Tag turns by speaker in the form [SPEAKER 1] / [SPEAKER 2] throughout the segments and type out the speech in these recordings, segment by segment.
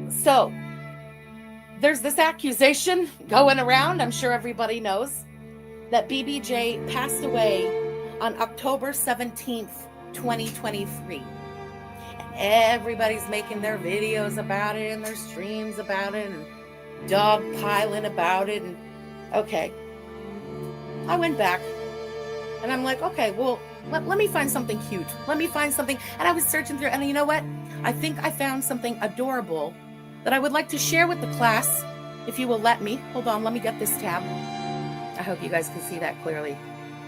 [SPEAKER 1] So, there's this accusation going around, I'm sure everybody knows, that BBJ passed away on October 17th, 2023. And everybody's making their videos about it and their streams about it and dog piling about it. And okay, I went back and I'm like, okay, well, let me find something cute. Let me find something. And I was searching through, and you know what? I think I found something adorable that I would like to share with the class, if you will let me. Hold on, let me get this tab. I hope you guys can see that clearly.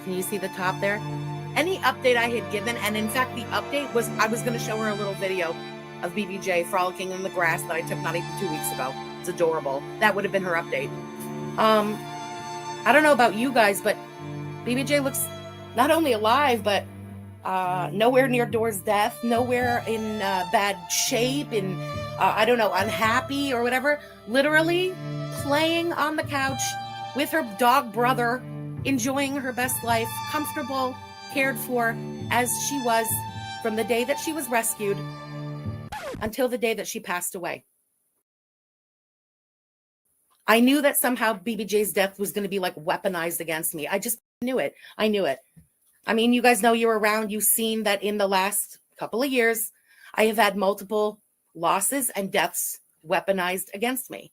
[SPEAKER 1] Can you see the top there? Any update I had given, and in fact, the update was I was going to show her a little video of BBJ frolicking in the grass that I took not even 2 weeks ago. It's adorable. That would have been her update. I don't know about you guys, but BBJ looks not only alive, but nowhere near Door's death, nowhere in bad shape, and I don't know, unhappy or whatever. Literally playing on the couch with her dog brother, enjoying her best life, comfortable, cared for, as she was from the day that she was rescued until the day that she passed away. I knew that somehow BBJ's death was going to be like weaponized against me. I just knew it. I knew it. I mean, you guys know, you're around. You've seen that in the last couple of years, I have had multiple losses and deaths weaponized against me.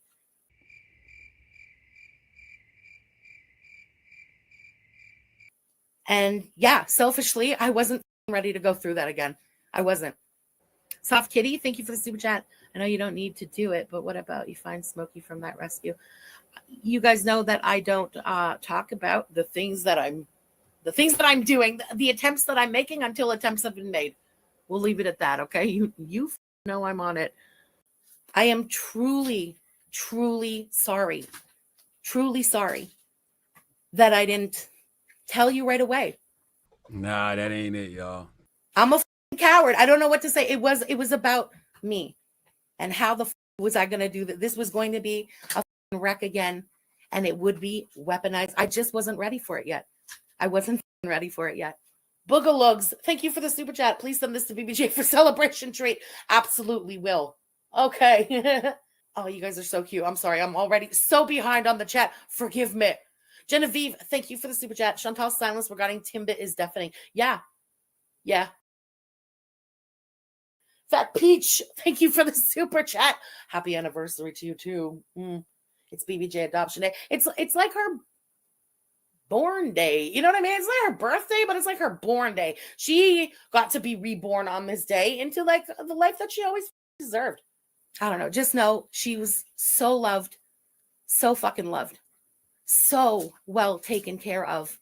[SPEAKER 1] And yeah, selfishly, I wasn't ready to go through that again. I wasn't. Soft Kitty, thank you for the super chat. I know you don't need to do it, but what about you find Smokey from that rescue? You guys know that I don't talk about the things that I'm doing, the attempts that I'm making until attempts have been made. We'll leave it at that, okay? You know I'm on it. I am truly, truly sorry. Truly sorry that I didn't tell you right away.
[SPEAKER 2] Nah, that ain't it, y'all.
[SPEAKER 1] I'm a coward. I don't know what to say. It was about me. And how the was I going to do that? This was going to be a wreck again, and it would be weaponized. I just wasn't ready for it yet. I wasn't ready for it yet. Boogalogs, thank you for the super chat. Please send this to BBJ for celebration treat. Absolutely will. Okay. Oh, you guys are so cute. I'm sorry. I'm already so behind on the chat. Forgive me. Genevieve, thank you for the super chat. Chantal's silence regarding Timbit is deafening. Yeah. Fat Peach, thank you for the super chat. Happy anniversary to you too. It's BBJ adoption day. It's like her born day. You know what I mean? It's like her birthday, but it's like her born day. She got to be reborn on this day into like the life that she always deserved. I don't know. Just know she was so loved, so fucking loved, so well taken care of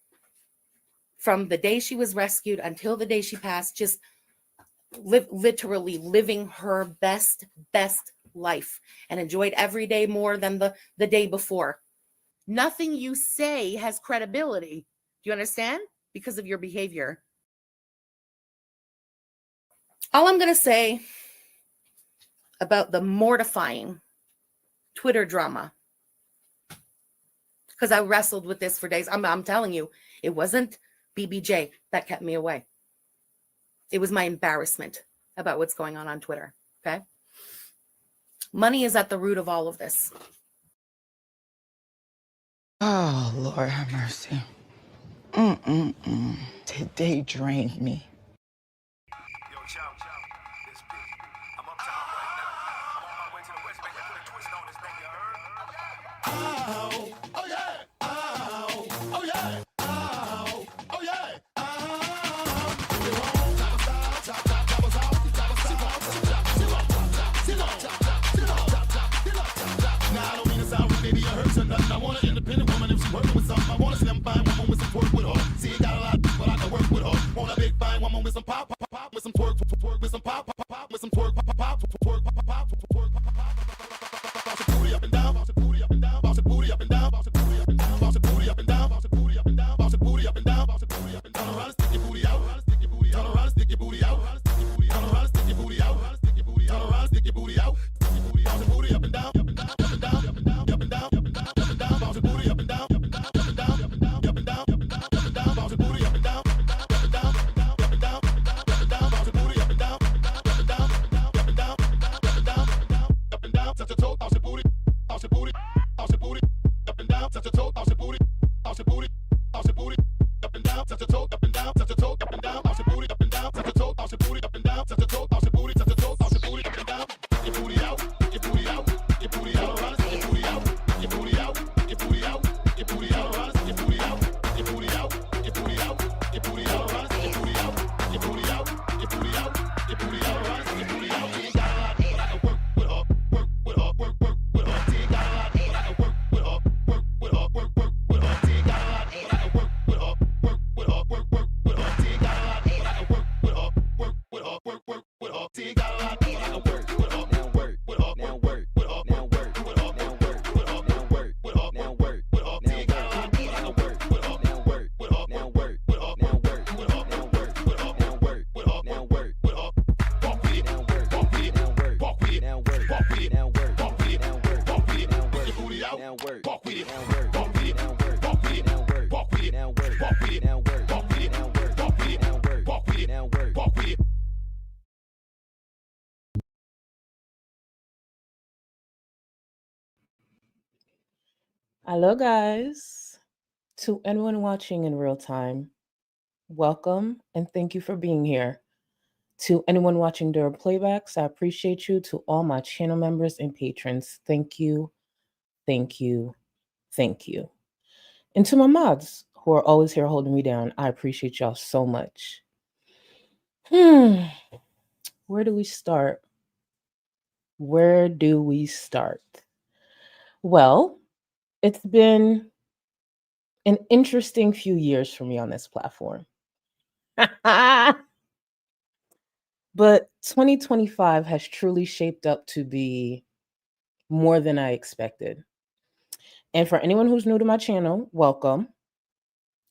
[SPEAKER 1] from the day she was rescued until the day she passed. Just literally living her best life and enjoyed every day more than the day before. Nothing you say has credibility. Do you understand? Because of your behavior. All I'm going to say about the mortifying Twitter drama, because I wrestled with this for days. I'm telling you, it wasn't BBJ that kept me away. It was my embarrassment about what's going on Twitter, okay? Money is at the root of all of this.
[SPEAKER 3] Oh, Lord have mercy. Today drained me.
[SPEAKER 4] Yo, chow, this big. I'm uptown right now. I'm on my way to the West Bank. Put a twist on this thing, you heard? Oh yeah. Oh yeah. Oh yeah. Now I don't mean to sound rude, baby, I hurt or nothing. I want an independent woman if she working with something. I want a slim fine woman with some work with her. See, got a lot, but I can work with her. Want a big fine woman. down, touch your toe, bounce your booty, bounce your booty, bounce your booty, up and down, touch your toe, up and down, touch your toe, up and down, bounce your booty, up and down, touch your toe, bounce your booty, up and down, touch your toe, bounce your booty, touch your toe, bounce your booty, up and down, your booty out, your booty out, your booty out, your booty out, your booty out, your booty out, your booty out, your booty out, your booty out, your booty out, your booty out, your booty out, your booty out, your booty out, your booty out, your booty out. You ain't got a lot, but I can work with her, work with her, work with her. You ain't got a lot, but I can work with her, work with her, work with her. You ain't got a lot, but I can work with her, work with her, work with her. You ain't got a lot, but I can work with her, work with her, work with her. You ain't got a lot, but I can work with her, now work with her, now work with her, now work with her, now work with her, now work with her, now work with her. You ain't got a lot, but I can work with her, now work with her, now work with her, now work with her, now work with her, now work with her, now work with her. Walk with it, now work, walk with it, now work, walk with it, now work, walk with it, now work, walk with it, now work, walk with it, now work. Your booty out, now work, walk with it, now work, walk with it, now work, walk with it, now work, walk with it, now work, walk with it, now work, walk with it, now work, walk with it, now work, walk with it, now work, walk with it.
[SPEAKER 5] Hello, guys. To anyone watching in real time, welcome and thank you for being here. To anyone watching during playbacks, I appreciate you. To all my channel members and patrons, thank you, thank you, thank you. And to my mods who are always here holding me down, I appreciate y'all so much. Where do we start? Where do we start? Well, it's been an interesting few years for me on this platform. But 2025 has truly shaped up to be more than I expected. And for anyone who's new to my channel, welcome.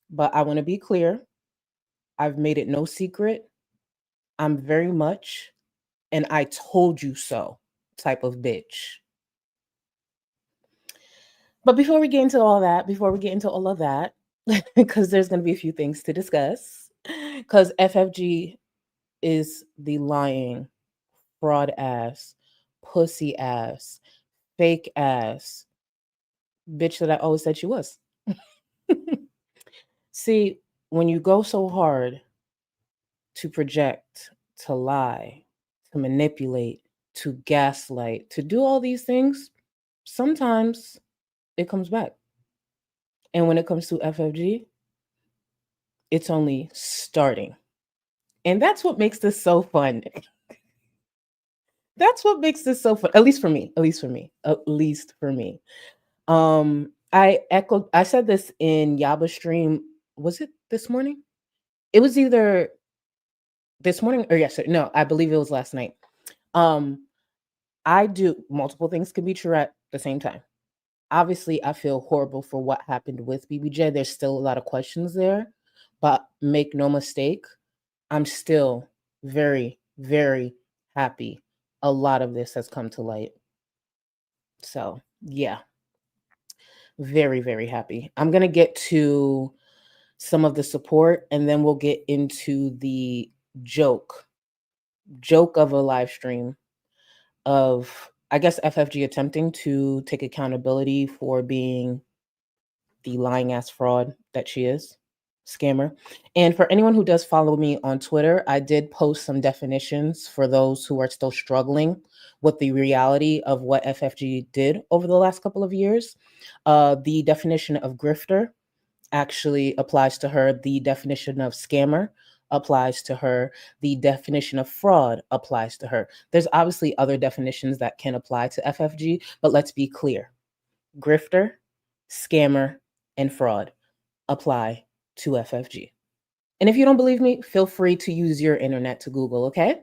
[SPEAKER 5] But I want to be clear, I've made it no secret. I'm very much an I told you so type of bitch. But before we get into all of that, because there's going to be a few things to discuss, because FFG is the lying, fraud ass, pussy ass, fake ass bitch that I always said she was. See, when you go so hard to project, to lie, to manipulate, to gaslight, to do all these things, sometimes it comes back. And when it comes to FFG, it's only starting. And that's what makes this so fun. That's what makes this so fun. At least for me. I said this in Yaba stream. Was it this morning? It was either this morning or yesterday. No, I believe it was last night. I do multiple things can be true at the same time. Obviously, I feel horrible for what happened with BBJ. There's still a lot of questions there, but make no mistake, I'm still very, very happy a lot of this has come to light. So, yeah, very, very happy. I'm going to get to some of the support and then we'll get into the joke of a live stream of, I guess, FFG attempting to take accountability for being the lying ass fraud that she is, scammer. And for anyone who does follow me on Twitter, I did post some definitions for those who are still struggling with the reality of what FFG did over the last couple of years. The definition of grifter actually applies to her. The definition of scammer applies to her. The definition of fraud applies to her. There's obviously other definitions that can apply to FFG, but let's be clear. Grifter, scammer, and fraud apply to FFG. And if you don't believe me, feel free to use your internet to Google, okay?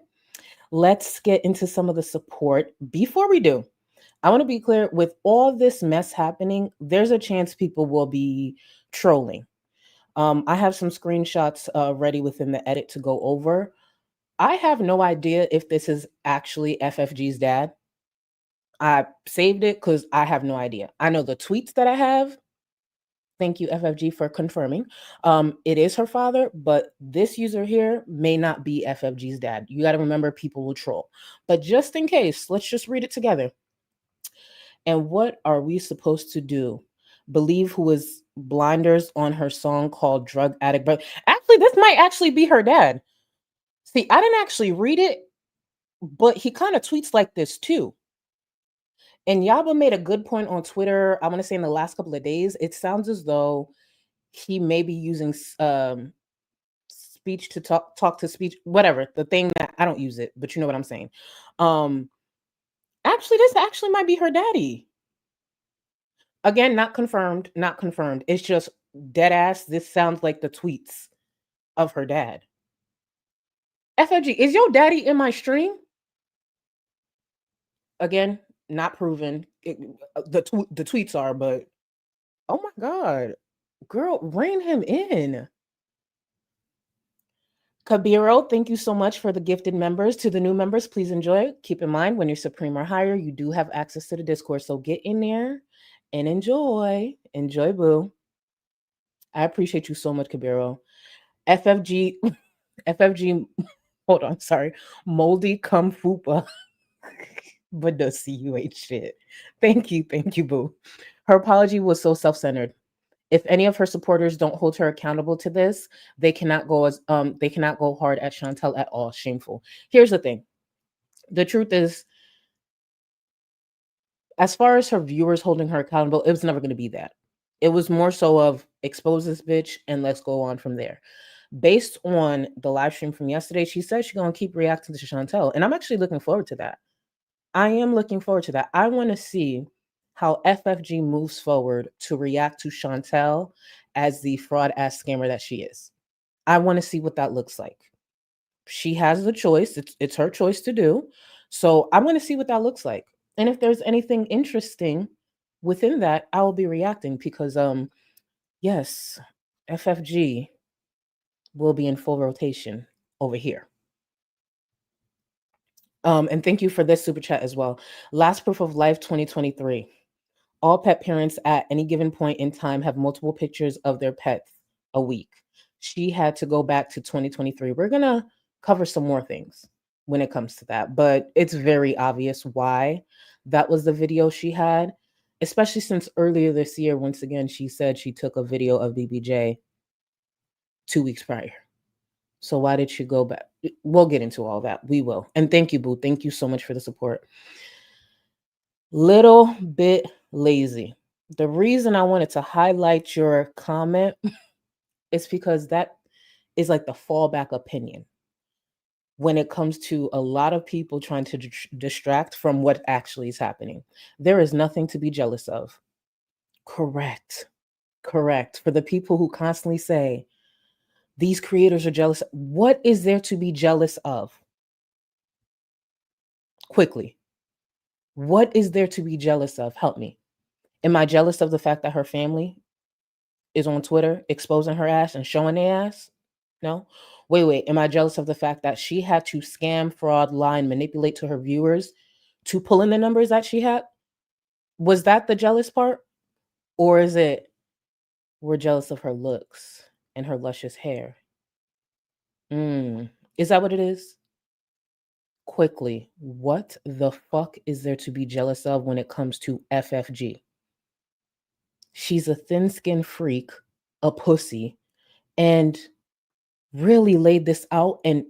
[SPEAKER 5] Let's get into some of the support. Before we do, I want to be clear, with all this mess happening, there's a chance people will be trolling. I have some screenshots ready within the edit to go over. I have no idea if this is actually FFG's dad. I saved it because I have no idea. I know the tweets that I have. Thank you, FFG, for confirming. It is her father, but this user here may not be FFG's dad. You got to remember, people will troll. But just in case, let's just read it together. And what are we supposed to do? believe who is blinders on her song called Drug Addict. But actually, this might actually be her dad. See, I didn't actually read it, but he kind of tweets like this too. And Yaba made a good point on Twitter. I want to say in the last couple of days, it sounds as though he may be using speech to talk to speech, whatever the thing that I don't use it, but you know what I'm saying. Um, actually, this actually might be her daddy. Again, not confirmed, not confirmed. It's just dead ass. This sounds like the tweets of her dad. FFG, is your daddy in my stream? Again, not proven. The tweets are, but oh my god, girl, rein him in. Kabiro, thank you so much for the gifted members. To the new members, please enjoy. Keep in mind, when you're Supreme or higher, you do have access to the Discord. So get in there and enjoy. Enjoy, boo. I appreciate you so much, Kabiro. FFG, FFG, hold on, sorry. Moldy cum fupa. But does see you ain't shit. Thank you, boo. Her apology was so self-centered. If any of her supporters don't hold her accountable to this, they cannot go hard at Chantel at all. Shameful. Here's the thing. The truth is, as far as her viewers holding her accountable, it was never going to be that. It was more so of expose this bitch and let's go on from there. Based on the live stream from yesterday, she said she's going to keep reacting to Chantel. And I'm actually looking forward to that. I am looking forward to that. I want to see how FFG moves forward to react to Chantel as the fraud ass scammer that she is. I want to see what that looks like. She has the choice. It's her choice to do. So I want to see what that looks like. And if there's anything interesting within that, I will be reacting because yes, FFG will be in full rotation over here. And thank you for this super chat as well. Last proof of life 2023. All pet parents at any given point in time have multiple pictures of their pets a week. She had to go back to 2023. We're going to cover some more things when it comes to that, but it's very obvious why that was the video she had, especially since earlier this year, once again, she said she took a video of BBJ 2 weeks prior. So why did she go back? We'll get into all that. We will. And thank you, boo. Thank you so much for the support. Little bit lazy. The reason I wanted to highlight your comment is because that is like the fallback opinion when it comes to a lot of people trying to distract from what actually is happening. There is nothing to be jealous of. Correct. For the people who constantly say, these creators are jealous. What is there to be jealous of? Quickly. What is there to be jealous of? Help me. Am I jealous of the fact that her family is on Twitter exposing her ass and showing their ass? No. Wait. Am I jealous of the fact that she had to scam, fraud, lie, and manipulate to her viewers to pull in the numbers that she had? Was that the jealous part? Or is it we're jealous of her looks and her luscious hair? Is that what it is? Quickly, what the fuck is there to be jealous of when it comes to FFG? She's a thin-skinned freak, a pussy, and really laid this out and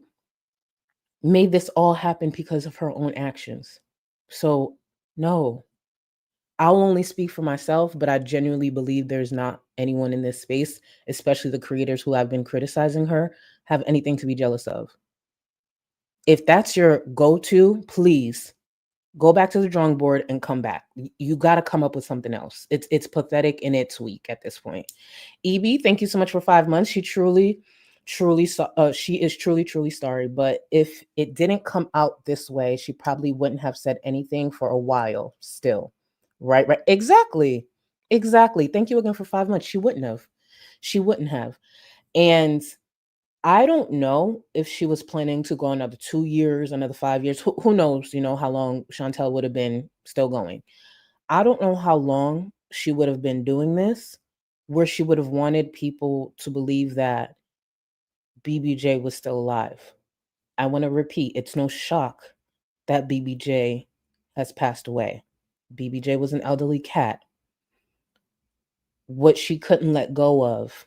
[SPEAKER 5] made this all happen because of her own actions. So, no, I'll only speak for myself, but I genuinely believe there's not anyone in this space, especially the creators who have been criticizing her, have anything to be jealous of. If that's your go-to, please go back to the drawing board and come back. You got to come up with something else. It's pathetic and it's weak at this point. EB, thank you so much for 5 months. She is truly sorry. But if it didn't come out this way, she probably wouldn't have said anything for a while still. Right. Exactly. Thank you again for 5 months. She wouldn't have. And I don't know if she was planning to go another 2 years, another 5 years. Who knows, how long Chantel would have been still going. I don't know how long she would have been doing this, where she would have wanted people to believe that BBJ was still alive. I want to repeat, it's no shock that BBJ has passed away. BBJ was an elderly cat. what she couldn't let go of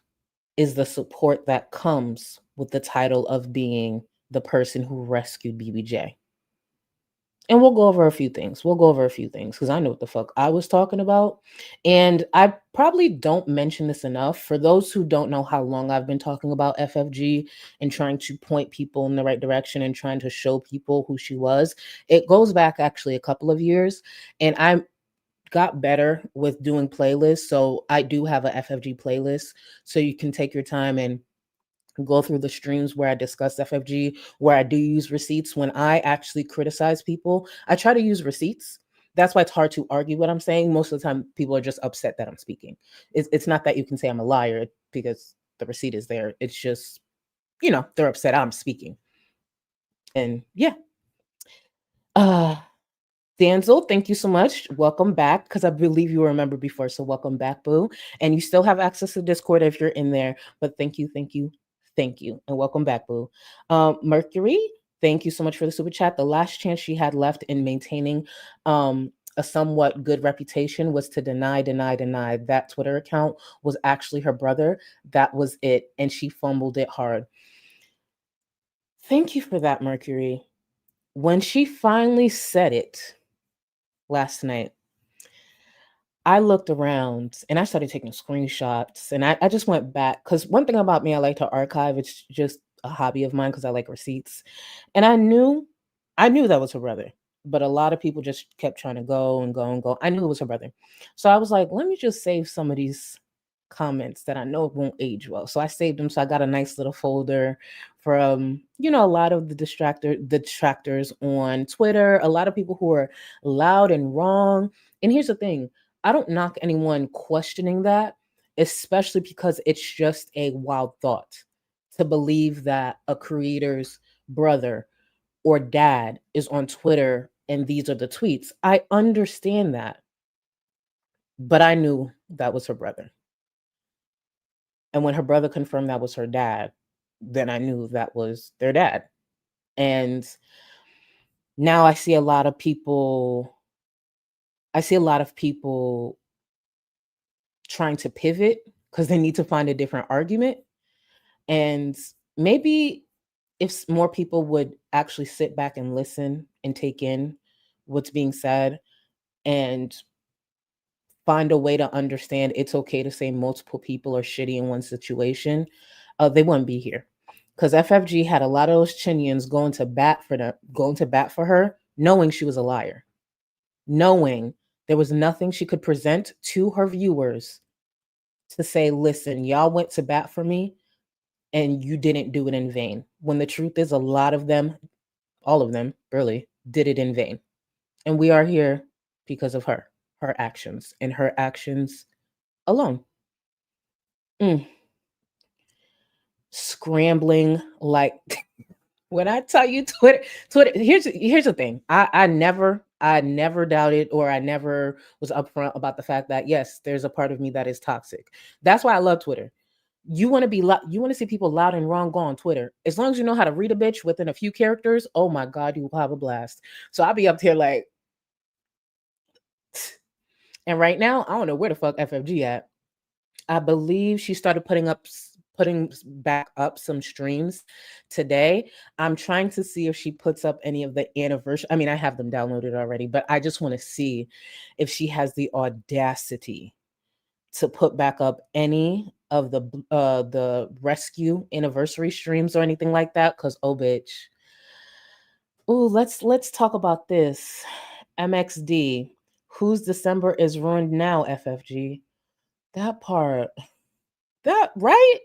[SPEAKER 5] is the support that comes with the title of being the person who rescued BBJ. And we'll go over a few things. Because I know what the fuck I was talking about. And I probably don't mention this enough. For those who don't know how long I've been talking about FFG and trying to point people in the right direction and trying to show people who she was, it goes back actually a couple of years. And I got better with doing playlists. So I do have a FFG playlist. So you can take your time and go through the streams where I discuss FFG, where I do use receipts. When I actually criticize people, I try to use receipts. That's why it's hard to argue what I'm saying. Most of the time, people are just upset that I'm speaking. It's not that you can say I'm a liar because the receipt is there. It's just, they're upset I'm speaking. And yeah. Danzel, thank you so much. Welcome back, because I believe you were a member before. So welcome back, boo. And you still have access to Discord if you're in there. But thank you. And welcome back, boo. Mercury, thank you so much for the super chat. The last chance she had left in maintaining a somewhat good reputation was to deny. That Twitter account was actually her brother. That was it. And she fumbled it hard. Thank you for that, Mercury. When she finally said it last night, I looked around and I started taking screenshots, and I just went back, because one thing about me, I like to archive. It's just a hobby of mine because I like receipts. And I knew that was her brother, but a lot of people just kept trying to go and go and go. I knew it was her brother. So I was like, let me just save some of these comments that I know won't age well. So I saved them. So I got a nice little folder from, a lot of the detractors on Twitter, a lot of people who are loud and wrong. And here's the thing. I don't knock anyone questioning that, especially because it's just a wild thought to believe that a creator's brother or dad is on Twitter and these are the tweets. I understand that. But I knew that was her brother. And when her brother confirmed that was her dad, then I knew that was their dad. And now I see a lot of people trying to pivot because they need to find a different argument. And maybe if more people would actually sit back and listen and take in what's being said and find a way to understand it's okay to say multiple people are shitty in one situation, they wouldn't be here. Because FFG had a lot of those Chinians going to bat for her, knowing she was a liar, knowing there was nothing she could present to her viewers to say, listen, y'all went to bat for me and you didn't do it in vain. When the truth is, a lot of them, all of them really, did it in vain. And we are here because of her actions, and her actions alone. Scrambling like when I tell you Twitter, here's the thing. I never doubted, or I never was upfront about the fact that yes, there's a part of me that is toxic. That's why I love Twitter. You want to see people loud and wrong, go on Twitter. As long as you know how to read a bitch within a few characters, oh my God, you will have a blast. So I'll be up here like, and right now, I don't know where the fuck FFG at. I believe she started putting back up some streams today. I'm trying to see if she puts up any of the anniversary. I mean, I have them downloaded already, but I just want to see if she has the audacity to put back up any of the rescue anniversary streams or anything like that. Because oh bitch. Oh, let's talk about this. MXD, whose December is ruined now, FFG. That part. That right?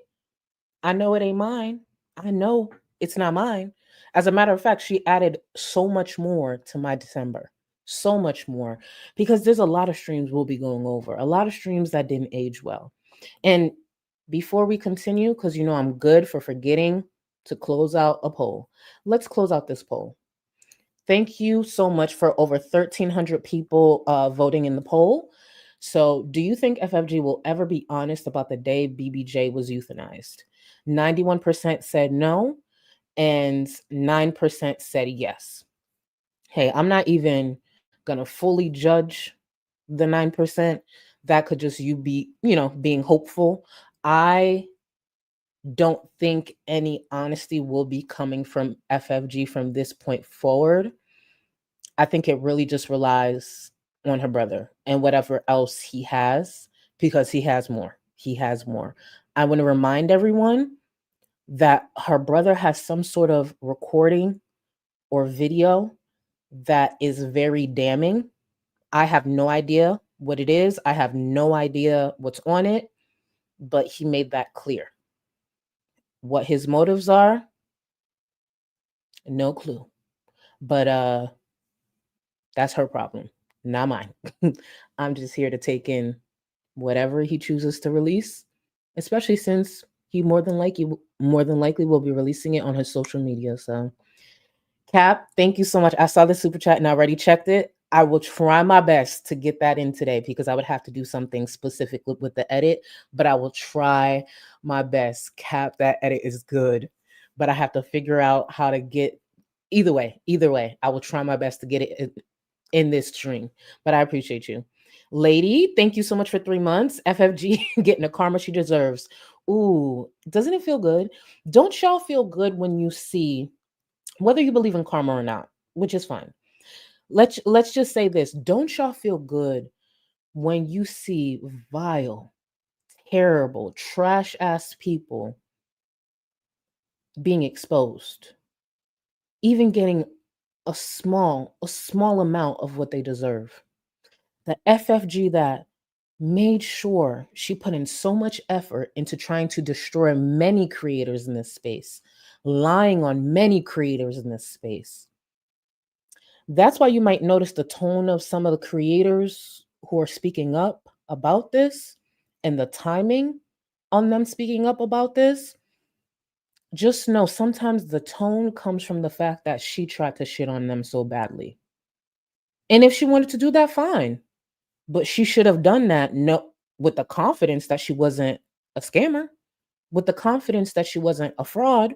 [SPEAKER 5] I know it ain't mine. I know it's not mine. As a matter of fact, she added so much more to my December. So much more. Because there's a lot of streams we'll be going over. A lot of streams that didn't age well. And before we continue, because I'm good for forgetting to close out a poll. Let's close out this poll. Thank you so much for over 1,300 people voting in the poll. So do you think FFG will ever be honest about the day BBJ was euthanized? 91% said no, and 9% said yes. Hey, I'm not even going to fully judge the 9%. that could just you be, being hopeful. I don't think any honesty will be coming from FFG from this point forward. I think it really just relies on her brother and whatever else he has, because he has more. He has more. I want to remind everyone that her brother has some sort of recording or video that is very damning. I have no idea what it is. I have no idea what's on it, but he made that clear. What his motives are, no clue. But that's her problem, not mine. I'm just here to take in whatever he chooses to release, especially since he more than likely will be releasing it on his social media. So, Cap, thank you so much. I saw the super chat and I already checked it. I will try my best to get that in today because I would have to do something specific with the edit, but I will try my best. Cap, that edit is good, but I have to figure out how to get either way, I will try my best to get it in this stream, but I appreciate you. Lady, thank you so much for 3 months. FFG getting the karma she deserves. Ooh, doesn't it feel good? Don't y'all feel good when you see, whether you believe in karma or not, which is fine. Let's just say this. Don't y'all feel good when you see vile, terrible, trash ass people being exposed, even getting a small amount of what they deserve? The FFG that made sure she put in so much effort into trying to destroy many creators in this space, lying on many creators in this space. That's why you might notice the tone of some of the creators who are speaking up about this and the timing on them speaking up about this. Just know sometimes the tone comes from the fact that she tried to shit on them so badly. And if she wanted to do that, fine. But she should have done that with the confidence that she wasn't a scammer, with the confidence that she wasn't a fraud,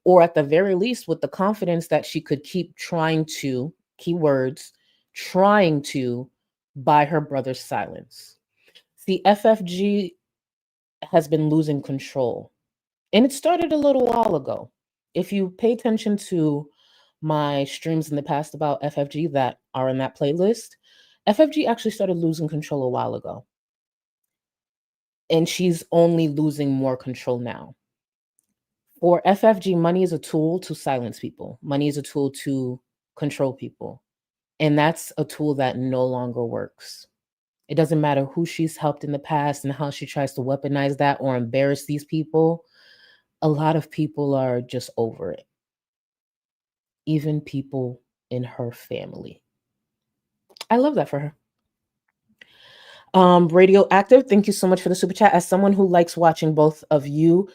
[SPEAKER 5] or at the very least with the confidence that she could keep trying to, keywords, trying to buy her brother's silence. See, FFG has been losing control. And it started a little while ago. If you pay attention to my streams in the past about FFG that are in that playlist, FFG actually started losing control a while ago. And she's only losing more control now. For FFG, money is a tool to silence people. Money is a tool to control people. And that's a tool that no longer works. It doesn't matter who she's helped in the past and how she tries to weaponize that or embarrass these people. A lot of people are just over it. Even people in her family. I love that for her. Radioactive, thank you so much for the super chat. As someone who likes watching both of you,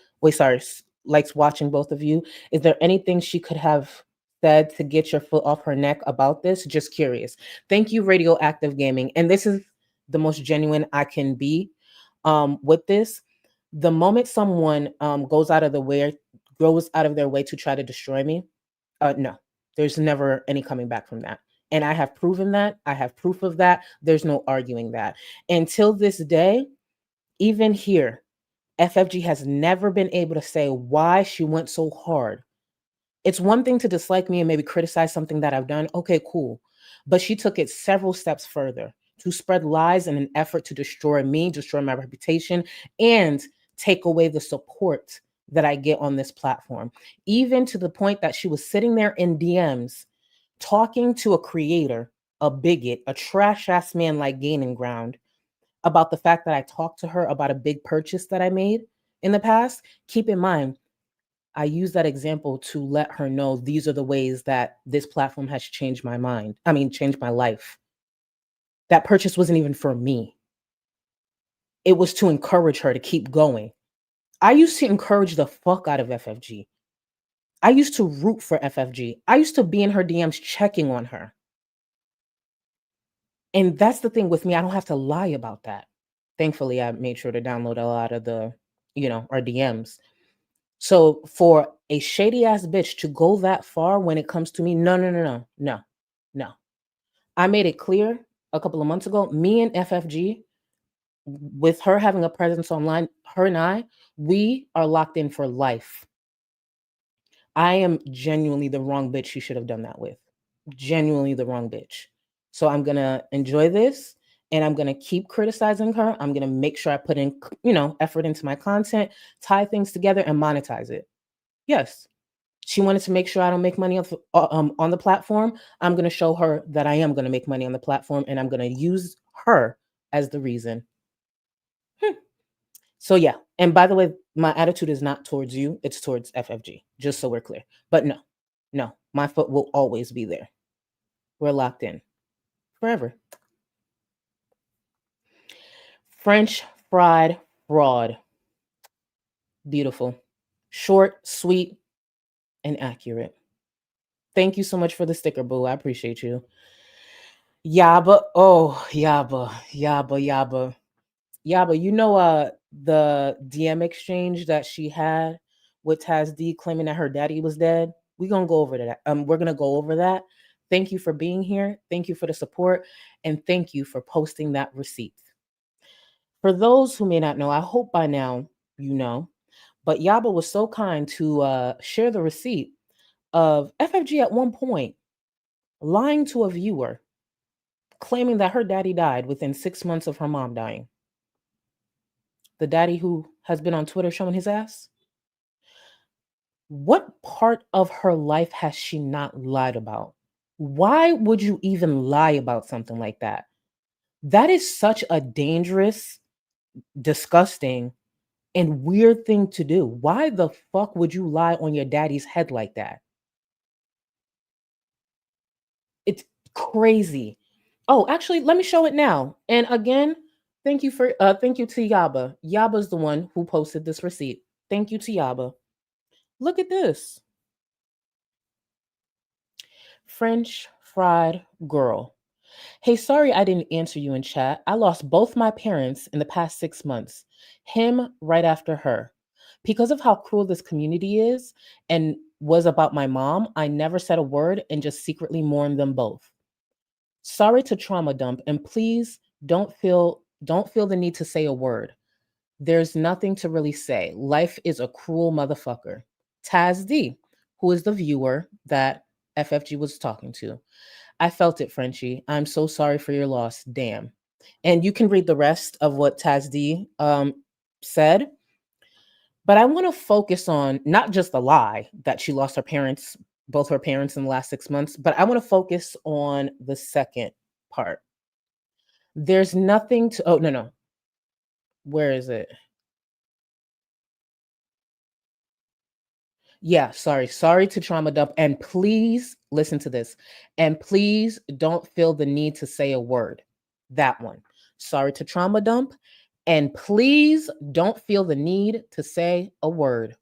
[SPEAKER 5] likes watching both of you, is there anything she could have said to get your foot off her neck about this? Just curious. Thank you, Radioactive Gaming. And this is the most genuine I can be with this. The moment someone goes out of their way to try to destroy me, no, there's never any coming back from that. And I have proven that. I have proof of that. There's no arguing that. Until this day, even here, FFG has never been able to say why she went so hard. It's one thing to dislike me and maybe criticize something that I've done. Okay, cool. But she took it several steps further to spread lies in an effort to destroy me, destroy my reputation, and take away the support that I get on this platform. Even to the point that she was sitting there in DMs talking to a creator, a bigot, a trash ass man like Gaining Ground about the fact that I talked to her about a big purchase that I made in the past. Keep in mind, I use that example to let her know these are the ways that this platform has changed my changed my life. That purchase wasn't even for me. It was to encourage her to keep going. I used to encourage the fuck out of FFG. I used to root for FFG. I used to be in her DMs checking on her. And that's the thing with me. I don't have to lie about that. Thankfully, I made sure to download a lot of the, our DMs. So for a shady ass bitch to go that far when it comes to me, no. I made it clear a couple of months ago, me and FFG with her having a presence online, her and I, we are locked in for life. I am genuinely the wrong bitch she should have done that with. Genuinely the wrong bitch. So I'm going to enjoy this and I'm going to keep criticizing her. I'm going to make sure I put in, effort into my content, tie things together and monetize it. Yes. She wanted to make sure I don't make money on the platform. I'm going to show her that I am going to make money on the platform and I'm going to use her as the reason. So yeah, and by the way, my attitude is not towards you, it's towards FFG, just so we're clear. But no, my foot will always be there. We're locked in forever. French fried fraud. Beautiful. Short, sweet, and accurate. Thank you so much for the sticker, boo. I appreciate you. Yaba. Oh, Yaba. Yeah, but the DM exchange that she had with Taz D claiming that her daddy was dead. We're gonna go over that. We're gonna go over that. Thank you for being here. Thank you for the support, and thank you for posting that receipt. For those who may not know, I hope by now you know, but Yaba was so kind to share the receipt of FFG at one point lying to a viewer, claiming that her daddy died within 6 months of her mom dying. The daddy who has been on Twitter showing his ass? What part of her life has she not lied about? Why would you even lie about something like that? That is such a dangerous, disgusting, and weird thing to do. Why the fuck would you lie on your daddy's head like that? It's crazy. Oh, actually, let me show it now. And again, thank you to Yaba. Yaba's the one who posted this receipt. Thank you to Yaba. Look at this. French fried girl. Hey, sorry I didn't answer you in chat. I lost both my parents in the past 6 months. Him right after her. Because of how cruel this community is and was about my mom, I never said a word and just secretly mourned them both. Sorry to trauma dump, and please don't feel the need to say a word. There's nothing to really say. Life is a cruel motherfucker. Taz D, who is the viewer that FFG was talking to. I felt it, Frenchie. I'm so sorry for your loss. Damn. And you can read the rest of what Taz D said. But I want to focus on not just the lie that she lost her parents, both her parents in the last 6 months, but I want to focus on the second part. There's nothing to, oh, no. Where is it? Yeah, sorry to trauma dump. And please listen to this. And please don't feel the need to say a word. That one. Sorry to trauma dump. And please don't feel the need to say a word.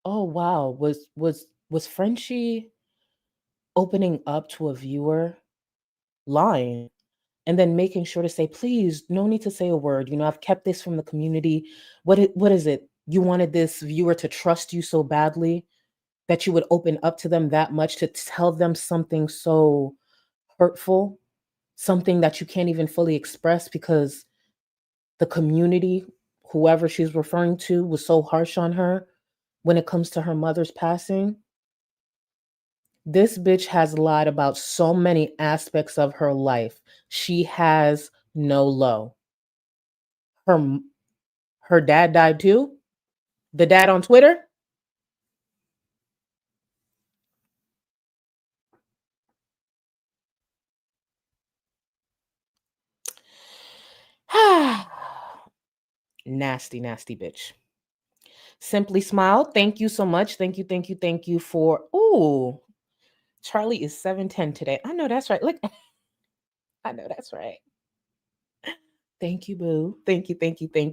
[SPEAKER 5] Oh wow, was Frenchie opening up to a viewer lying and then making sure to say, please, no need to say a word. I've kept this from the community. What is it? You wanted this viewer to trust you so badly that you would open up to them that much to tell them something so hurtful, something that you can't even fully express because the community, whoever she's referring to, was so harsh on her when it comes to her mother's passing. This bitch has lied about so many aspects of her life. She has no low. Her dad died too? The dad on Twitter? Nasty bitch. Simply Smile, thank you so much. Thank you for, ooh, Charlie is 710 today. I know that's right. Look, I know that's right. Thank you, boo. Thank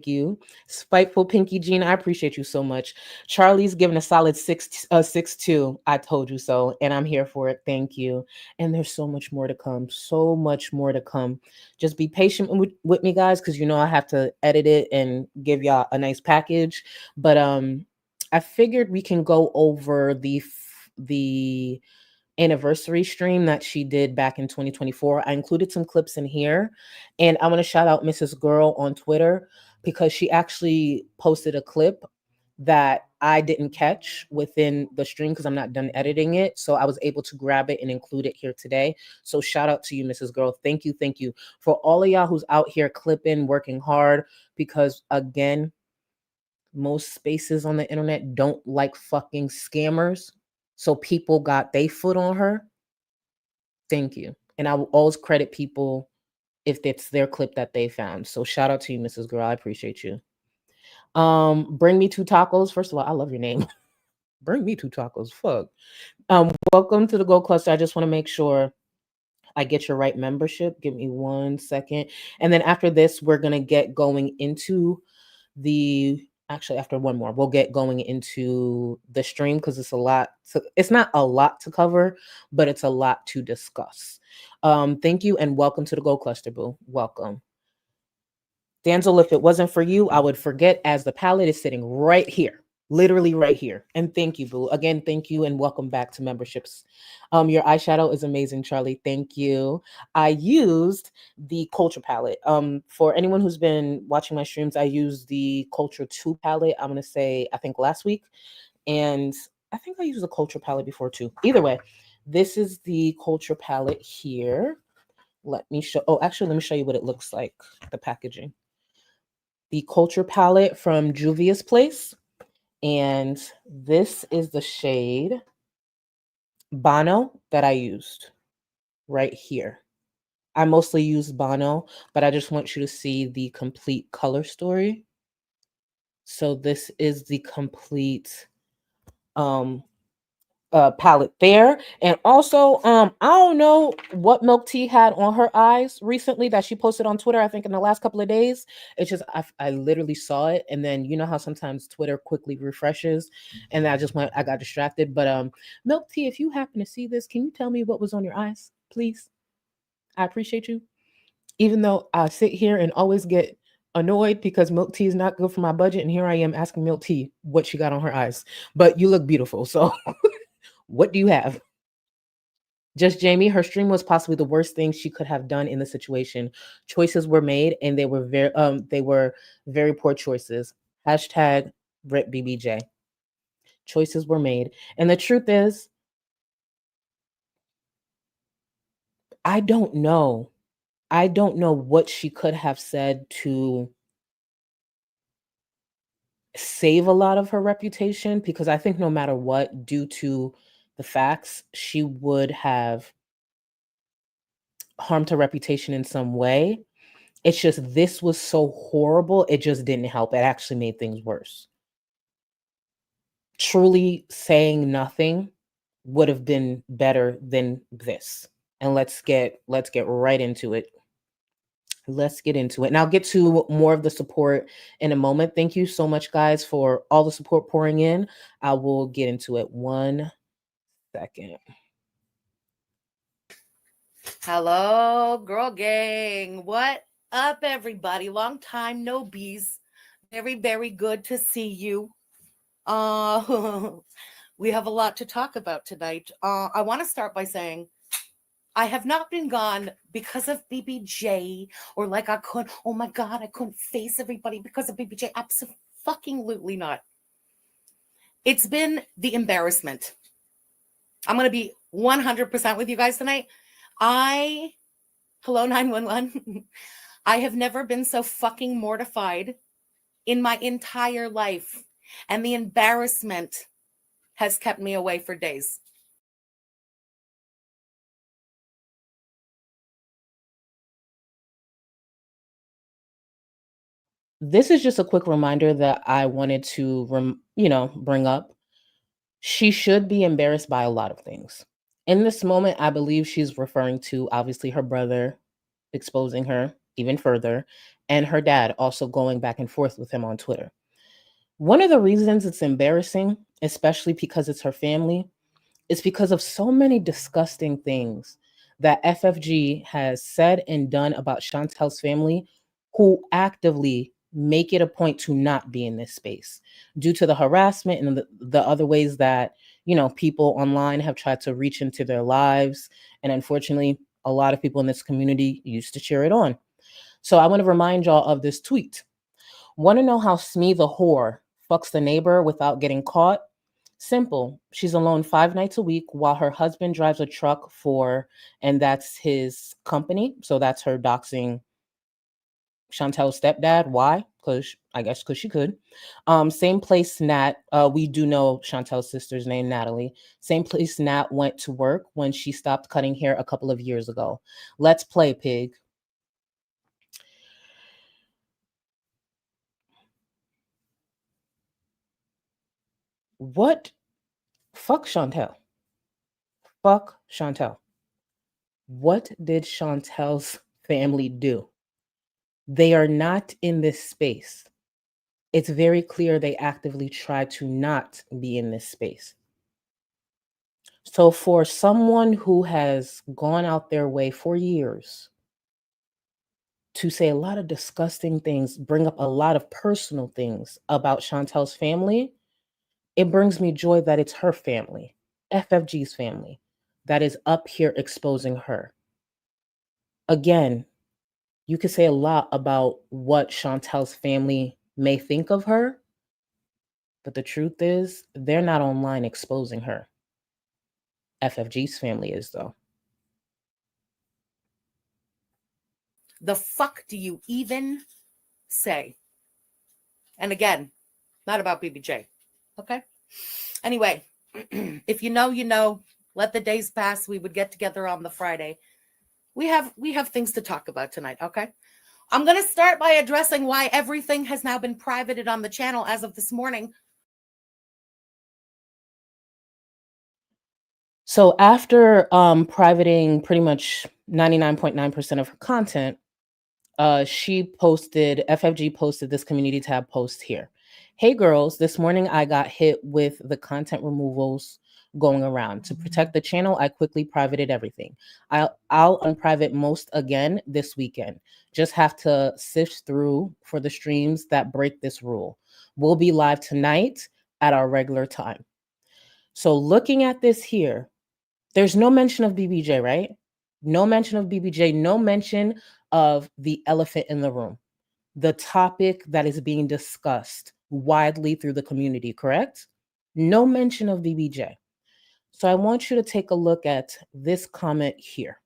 [SPEAKER 5] you. Spiteful Pinky Jean, I appreciate you so much. Charlie's giving a solid 6'2". I told you so, and I'm here for it. Thank you. And there's so much more to come. So much more to come. Just be patient with me, guys, because I have to edit it and give y'all a nice package. But I figured we can go over the anniversary stream that she did back in 2024. I included some clips in here, and I want to shout out Mrs. Gorl on Twitter because she actually posted a clip that I didn't catch within the stream because I'm not done editing it. So I was able to grab it and include it here today. So shout out to you, Mrs. Girl. Thank you. Thank you for all of y'all who's out here clipping, working hard, because again, most spaces on the internet don't like fucking scammers. So people got their foot on her. Thank you. And I will always credit people if it's their clip that they found. So shout out to you, Mrs. Girl. I appreciate you. Bring me two tacos. First of all, I love your name. Bring me two tacos. Fuck. Welcome to the Gold Cluster. I just want to make sure I get your right membership. Give me 1 second. And then after this, we're going to get going into actually after one more, we'll get going into the stream because it's a lot. It's not a lot to cover, but it's a lot to discuss. Thank you and welcome to the Gold Cluster, boo. Welcome. Danzel, if it wasn't for you, I would forget, as the palette is sitting right here, literally right here. And thank you, boo. Again, thank you and welcome back to memberships. Your eyeshadow is amazing, Charlie. Thank you. I used the Culture palette. For anyone who's been watching my streams, I used the Culture 2 palette, I'm going to say, I think last week. And I think I used the Culture palette before too. Either way, this is the Culture palette here. Let me show you what it looks like, the packaging. The Culture palette from Juvia's Place. And this is the shade Bono that I used right here. I mostly use Bono, but I just want you to see the complete color story. So this is the complete palette there. And also, I don't know what Milk Tea had on her eyes recently that she posted on Twitter, I think in the last couple of days. It's just, I literally saw it. And then you know how sometimes Twitter quickly refreshes and I got distracted. But Milk Tea, if you happen to see this, can you tell me what was on your eyes, please? I appreciate you. Even though I sit here and always get annoyed because Milk Tea is not good for my budget. And here I am asking Milk Tea what she got on her eyes. But you look beautiful. So what do you have? Just Jamie, her stream was possibly the worst thing she could have done in the situation. Choices were made and they were very poor choices. Hashtag Rip BBJ. Choices were made. And the truth is, I don't know. I don't know what she could have said to save a lot of her reputation, because I think no matter what, due to the facts, she would have harmed her reputation in some way. It's just this was so horrible, it just didn't help. It actually made things worse. Truly saying nothing would have been better than this. And let's get right into it. Let's get into it. And I'll get to more of the support in a moment. Thank you so much, guys, for all the support pouring in. I will get into it. 1 second.
[SPEAKER 1] Hello, girl gang. What up, everybody? Long time no bees. Very, very good to see you. We have a lot to talk about tonight. I want to start by saying I have not been gone because of BBJ or like oh my God, I couldn't face everybody because of BBJ. Absolutely not. It's been the embarrassment. I'm going to be 100% with you guys tonight. Hello 911. I have never been so fucking mortified in my entire life. And the embarrassment has kept me away for days.
[SPEAKER 5] This is just a quick reminder that I wanted to, bring up. She should be embarrassed by a lot of things. In this moment, I believe she's referring to, obviously, her brother exposing her even further, and her dad also going back and forth with him on Twitter. One of the reasons it's embarrassing, especially because it's her family, is because of so many disgusting things that FFG has said and done about Chantel's family, who actively make it a point to not be in this space due to the harassment and the other ways that, people online have tried to reach into their lives. And unfortunately, a lot of people in this community used to cheer it on. So I want to remind y'all of this tweet. Want to know how Smee the whore fucks the neighbor without getting caught? Simple. She's alone 5 nights a week while her husband drives a truck and that's his company. So that's her doxing Chantel's stepdad. Why? Because she could. Same place Nat, we do know Chantel's sister's name, Natalie. Same place Nat went to work when she stopped cutting hair a couple of years ago. Let's play, pig. What? Fuck Chantel. Fuck Chantel. What did Chantel's family do? They are not in this space. It's very clear they actively try to not be in this space. So for someone who has gone out their way for years to say a lot of disgusting things, bring up a lot of personal things about Chantel's family, it brings me joy that it's her family, FFG's family, that is up here exposing her. Again, you could say a lot about what Chantel's family may think of her, but the truth is, they're not online exposing her. FFG's family is, though.
[SPEAKER 1] The fuck do you even say? And again, not about BBJ. Okay? Anyway, if you know, you know. Let the days pass. We would get together on the Friday. We have things to talk about tonight, okay? I'm going to start by addressing why everything has now been privated on the channel as of this morning.
[SPEAKER 5] So after privating pretty much 99.9% of her content, FFG posted this community tab post here. Hey girls, this morning I got hit with the content removals going around. To protect the channel, I quickly privated everything. I'll unprivate most again this weekend. Just have to sift through for the streams that break this rule. We'll be live tonight at our regular time. So looking at this here, there's no mention of BBJ, right? No mention of BBJ, no mention of the elephant in the room, the topic that is being discussed widely through the community, correct? No mention of BBJ. So I want you to take a look at this comment here.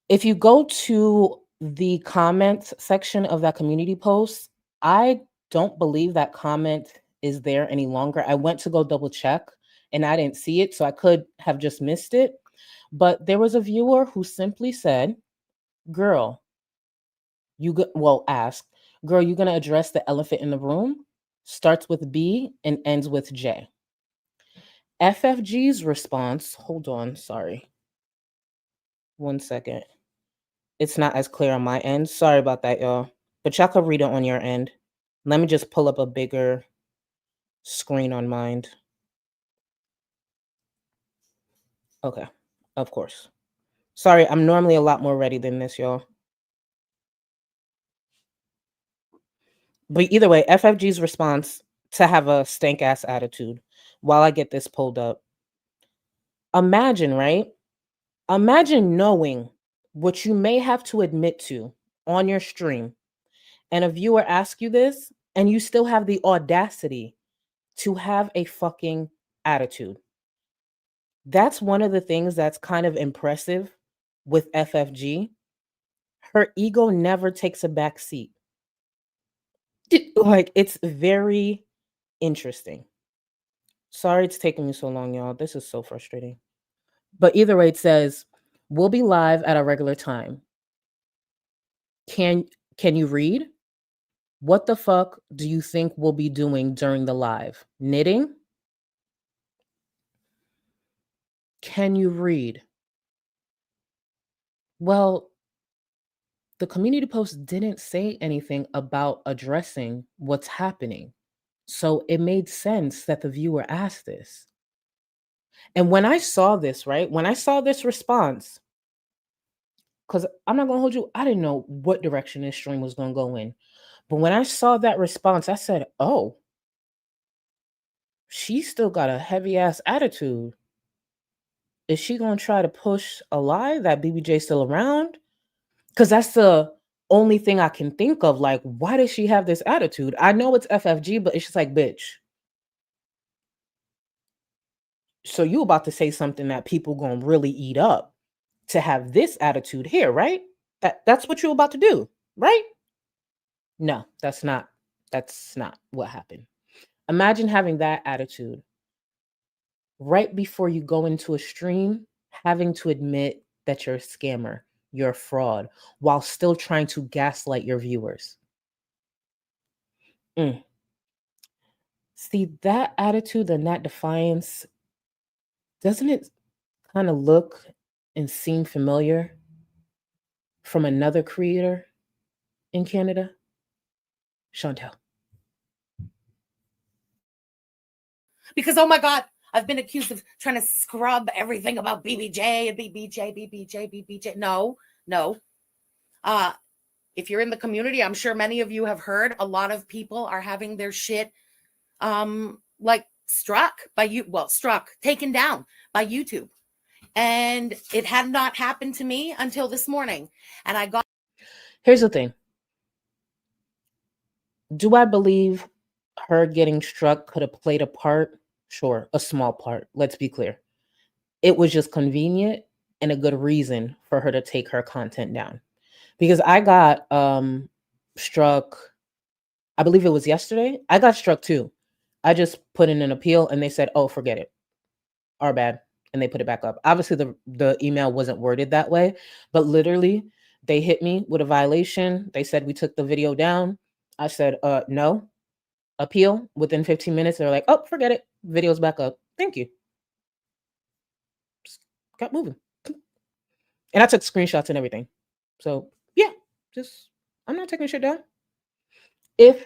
[SPEAKER 5] If you go to the comments section of that community post, I don't believe that comment is there any longer. I went to go double check and I didn't see it, so I could have just missed it. But there was a viewer who simply said, girl, asked, girl, you gonna address the elephant in the room? Starts with B and ends with J. FFG's response, hold on, sorry. 1 second. It's not as clear on my end. Sorry about that, y'all. But y'all can read it on your end. Let me just pull up a bigger screen on mine. Okay, of course. Sorry, I'm normally a lot more ready than this, y'all. But either way, FFG's response to have a stank ass attitude while I get this pulled up. Imagine, right? Imagine knowing what you may have to admit to on your stream, and a viewer asks you this, and you still have the audacity to have a fucking attitude. That's one of the things that's kind of impressive with FFG. Her ego never takes a back seat. Like, it's very interesting. Sorry it's taking me so long, y'all. This is so frustrating. But either way, it says, we'll be live at a regular time. Can you read? What the fuck do you think we'll be doing during the live? Knitting? Can you read? Well, the community post didn't say anything about addressing what's happening. So it made sense that the viewer asked this. And when I saw this, right? When I saw this response, because I'm not going to hold you, I didn't know what direction this stream was going to go in. But when I saw that response, I said, oh, she still got a heavy ass attitude. Is she gonna try to push a lie that BBJ's still around? Because that's the only thing I can think of. Like, why does she have this attitude? I know it's FFG, but it's just like, bitch. So you about to say something that people gonna really eat up to have this attitude here, right? That's what you're about to do, right? No, that's not what happened. Imagine having that attitude right before you go into a stream, having to admit that you're a scammer, you're a fraud, while still trying to gaslight your viewers. See, that attitude and that defiance, doesn't it kind of look and seem familiar from another creator in Canada? Chantel.
[SPEAKER 1] Because, oh my God, I've been accused of trying to scrub everything about BBJ and BBJ. No. If you're in the community, I'm sure many of you have heard a lot of people are having their shit like taken down by YouTube. And it had not happened to me until this morning. And I got.
[SPEAKER 5] Here's the thing. Do I believe her getting struck could have played a part? Sure, a small part. Let's be clear. It was just convenient and a good reason for her to take her content down. Because I got struck, I believe it was yesterday. I got struck too. I just put in an appeal and they said, oh, forget it. Our bad. And they put it back up. Obviously, the email wasn't worded that way, but literally they hit me with a violation. They said we took the video down. I said, no. Appeal. Within 15 minutes, they're like, oh, forget it. Video's back up. Thank you. Just kept moving. And I took screenshots and everything. So yeah, I'm not taking shit down. If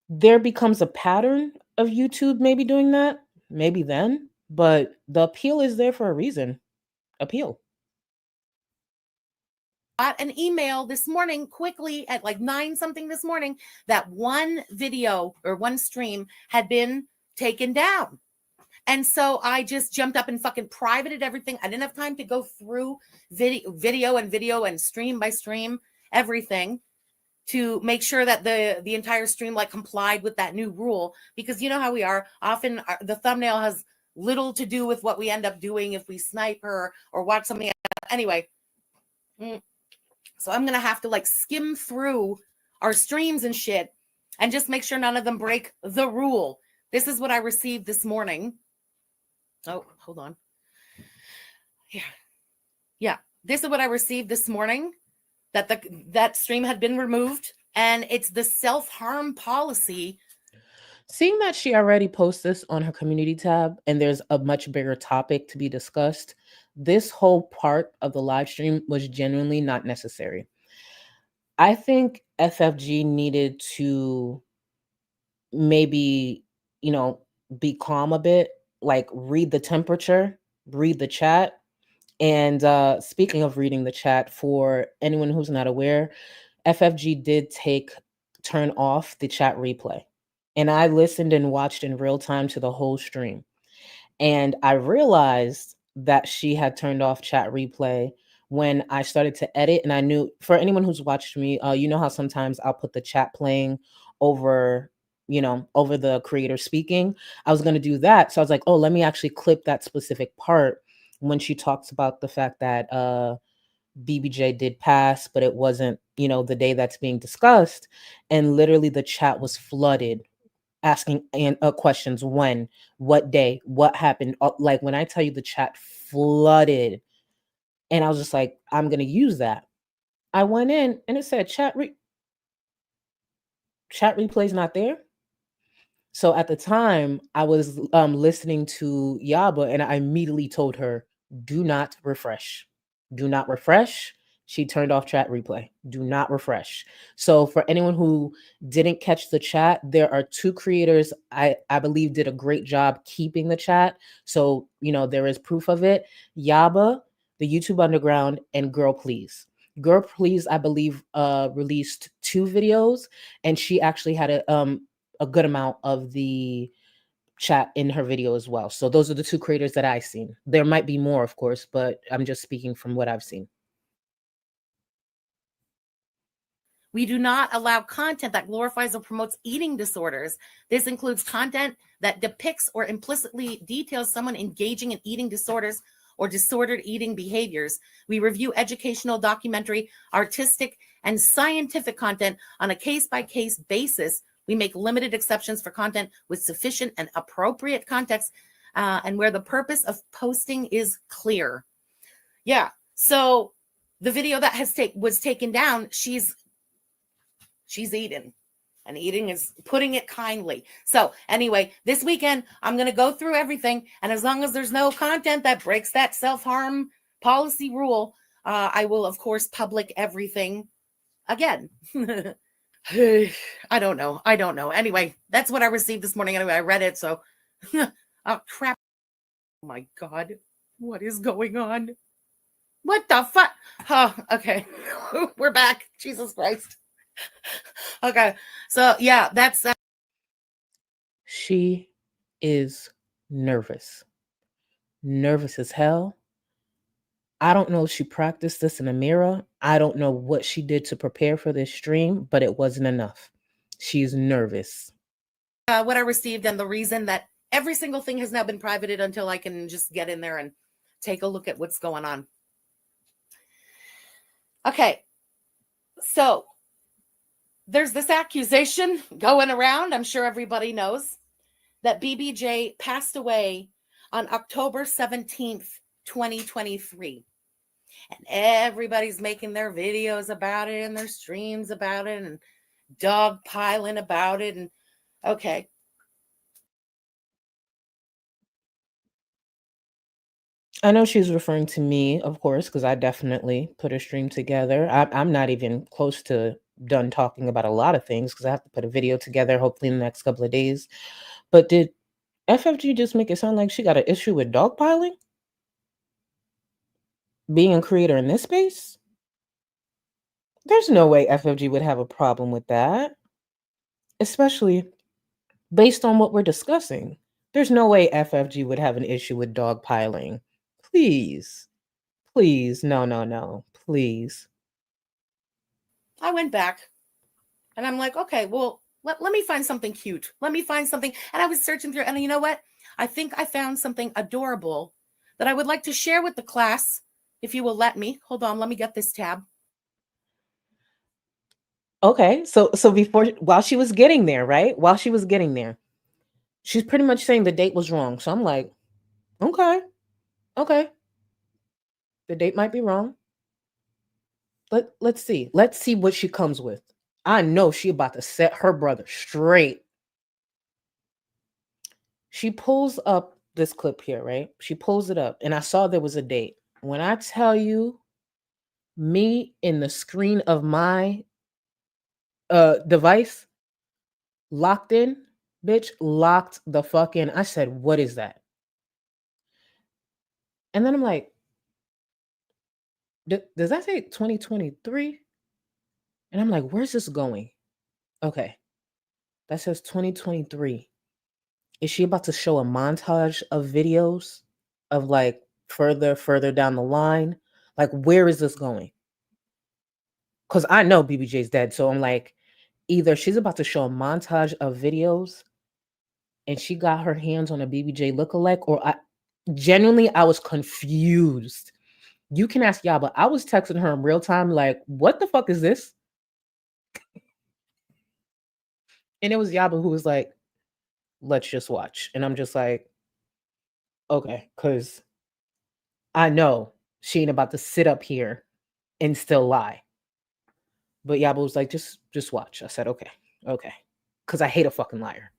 [SPEAKER 5] there becomes a pattern of YouTube maybe doing that, maybe then, but the appeal is there for a reason. Appeal.
[SPEAKER 1] Got an email this morning quickly at like 9 something this morning that one video or one stream had been taken down. And so I just jumped up and fucking privated everything. I didn't have time to go through video and stream by stream, everything, to make sure that the entire stream like complied with that new rule. Because you know how we are. Often the thumbnail has little to do with what we end up doing if we snipe her or watch something. Anyway. So I'm going to have to like skim through our streams and shit and just make sure none of them break the rule. This is what I received this morning. Oh, hold on. Yeah. This is what I received this morning, that stream had been removed, and it's the self-harm policy.
[SPEAKER 5] Seeing that she already posted this on her community tab and there's a much bigger topic to be discussed, this whole part of the live stream was genuinely not necessary. I think FFG needed to maybe, be calm a bit, like read the temperature, read the chat. And speaking of reading the chat, for anyone who's not aware, FFG did turn off the chat replay. And I listened and watched in real time to the whole stream. And I realized that she had turned off chat replay when I started to edit. And I knew, for anyone who's watched me, you know how sometimes I'll put the chat playing over the creator speaking. I was going to do that. So I was like, oh, let me actually clip that specific part when she talks about the fact that BBJ did pass, but it wasn't, the day that's being discussed. And literally the chat was flooded asking questions. When, what day, what happened? Like when I tell you the chat flooded, and I was just like, I'm going to use that. I went in and it said chat replay's not there. So at the time I was listening to Yaba, and I immediately told her, do not refresh. Do not refresh. She turned off chat replay. Do not refresh. So for anyone who didn't catch the chat, there are 2 creators I believe did a great job keeping the chat. So, there is proof of it. Yaba, the YouTube Underground, and Girl Please. Girl Please, I believe, released 2 videos, and she actually had a good amount of the chat in her video as well. So those are the 2 creators that I've seen. There might be more, of course, but I'm just speaking from what I've seen.
[SPEAKER 1] We do not allow content that glorifies or promotes eating disorders. This includes content that depicts or implicitly details someone engaging in eating disorders or disordered eating behaviors. We review educational, documentary, artistic, and scientific content on a case-by-case basis. We make limited exceptions for content with sufficient and appropriate context, and where the purpose of posting is clear. Yeah, so the video that was taken down, she's eating, and eating is putting it kindly. So anyway, this weekend I'm going to go through everything, and as long as there's no content that breaks that self-harm policy rule, I will of course public everything again. I don't know. Anyway, that's what I received this morning. Anyway, I read it, so oh crap. Oh my God, what is going on? What the fuck? Oh, okay. We're back. Jesus Christ. Okay, so yeah, that's
[SPEAKER 5] She is nervous as hell. I don't know if she practiced this in a mirror. I don't know what she did to prepare for this stream, but it wasn't enough. She's nervous.
[SPEAKER 1] What I received, and the reason that every single thing has now been privated until I can just get in there and take a look at what's going on. Okay, so there's this accusation going around, I'm sure everybody knows, that BBJ passed away on October 17th, 2023. And everybody's making their videos about it and their streams about it and dog piling about it. And okay.
[SPEAKER 5] I know she's referring to me, of course, because I definitely put a stream together. I'm not even close to done talking about a lot of things because I have to put a video together hopefully in the next couple of days. But did FFG just make it sound like she got an issue with dogpiling? Being a creator in this space? There's no way FFG would have a problem with that. Especially based on what we're discussing. There's no way FFG would have an issue with dogpiling. Please. Please. No. Please.
[SPEAKER 1] I went back and I'm like, okay, well, let me find something cute. Let me find something. And I was searching through, and you know what? I think I found something adorable that I would like to share with the class, if you will let me. Hold on, let me get this tab.
[SPEAKER 5] Okay, so while she was getting there, right? While she was getting there, she's pretty much saying the date was wrong. So I'm like, okay. The date might be wrong. Let's see. Let's see what she comes with. I know she about to set her brother straight. She pulls up this clip here, right? She pulls it up, and I saw there was a date. When I tell you, me in the screen of my device locked in, bitch, locked the fuck in. I said, what is that? And then I'm like, does that say 2023? And I'm like, where's this going? Okay, that says 2023. Is she about to show a montage of videos of like further down the line? Like, where is this going? Because I know BBJ's dead. So I'm like, either she's about to show a montage of videos and she got her hands on a BBJ lookalike, or I was confused. You can ask Yaba. I was texting her in real time, like, what the fuck is this? And it was Yaba who was like, let's just watch. And I'm just like, okay, because I know she ain't about to sit up here and still lie. But Yaba was like, just watch. I said, okay. Because I hate a fucking liar.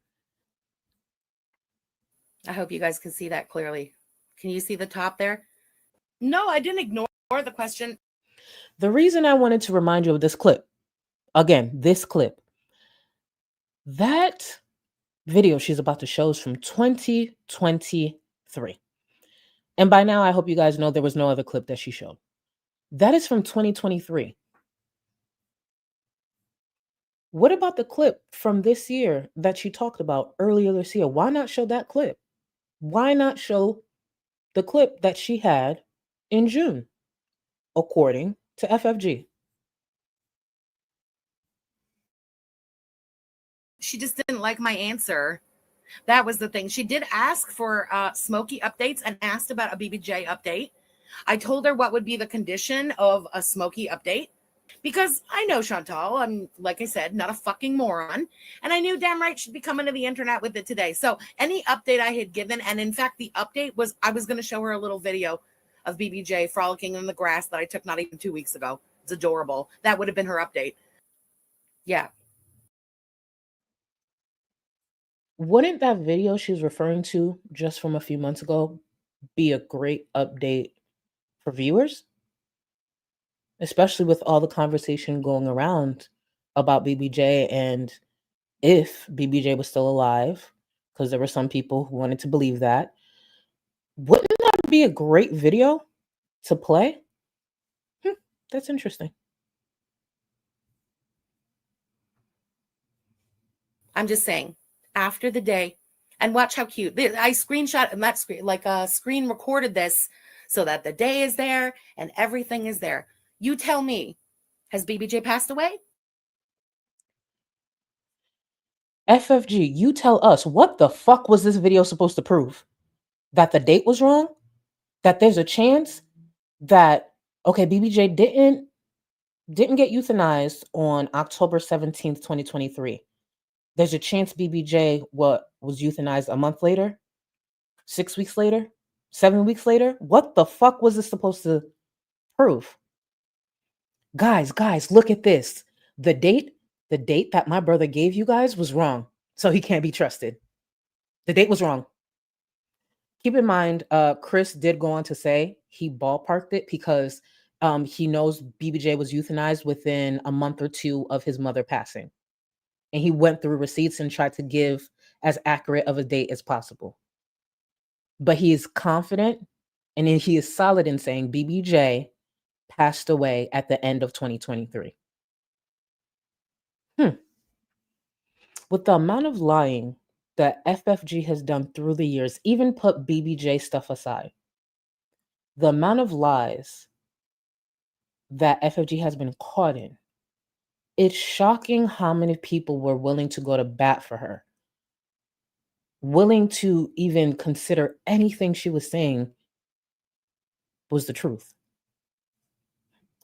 [SPEAKER 1] I hope you guys can see that clearly. Can you see the top there? No, I didn't ignore the question.
[SPEAKER 5] The reason I wanted to remind you of this clip, again, this clip, that video she's about to show is from 2023. And by now, I hope you guys know there was no other clip that she showed. That is from 2023. What about the clip from this year that you talked about earlier this year? Why not show that clip? Why not show the clip that she had in June, according to FFG?
[SPEAKER 1] She just didn't like my answer. That was the thing. She did ask for Smokey updates and asked about a BBJ update. I told her what would be the condition of a Smokey update because I know Chantal. I'm, like I said, not a fucking moron. And I knew damn right she'd be coming to the internet with it today. So any update I had given, and in fact, the update was I was going to show her a little video of BBJ frolicking in the grass that I took not even 2 weeks ago. It's adorable. That would have been her update. Yeah.
[SPEAKER 5] Wouldn't that video she's referring to just from a few months ago be a great update for viewers? Especially with all the conversation going around about BBJ and if BBJ was still alive, because there were some people who wanted to believe that. Wouldn't that be a great video to play? That's interesting.
[SPEAKER 1] I'm just saying, after the day, and watch how cute. I screenshot and that screen, like a screen recorded this so that the day is there and everything is there. You tell me, has BBJ passed away?
[SPEAKER 5] FFG, you tell us, what the fuck was this video supposed to prove? That the date was wrong? That there's a chance that, okay, BBJ didn't get euthanized on October 17th, 2023. There's a chance BBJ was euthanized a month later, 6 weeks later, 7 weeks later. What the fuck was this supposed to prove? Guys, look at this. The date that my brother gave you guys was wrong. So he can't be trusted. The date was wrong. Keep in mind, Chris did go on to say he ballparked it because he knows BBJ was euthanized within a month or two of his mother passing. And he went through receipts and tried to give as accurate of a date as possible. But he is confident and he is solid in saying BBJ passed away at the end of 2023. With the amount of lying that FFG has done through the years, even put BBJ stuff aside, the amount of lies that FFG has been caught in, it's shocking how many people were willing to go to bat for her, willing to even consider anything she was saying was the truth.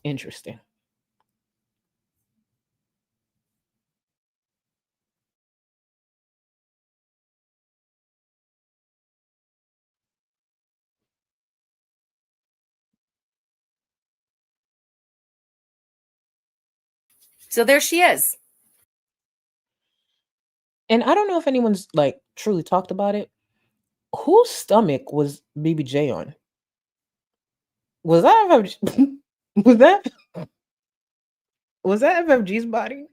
[SPEAKER 5] Interesting.
[SPEAKER 1] So there she is.
[SPEAKER 5] And I don't know if anyone's like truly talked about it. Whose stomach was BBJ on? Was that FFG? was that FFG's body?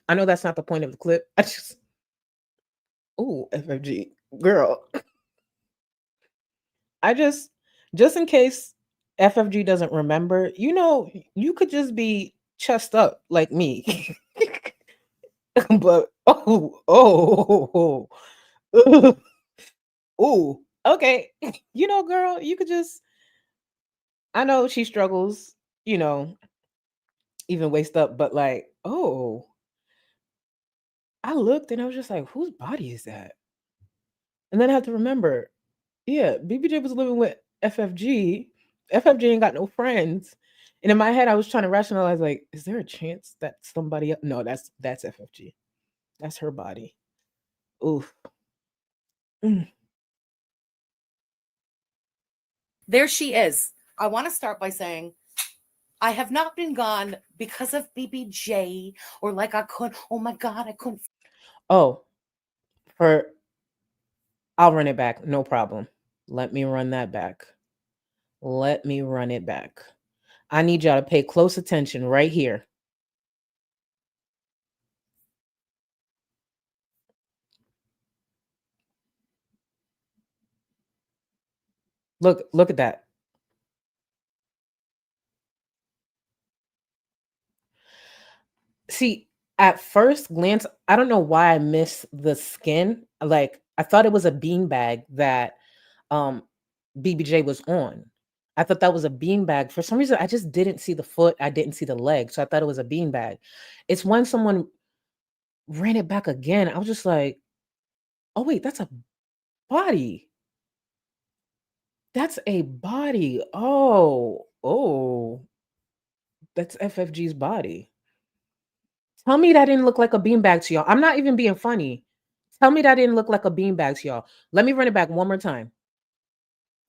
[SPEAKER 5] I know that's not the point of the clip. FFG girl. Just in case FFG doesn't remember, you could just be chest up like me. But okay. Girl, you could just, I know she struggles, even waist up, but like, I looked and I was just like, whose body is that? And then I had to remember, yeah, BBJ was living with FFG. FFG ain't got no friends. And in my head, I was trying to rationalize, like, is there a chance that somebody else? No, that's FFG. That's her body. Oof.
[SPEAKER 1] There she is. I want to start by saying I have not been gone because of BBJ or like I couldn't. Oh my God, I couldn't.
[SPEAKER 5] I'll run it back. No problem. Let me run that back. Let me run it back. I need y'all to pay close attention right here. Look at that. See, at first glance, I don't know why I missed the skin. Like, I thought it was a beanbag that um BBJ was on. I thought that was a beanbag. For some reason, I just didn't see the foot. I didn't see the leg. So I thought it was a beanbag. It's when someone ran it back again. I was just like, oh, wait, that's a body. That's a body. Oh, that's FFG's body. Tell me that didn't look like a beanbag to y'all. I'm not even being funny. Tell me that didn't look like a beanbag to y'all. Let me run it back one more time.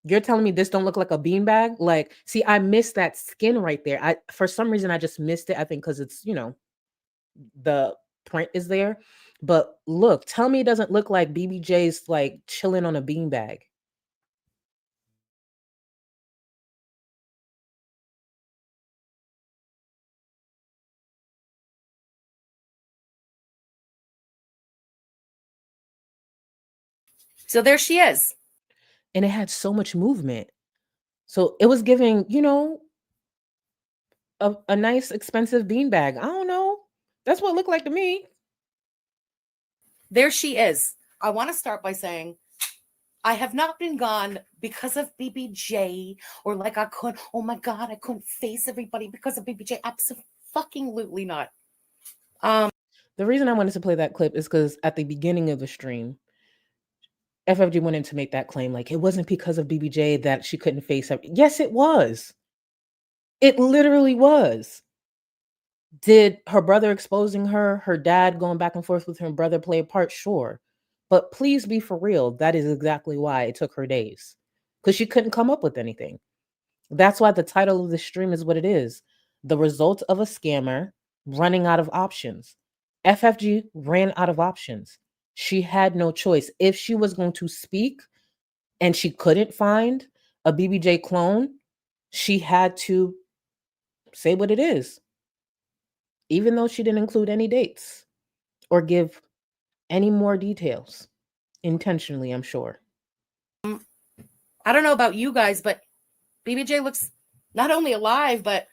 [SPEAKER 5] You're telling me this don't look like a beanbag? Like, see, I missed that skin right there. I for some reason I just missed it. I think because it's, the print is there. But look, tell me it doesn't look like BBJ's like chilling on a beanbag.
[SPEAKER 1] So there she is.
[SPEAKER 5] And it had so much movement. So it was giving, a nice expensive beanbag. I don't know. That's what it looked like to me.
[SPEAKER 1] There she is. I want to start by saying I have not been gone because of BBJ or like I couldn't, oh my God, I couldn't face everybody because of BBJ. Absolutely not.
[SPEAKER 5] The reason I wanted to play that clip is because at the beginning of the stream, FFG wanted to make that claim like it wasn't because of BBJ that she couldn't face her. Yes, it was. It literally was. Did her brother exposing her, her dad going back and forth with her brother play a part? Sure. But please be for real. That is exactly why it took her days. Because she couldn't come up with anything. That's why the title of the stream is what it is. The result of a scammer running out of options. FFG ran out of options. She had no choice. If she was going to speak and she couldn't find a BBJ clone, she had to say what it is, even though she didn't include any dates or give any more details. Intentionally, I'm sure.
[SPEAKER 1] I don't know about you guys, but BBJ looks not only alive, but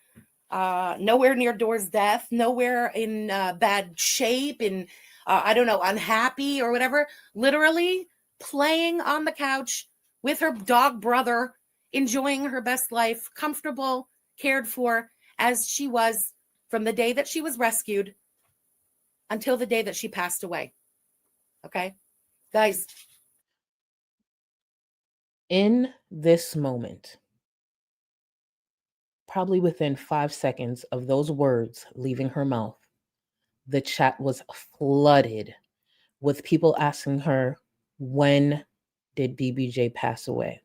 [SPEAKER 1] nowhere near Door's death, nowhere in bad shape, in, I don't know, unhappy or whatever. Literally playing on the couch with her dog brother, enjoying her best life, comfortable, cared for, as she was from the day that she was rescued until the day that she passed away. Okay? Guys,
[SPEAKER 5] In this moment, probably within 5 seconds of those words leaving her mouth, the chat was flooded with people asking her, when did BBJ pass away?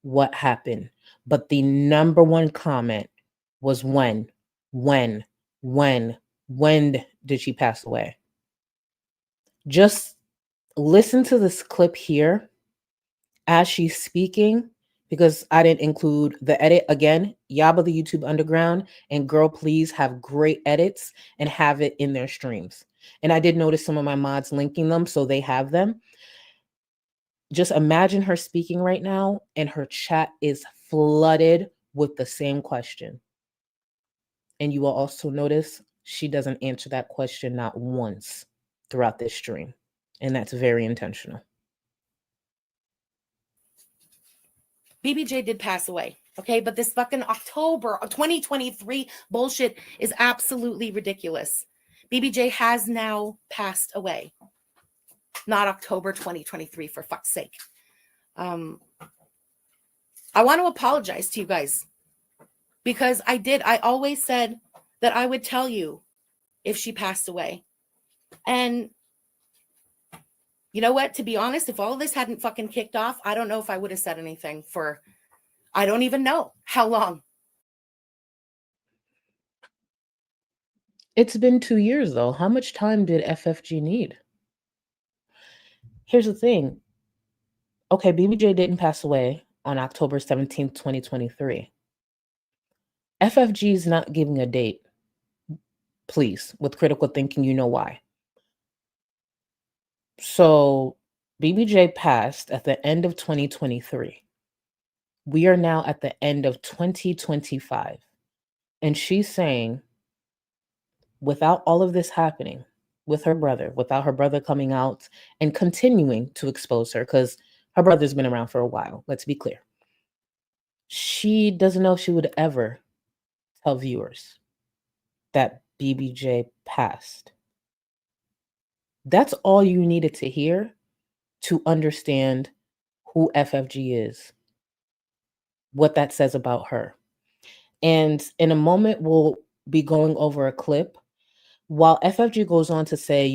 [SPEAKER 5] What happened? But the number one comment was when, when did she pass away? Just listen to this clip here as she's speaking, because I didn't include the edit. Again, Yaba the YouTube Underground and Gorl Please have great edits and have it in their streams. And I did notice some of my mods linking them, so they have them. Just imagine her speaking right now, and her chat is flooded with the same question. And you will also notice she doesn't answer that question not once throughout this stream. And that's very intentional.
[SPEAKER 1] BBJ did pass away. Okay, but this fucking October 2023 bullshit is absolutely ridiculous. BBJ has now passed away. Not October 2023, for fuck's sake. I want to apologize to you guys because I always said that I would tell you if she passed away. And you know what? To be honest, if all of this hadn't fucking kicked off, I don't know if I would have said anything for, I don't even know how long.
[SPEAKER 5] It's been 2 years though. How much time did FFG need? Here's the thing. Okay, BBJ didn't pass away on October 17th, 2023. FFG is not giving a date. Please, with critical thinking, you know why. So BBJ passed at the end of 2023. We are now at the end of 2025. And she's saying without all of this happening with her brother, without her brother coming out and continuing to expose her, because her brother's been around for a while, let's be clear. She doesn't know if she would ever tell viewers that BBJ passed. That's all you needed to hear to understand who FFG is, what that says about her. And in a moment, we'll be going over a clip. While FFG goes on to say,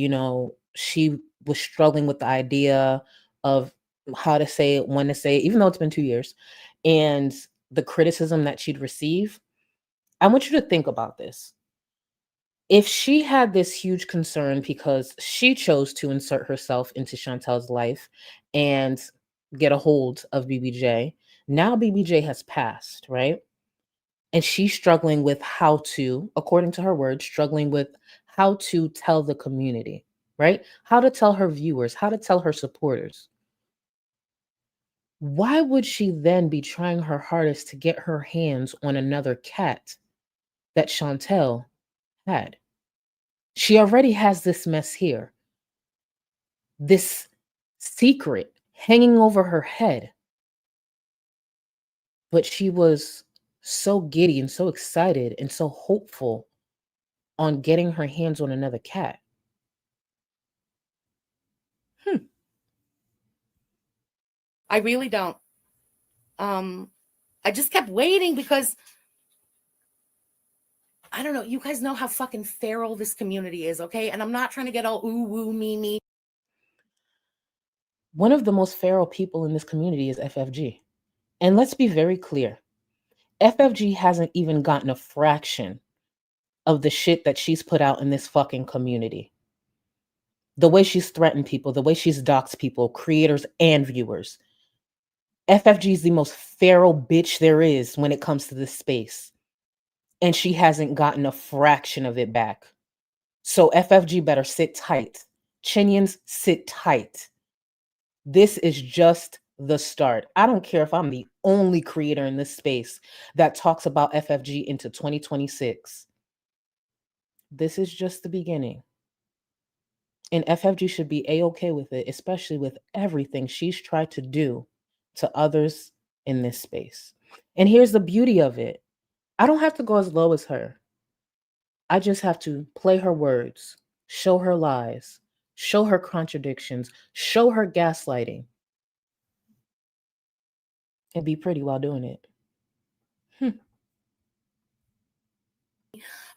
[SPEAKER 5] she was struggling with the idea of how to say it, when to say it, even though it's been 2 years, and the criticism that she'd receive, I want you to think about this. If she had this huge concern because she chose to insert herself into Chantel's life and get a hold of BBJ, now BBJ has passed, right? And she's struggling with how to, according to her words, struggling with how to tell the community, right? How to tell her viewers, how to tell her supporters. Why would she then be trying her hardest to get her hands on another cat that Chantel had? She already has this mess here, this secret hanging over her head. But she was so giddy and so excited and so hopeful on getting her hands on another cat.
[SPEAKER 1] I really don't. I just kept waiting because I don't know. You guys know how fucking feral this community is, okay? And I'm not trying to get all ooh woo me.
[SPEAKER 5] One of the most feral people in this community is FFG. And let's be very clear. FFG hasn't even gotten a fraction of the shit that she's put out in this fucking community. The way she's threatened people, the way she's doxed people, creators and viewers. FFG is the most feral bitch there is when it comes to this space. And she hasn't gotten a fraction of it back. So FFG better sit tight. Chinians, sit tight. This is just the start. I don't care if I'm the only creator in this space that talks about FFG into 2026. This is just the beginning. And FFG should be A-okay with it, especially with everything she's tried to do to others in this space. And here's the beauty of it. I don't have to go as low as her. I just have to play her words, show her lies, show her contradictions, show her gaslighting, and be pretty while doing it.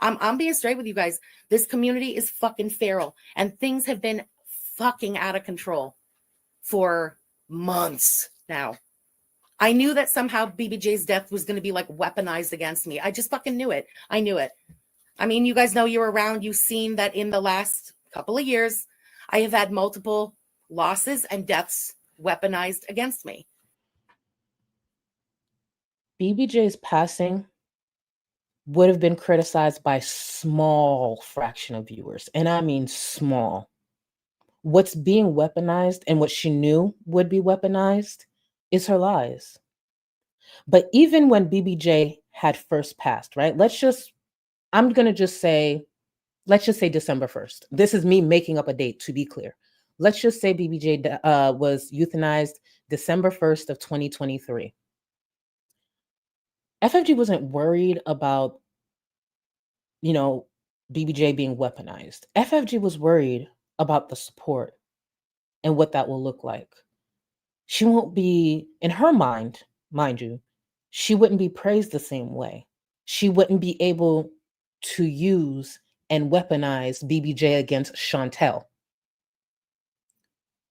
[SPEAKER 1] I'm being straight with you guys. This community is fucking feral, and things have been fucking out of control for months now. I knew that somehow BBJ's death was going to be like weaponized against me. I just fucking knew it. I knew it. I mean, you guys know you're around. You've seen that in the last couple of years, I have had multiple losses and deaths weaponized against me.
[SPEAKER 5] BBJ's passing would have been criticized by a small fraction of viewers. And I mean small. What's being weaponized and what she knew would be weaponized is her lies. But even when BBJ had first passed, right? Let's just say December 1st. This is me making up a date to be clear. Let's just say BBJ was euthanized December 1st of 2023. FFG wasn't worried about, BBJ being weaponized. FFG was worried about the support and what that will look like. She won't be, in her mind you, she wouldn't be praised the same way. She wouldn't be able to use and weaponize BBJ against Chantel.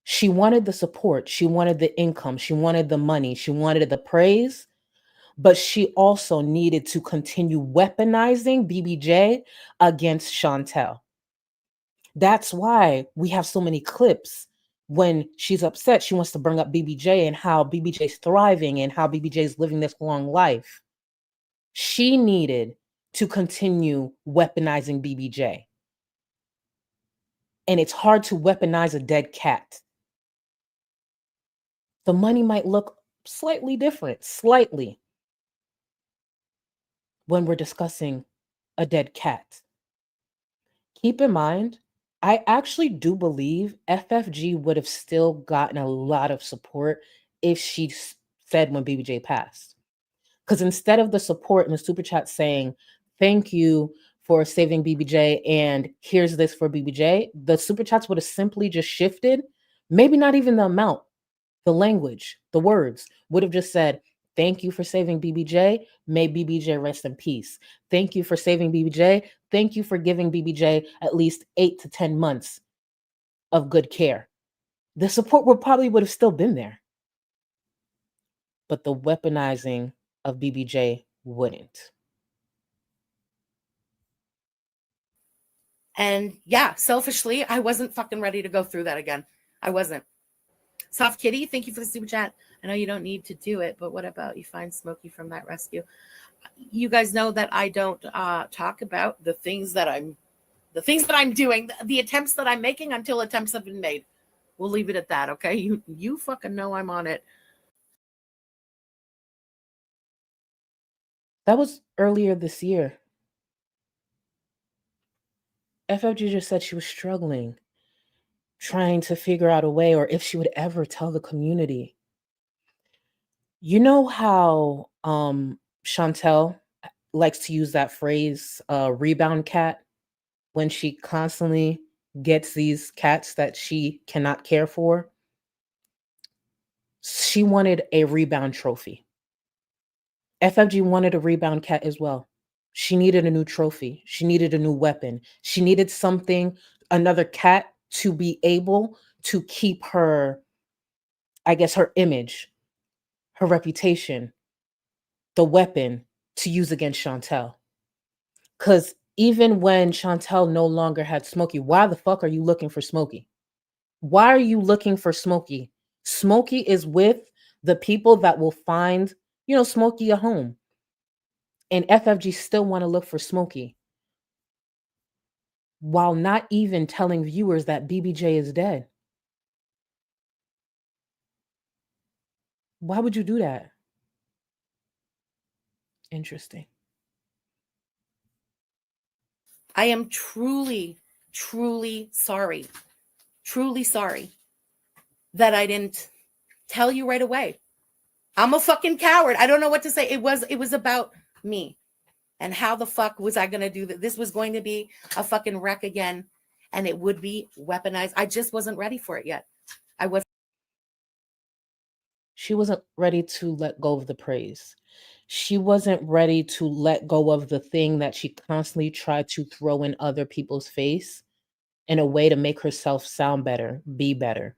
[SPEAKER 5] She wanted the support. She wanted the income. She wanted the money. She wanted the praise. But she also needed to continue weaponizing BBJ against Chantel. That's why we have so many clips when she's upset. She wants to bring up BBJ and how BBJ's thriving and how BBJ's living this long life. She needed to continue weaponizing BBJ. And it's hard to weaponize a dead cat. The money might look slightly different, when we're discussing a dead cat. Keep in mind, I actually do believe FFG would have still gotten a lot of support if she said when BBJ passed. Because instead of the support in the super chat saying, thank you for saving BBJ and here's this for BBJ, the super chats would have simply just shifted, maybe not even the amount, the language, the words would have just said, thank you for saving BBJ. May BBJ rest in peace. Thank you for saving BBJ. Thank you for giving BBJ at least 8 to 10 months of good care. The support would have still been there. But the weaponizing of BBJ wouldn't.
[SPEAKER 1] And yeah, selfishly, I wasn't fucking ready to go through that again. I wasn't. Soft Kitty, thank you for the super chat. I know you don't need to do it, but what about you find Smokey from that rescue? You guys know that I don't talk about the things that I'm doing, the attempts that I'm making until attempts have been made. We'll leave it at that, okay? You fucking know I'm on it.
[SPEAKER 5] That was earlier this year. FFG just said she was struggling, trying to figure out a way, or if she would ever tell the community. You know how Chantel likes to use that phrase, rebound cat, when she constantly gets these cats that she cannot care for? She wanted a rebound trophy. FFG wanted a rebound cat as well. She needed a new trophy. She needed a new weapon. She needed something, another cat to be able to keep her, I guess, her image, her reputation, the weapon to use against Chantel. Because even when Chantel no longer had Smokey, why the fuck are you looking for Smokey? Why are you looking for Smokey? Smokey is with the people that will find, Smokey a home. And FFG still want to look for Smokey while not even telling viewers that BBJ is dead. Why would you do that? Interesting.
[SPEAKER 1] I am truly, truly sorry. Truly sorry that I didn't tell you right away. I'm a fucking coward. I don't know what to say. It was about me. And how the fuck was I going to do that? This was going to be a fucking wreck again. And it would be weaponized. I just wasn't ready for it yet.
[SPEAKER 5] She wasn't ready to let go of the praise. She wasn't ready to let go of the thing that she constantly tried to throw in other people's face in a way to make herself sound better, be better.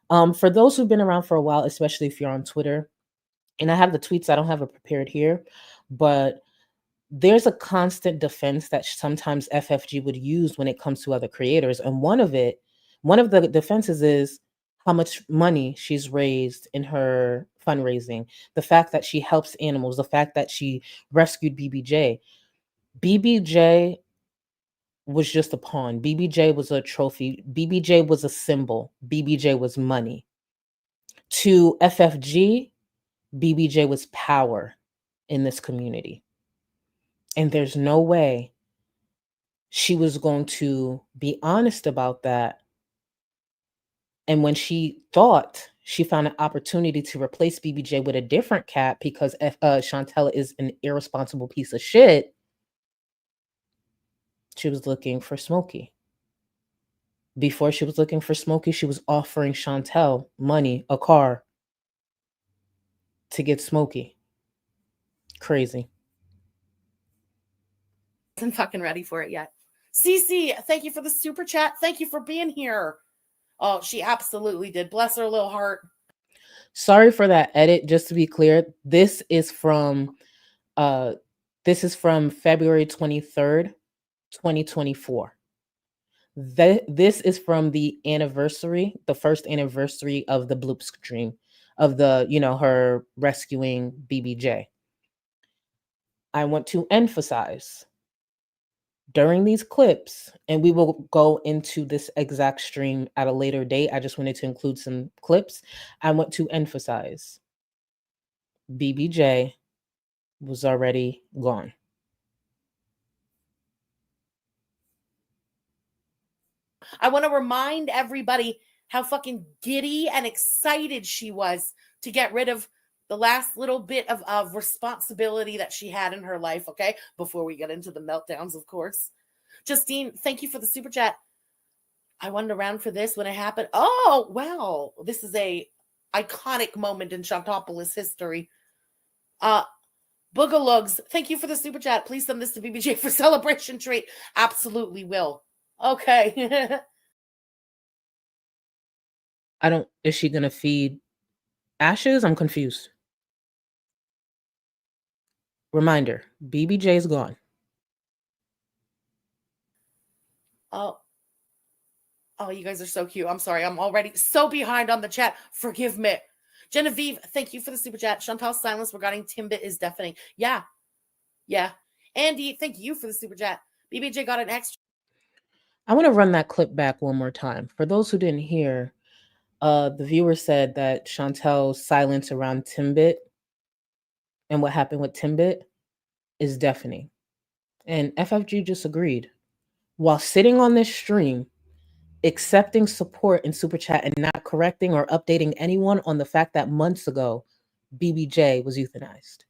[SPEAKER 5] For those who've been around for a while, especially if you're on Twitter, and I have the tweets, I don't have it prepared here, but there's a constant defense that sometimes FFG would use when it comes to other creators. And one of the defenses is how much money she's raised in her fundraising, the fact that she helps animals, the fact that she rescued BBJ. BBJ was just a pawn. BBJ was a trophy. BBJ was a symbol. BBJ was money. To FFG, BBJ was power in this community. And there's no way she was going to be honest about that. And when she thought she found an opportunity to replace BBJ with a different cat because Chantel is an irresponsible piece of shit, she was looking for Smokey. Before she was looking for Smokey, she was offering Chantel money, a car, to get Smokey. Crazy.
[SPEAKER 1] Wasn't fucking ready for it yet. Cece, thank you for the super chat. Thank you for being here. Oh, she absolutely did. Bless her little heart.
[SPEAKER 5] Sorry for that edit. Just to be clear, this is from February 23rd, 2024. This is from the first anniversary of the bloop stream of her rescuing BBJ. I want to emphasize during these clips, and we will go into this exact stream at a later date. I just wanted to include some clips. I want to emphasize BBJ was already gone.
[SPEAKER 1] I want to remind everybody how fucking giddy and excited she was to get rid of the last little bit of responsibility that she had in her life, okay? Before we get into the meltdowns, of course. Justine, thank you for the super chat. I wasn't around for this when it happened. Oh, well, this is a iconic moment in Shantopolis history. Boogalogs, thank you for the super chat. Please send this to BBJ for celebration treat. Absolutely will. Okay.
[SPEAKER 5] Is she gonna feed ashes? I'm confused. Reminder, BBJ is gone.
[SPEAKER 1] Oh, you guys are so cute. I'm sorry. I'm already so behind on the chat. Forgive me. Genevieve, thank you for the super chat. Chantal's silence regarding Timbit is deafening. Yeah. Andy, thank you for the super chat. BBJ got an extra.
[SPEAKER 5] I want to run that clip back one more time. For those who didn't hear, the viewer said that Chantel's silence around Timbit and what happened with Timbit is deafening. And FFG just agreed. While sitting on this stream, accepting support in Super Chat and not correcting or updating anyone on the fact that months ago, BBJ was euthanized.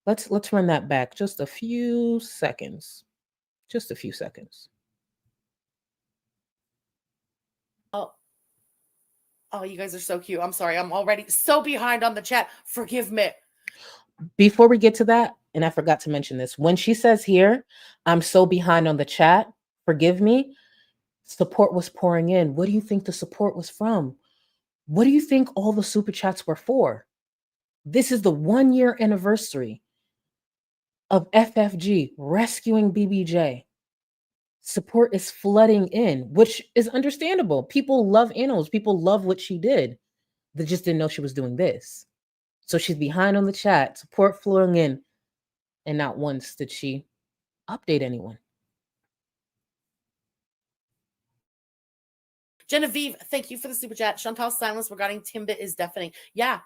[SPEAKER 5] Let's run that back just a few seconds. Just a few seconds.
[SPEAKER 1] Oh, you guys are so cute. I'm sorry. I'm already so behind on the chat. Forgive me.
[SPEAKER 5] Before we get to that, and I forgot to mention this, when she says here, I'm so behind on the chat, forgive me, support was pouring in. What do you think the support was from? What do you think all the super chats were for? This is the 1 year anniversary of FFG rescuing BBJ. Support is flooding in, which is understandable. People love animals. People love what she did. They just didn't know she was doing this. So she's behind on the chat, support flowing in, and not once did she update anyone.
[SPEAKER 1] Genevieve, thank you for the super chat. Chantal's silence regarding Timbit is deafening. Yeah.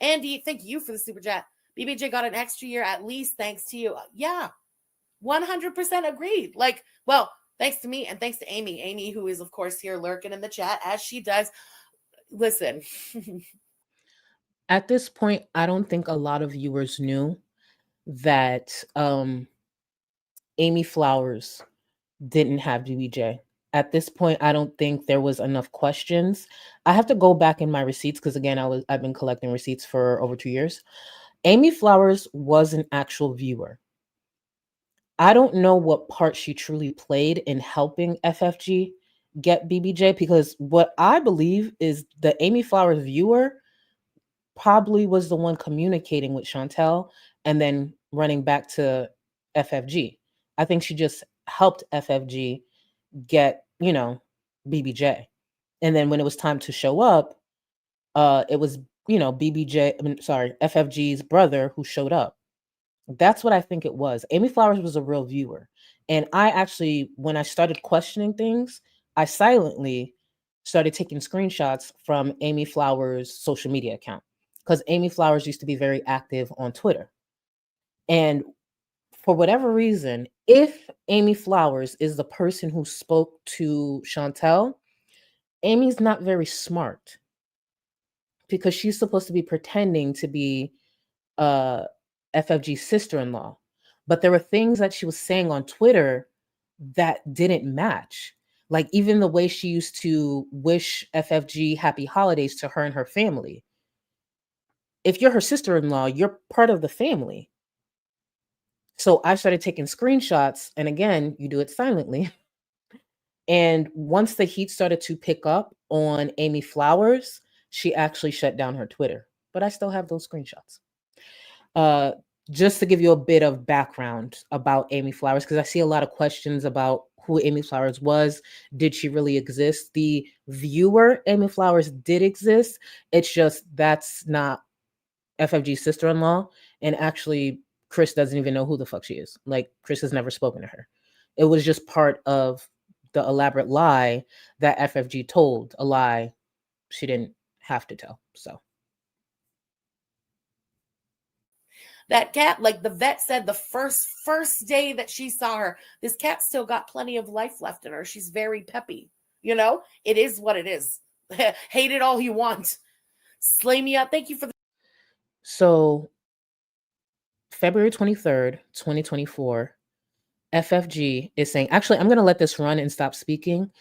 [SPEAKER 1] Andy, thank you for the super chat. BBJ got an extra year at least thanks to you. Yeah. 100% agreed. Like, well, thanks to me and thanks to Amy. Amy, who is, of course, here lurking in the chat as she does. Listen.
[SPEAKER 5] At this point, I don't think a lot of viewers knew that Amy Flowers didn't have BBJ. At this point, I don't think there was enough questions. I have to go back in my receipts because again, I've been collecting receipts for over 2 years. Amy Flowers was an actual viewer. I don't know what part she truly played in helping FFG get BBJ because what I believe is the Amy Flowers viewer probably was the one communicating with Chantel and then running back to FFG. I think she just helped FFG get, BBJ. And then when it was time to show up, it was, FFG's brother who showed up. That's what I think it was. Amy Flowers was a real viewer. And I actually, when I started questioning things, I silently started taking screenshots from Amy Flowers' social media account because Amy Flowers used to be very active on Twitter. And for whatever reason, if Amy Flowers is the person who spoke to Chantel, Amy's not very smart because she's supposed to be pretending to be FFG's sister-in-law. But there were things that she was saying on Twitter that didn't match. Like even the way she used to wish FFG happy holidays to her and her family. If you're her sister-in-law, you're part of the family. So I started taking screenshots, and again, you do it silently. And once the heat started to pick up on Amy Flowers, she actually shut down her Twitter. But I still have those screenshots. Just to give you a bit of background about Amy Flowers, because I see a lot of questions about who Amy Flowers was. Did she really exist? The viewer, Amy Flowers, did exist. It's just that's not FFG's sister-in-law. And actually, Chris doesn't even know who the fuck she is. Like, Chris has never spoken to her. It was just part of the elaborate lie that FFG told, a lie she didn't have to tell. So
[SPEAKER 1] That cat, like the vet said, the first day that she saw her, this cat still got plenty of life left in her. She's very peppy. You know, it is what it is. Hate it all you want. Slay me up. Thank you for the.
[SPEAKER 5] So, February 23rd, 2024, FFG is saying, actually, I'm going to let this run and stop speaking,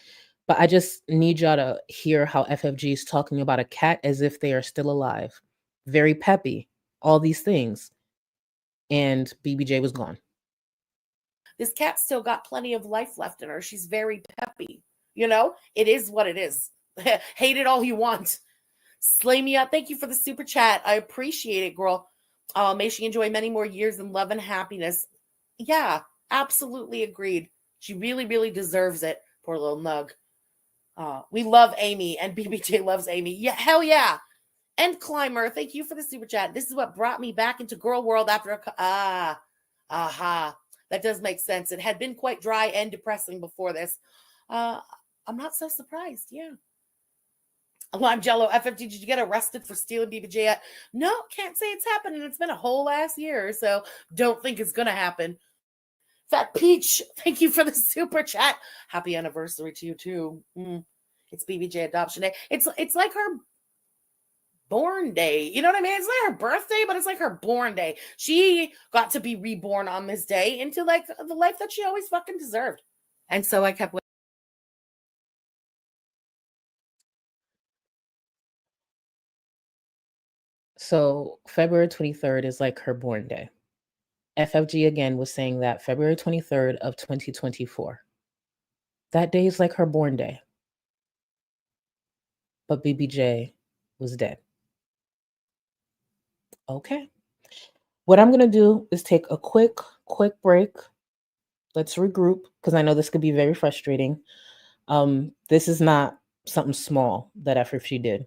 [SPEAKER 5] but I just need y'all to hear how FFG is talking about a cat as if they are still alive. Very peppy, all these things. And BBJ was gone.
[SPEAKER 1] This cat still got plenty of life left in her. She's very peppy. You know, it is what it is. Hate it all you want. Slay me up. Thank you for the super chat. I appreciate it, girl. May she enjoy many more years in love and happiness. Yeah, absolutely agreed. She really, really deserves it. Poor little nug. We love Amy, and BBJ loves Amy. Yeah, hell yeah. And Climber, thank you for the super chat. This is what brought me back into girl world after that does make sense. It had been quite dry and depressing before this. I'm not so surprised. Yeah. Lime Jello, FFG, did you get arrested for stealing BBJ yet? No, can't say it's happening. It's been a whole last year, so don't think it's gonna happen. Fat Peach, thank you for the super chat. Happy anniversary to you too. It's BBJ Adoption Day. It's like her born day. You know what I mean? It's not her birthday, but it's like her born day. She got to be reborn on this day into like the life that she always fucking deserved. And so I kept.
[SPEAKER 5] So February 23rd is like her born day. FFG again was saying that February 23rd of 2024. That day is like her born day. But BBJ was dead. Okay. What I'm going to do is take a quick break. Let's regroup because I know this could be very frustrating. This is not something small that FFG did.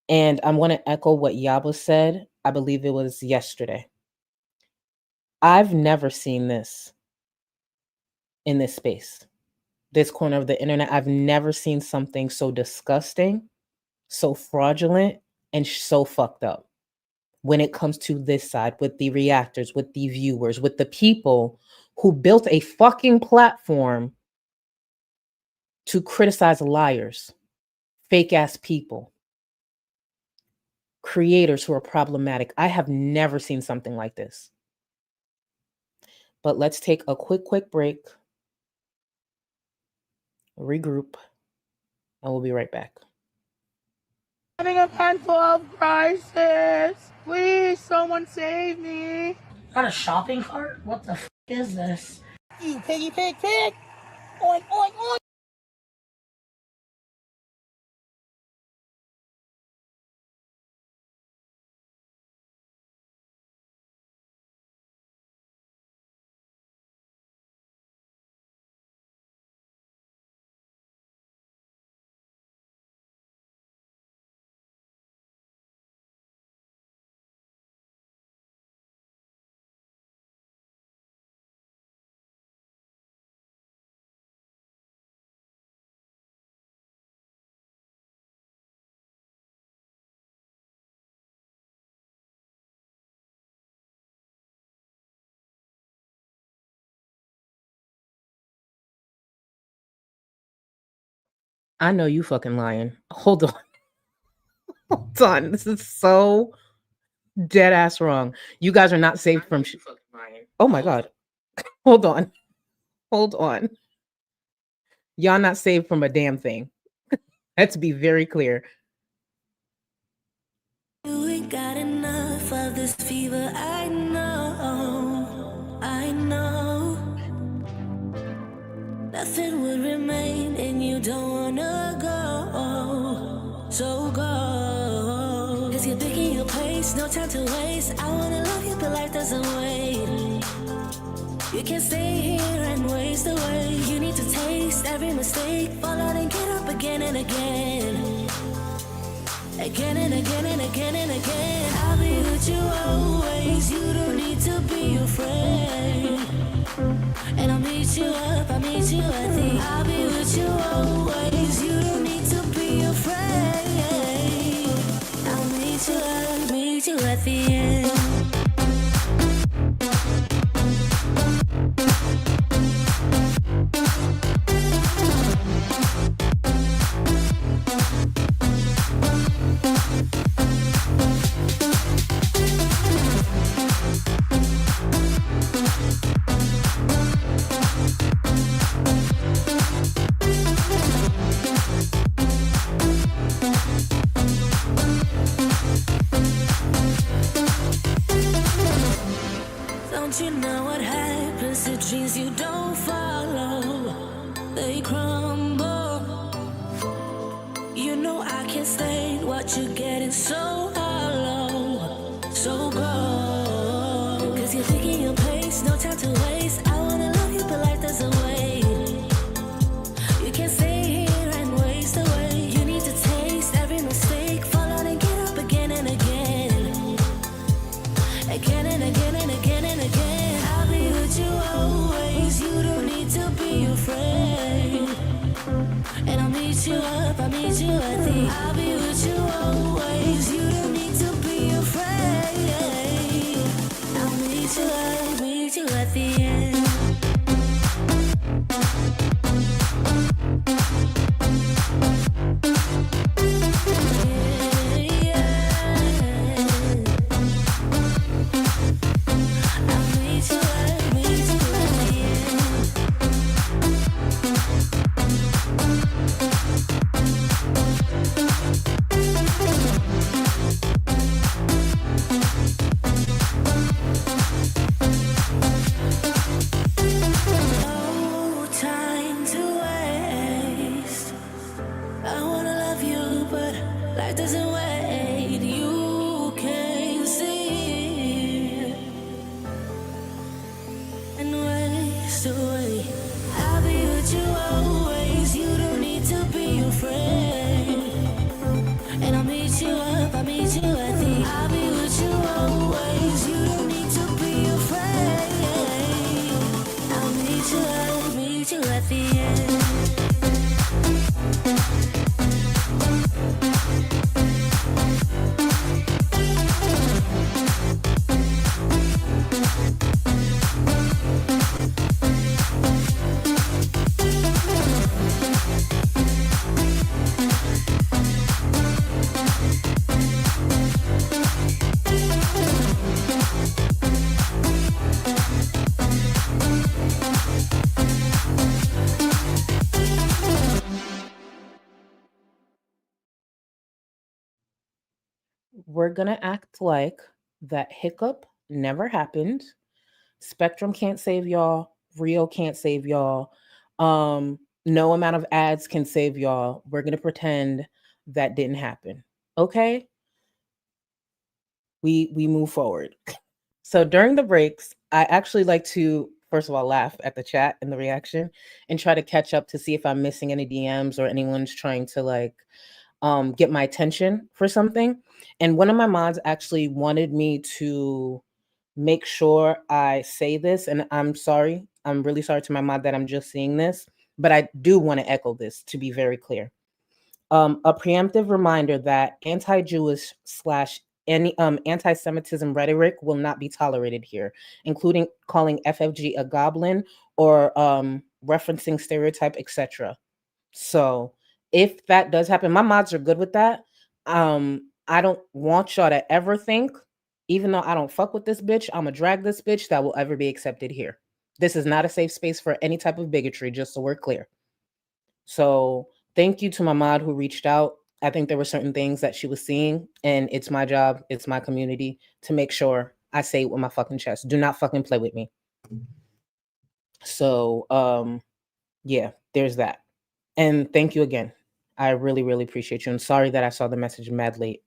[SPEAKER 5] And I'm going to echo what Yaba said. I believe it was yesterday. I've never seen this in this space, this corner of the internet. I've never seen something so disgusting, so fraudulent, and so fucked up when it comes to this side, with the reactors, with the viewers, with the people who built a fucking platform to criticize liars, fake ass people, creators who are problematic. I have never seen something like this. But let's take a quick break, regroup, and we'll be right back.
[SPEAKER 3] Having a mental health crisis. Please, someone save me.
[SPEAKER 6] Got a shopping cart? What the f is this?
[SPEAKER 3] You piggy pig pig. Oink, oink, oink.
[SPEAKER 5] I know you fucking lying. Hold on. Hold on. This is so dead ass wrong. You guys are not saved from oh my God. Hold on. Hold on. Y'all not saved from a damn thing. Let's be very clear.
[SPEAKER 7] You ain't got enough of this fever. I know. Nothing would remain and you don't wanna go. So go. Cause you're picking your place, no time to waste. I wanna love you, but life doesn't wait. You can't stay here and waste away. You need to taste every mistake. Fall out and get up again and again. Again and again and again and again. I'll be with you always. You don't need to be afraid. And I'll meet you up, I'll meet you at the. I'll be with you always. You don't need to be afraid. I'll meet you up, meet you at the end. Don't you know what happens to dreams you don't follow? They crumble. You know I can't stay. What you're getting so hollow, so go. Cause you're thinking your pace, no time to waste. I wanna love you, but life doesn't wait. You can't stay here and waste away. You need to taste every mistake, fall out and get up again and again. Again and again and again and again. I'll be with you always. You don't need to be afraid. And I'll meet you up, I'll meet you at the. I'll be with you always. You don't need to be afraid. I'll meet you at the end. No time to waste. I wanna love you, but life doesn't wait. You can't see and waste away. I'll be with you always. You don't need to be afraid. And I'll meet you up, I'll meet you at the. I'll be with you always. You don't need to be afraid. I'll meet you at the end.
[SPEAKER 5] We're gonna act like that hiccup never happened. Spectrum can't save y'all. Rio can't save y'all. No amount of ads can save y'all. We're gonna pretend that didn't happen. Okay? We move forward. So during the breaks, I actually like to first of all laugh at the chat and the reaction and try to catch up to see if I'm missing any DMs or anyone's trying to like get my attention for something. And one of my mods actually wanted me to make sure I say this. And I'm sorry. I'm really sorry to my mod that I'm just seeing this, but I do want to echo this to be very clear. A preemptive reminder that anti-Jewish slash any anti-Semitism rhetoric will not be tolerated here, including calling FFG a goblin or referencing stereotype, etc. So if that does happen, my mods are good with that. I don't want y'all to ever think, even though I don't fuck with this bitch, I'm gonna drag this bitch, that will ever be accepted here. This is not a safe space for any type of bigotry, just so we're clear. So thank you to my mod who reached out. I think there were certain things that she was seeing, and it's my job, it's my community to make sure I say it with my fucking chest. Do not fucking play with me. So yeah, there's that. And thank you again. I really, really appreciate you. I'm sorry that I saw the message mad late.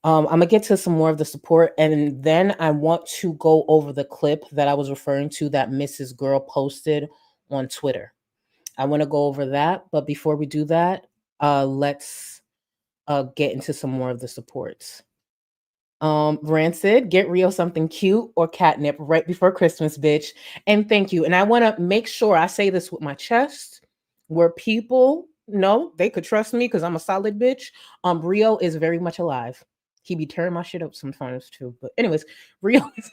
[SPEAKER 5] I'm gonna get to some more of the support, and then I want to go over the clip that I was referring to that Mrs. Gorl posted on Twitter. I want to go over that, but before we do that, let's get into some more of the supports. Rancid, get Rio something cute or catnip right before Christmas, bitch. And thank you. And I want to make sure I say this with my chest, where people know they could trust me because I'm a solid bitch. Rio is very much alive. He be tearing my shit up sometimes too. But anyways, Rio is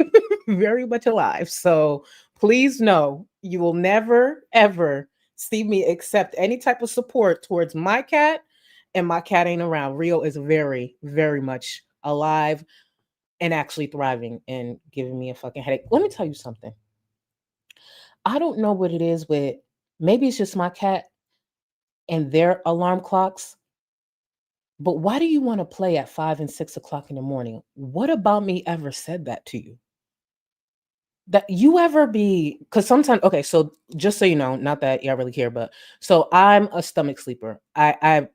[SPEAKER 5] very much alive. So please know you will never, ever see me accept any type of support towards my cat, and my cat ain't around. Rio is very, very much alive and actually thriving and giving me a fucking headache. Let me tell you something. I don't know what it is with, maybe it's just my cat and their alarm clocks, but why do you want to play at 5 and 6 o'clock in the morning? What about me ever said that to you? that you ever be, because sometimes, okay, so just so you know, not that y'all really care, but so I'm a stomach sleeper. I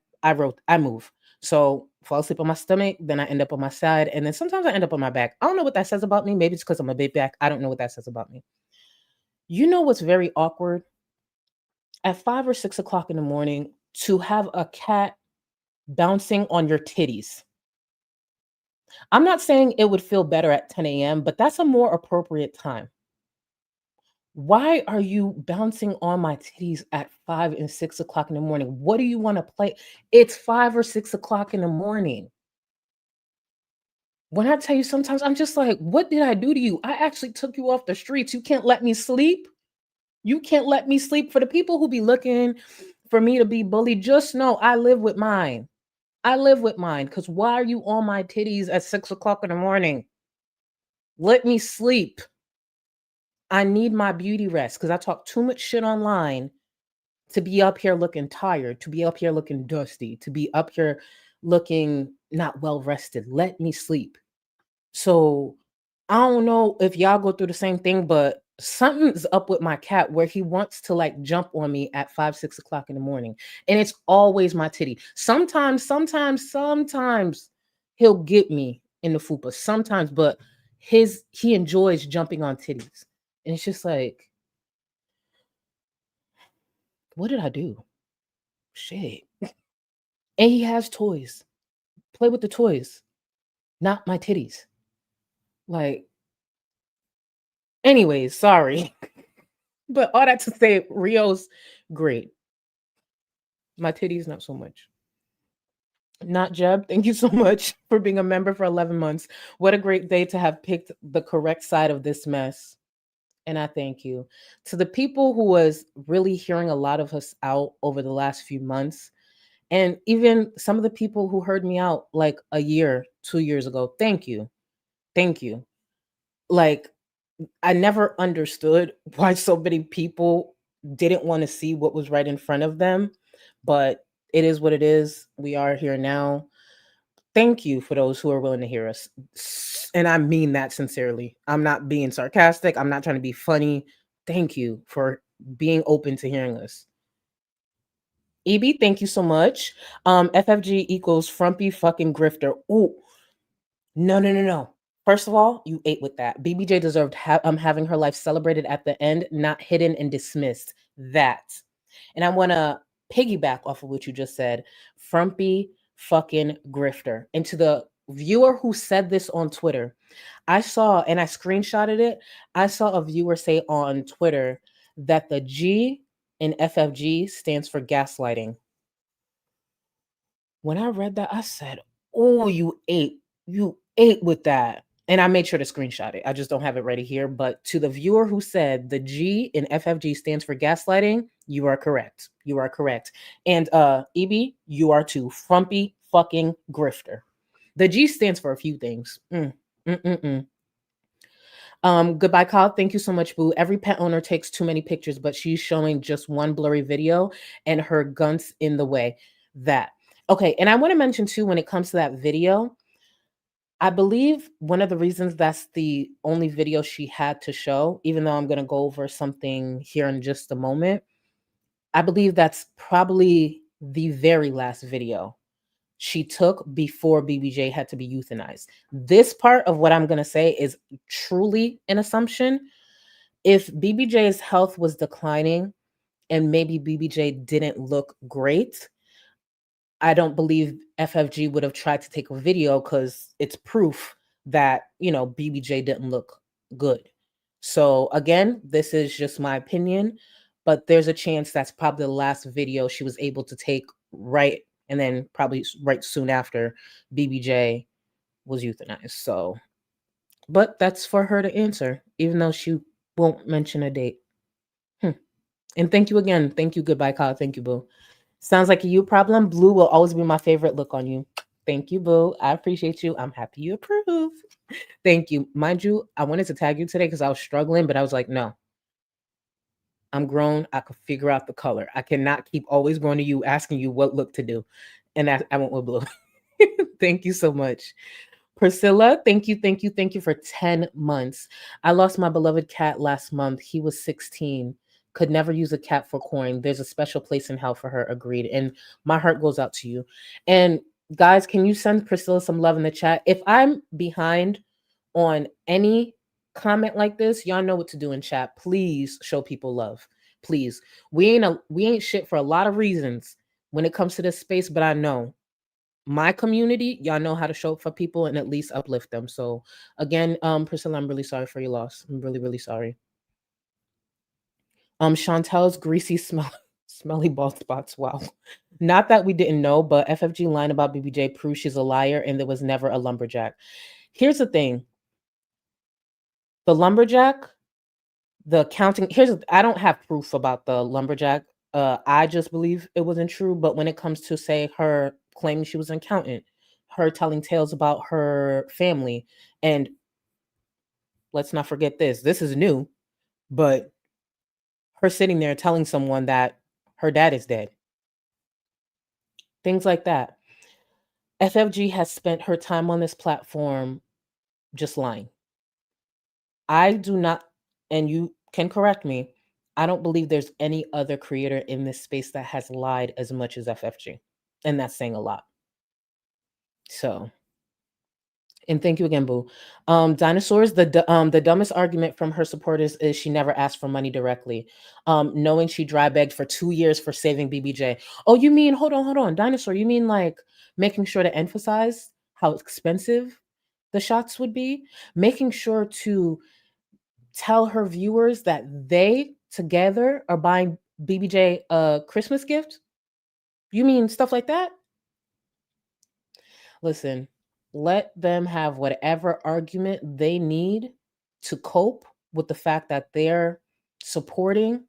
[SPEAKER 5] move. So fall asleep on my stomach, then I end up on my side, and then sometimes I end up on my back. I don't know what that says about me. Maybe it's because I'm a big back. I don't know what that says about me. You know what's very awkward? At 5 or 6 o'clock in the morning to have a cat bouncing on your titties. I'm not saying it would feel better at 10 a.m., but that's a more appropriate time. Why are you bouncing on my titties at 5 and 6 o'clock in the morning? What do you want to play? It's 5 or 6 o'clock in the morning. When I tell you, sometimes I'm just like, what did I do to you? I actually took you off the streets. You can't let me sleep. You can't let me sleep. For the people who be looking for me to be bullied, just know I live with mine. I live with mine. Because why are you on my titties at 6 o'clock in the morning? Let me sleep. I need my beauty rest because I talk too much shit online to be up here looking tired, to be up here looking dusty, to be up here looking not well rested. Let me sleep. So I don't know if y'all go through the same thing, but something's up with my cat where he wants to like jump on me at 5, 6 o'clock in the morning. And it's always my titty. Sometimes he'll get me in the fupa. Sometimes, but he enjoys jumping on titties. And it's just like, what did I do? Shit. And he has toys. Play with the toys, not my titties. Like, anyways, sorry. But all that to say, Rio's great. My titties, not so much. Not Jeb, thank you so much for being a member for 11 months. What a great day to have picked the correct side of this mess. And I thank you. To the people who was really hearing a lot of us out over the last few months, and even some of the people who heard me out like a year, 2 years ago, thank you. Thank you. Like, I never understood why so many people didn't want to see what was right in front of them, but it is what it is. We are here now. Thank you for those who are willing to hear us. And I mean that sincerely. I'm not being sarcastic. I'm not trying to be funny. Thank you for being open to hearing us. EB, thank you so much. FFG equals frumpy fucking grifter. Ooh, no. First of all, you ate with that. BBJ deserved having her life celebrated at the end, not hidden and dismissed. That. And I want to piggyback off of what you just said. Frumpy fucking grifter. And to the viewer who said this on Twitter, I saw, and I screenshotted it, I saw a viewer say on Twitter that the G in FFG stands for gaslighting. When I read that, I said, oh, you ate with that. And I made sure to screenshot it. I just don't have it ready here. But to the viewer who said the G in FFG stands for gaslighting, you are correct. You are correct. And EB, you are too. Frumpy fucking grifter. The G stands for a few things. Goodbye, Kyle. Thank you so much, Boo. Every pet owner takes too many pictures, but she's showing just one blurry video and her gun's in the way. That. Okay, and I want to mention too, when it comes to that video, I believe one of the reasons that's the only video she had to show, even though I'm going to go over something here in just a moment, I believe that's probably the very last video she took before BBJ had to be euthanized. This part of what I'm going to say is truly an assumption. If BBJ's health was declining and maybe BBJ didn't look great, I don't believe FFG would have tried to take a video because it's proof that, BBJ didn't look good. So again, this is just my opinion, but there's a chance that's probably the last video she was able to take right, and then probably right soon after BBJ was euthanized. So, but that's for her to answer, even though she won't mention a date. And thank you again. Thank you. Goodbye, Kyle. Thank you, Boo. Sounds like a you problem. Blue will always be my favorite look on you. Thank you, Boo. I appreciate you. I'm happy you approve. Thank you. Mind you, I wanted to tag you today because I was struggling, but I was like, no. I'm grown. I could figure out the color. I cannot keep always going to you, asking you what look to do. And I went with blue. Thank you so much. Priscilla, thank you for 10 months. I lost my beloved cat last month. He was 16. Could never use a cat for coin. There's a special place in hell for her. Agreed. And my heart goes out to you. And guys, can you send Priscilla some love in the chat? If I'm behind on any comment like this, y'all know what to do in chat. Please show people love. Please. We ain't shit for a lot of reasons when it comes to this space, but I know my community, y'all know how to show up for people and at least uplift them. So again, Priscilla, I'm really sorry for your loss. I'm really, really sorry. Chantel's greasy smelly bald spots. Wow. Not that we didn't know, but FFG line about BBJ proves she's a liar and there was never a lumberjack. Here's the thing. The lumberjack, the accounting, I don't have proof about the lumberjack. I just believe it wasn't true. But when it comes to, say, her claiming she was an accountant, her telling tales about her family, and let's not forget this is new, but her sitting there telling someone that her dad is dead. Things like that. FFG has spent her time on this platform just lying. I do not, and you can correct me, I don't believe there's any other creator in this space that has lied as much as FFG. And that's saying a lot. So, and thank you again, Boo. Dinosaurs, the dumbest argument from her supporters is she never asked for money directly. Knowing she dry begged for 2 years for saving BBJ. Oh, you mean, hold on, Dinosaur, you mean like making sure to emphasize how expensive the shots would be? Making sure to tell her viewers that they together are buying BBJ a Christmas gift? You mean stuff like that? Listen, let them have whatever argument they need to cope with the fact that they're supporting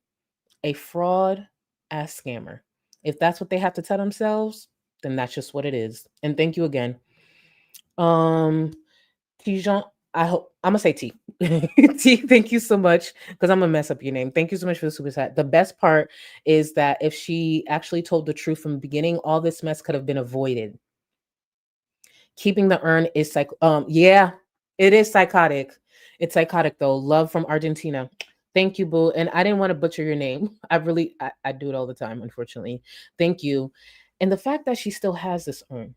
[SPEAKER 5] a fraud ass scammer. If that's what they have to tell themselves, then that's just what it is. And thank you again. Tijon, I'm gonna say T. T, thank you so much, because I'm gonna mess up your name. Thank you so much for the super chat. The best part is that if she actually told the truth from the beginning, all this mess could have been avoided. Keeping the urn is yeah, it is psychotic. It's psychotic though. Love from Argentina. Thank you, Boo. And I didn't want to butcher your name. I do it all the time, unfortunately. Thank you. And the fact that she still has this urn.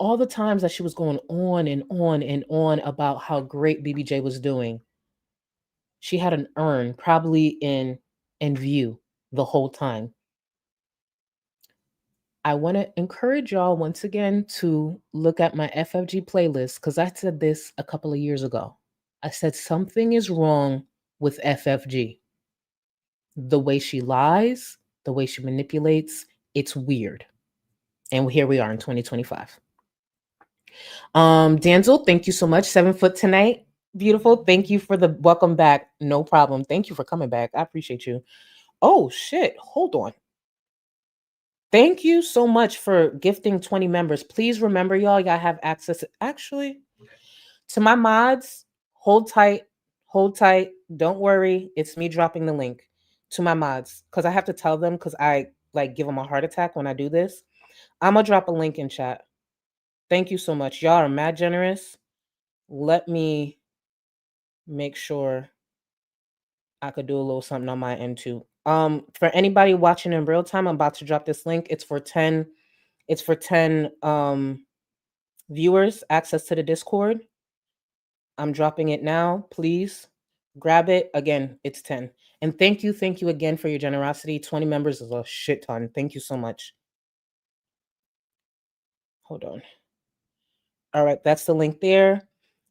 [SPEAKER 5] All the times that she was going on and on and on about how great BBJ was doing, she had an urn probably in view the whole time. I want to encourage y'all once again to look at my FFG playlist, because I said this a couple of years ago. I said something is wrong with FFG. The way she lies, the way she manipulates, it's weird. And here we are in 2025. Danzel, thank you so much. 7 foot tonight. Beautiful. Thank you for the welcome back. No problem. Thank you for coming back. I appreciate you. Oh, shit. Hold on. Thank you so much for gifting 20 members. Please remember, y'all have access actually to my mods. Hold tight. Hold tight. Don't worry. It's me dropping the link to my mods, because I have to tell them, because I give them a heart attack when I do this. I'm going to drop a link in chat. Thank you so much. Y'all are mad generous. Let me make sure I could do a little something on my end too. For anybody watching in real time, I'm about to drop this link. It's for 10 viewers, access to the Discord. I'm dropping it now. Please grab it. Again, it's 10. And thank you again for your generosity. 20 members is a shit ton. Thank you so much. Hold on. All right, that's the link there.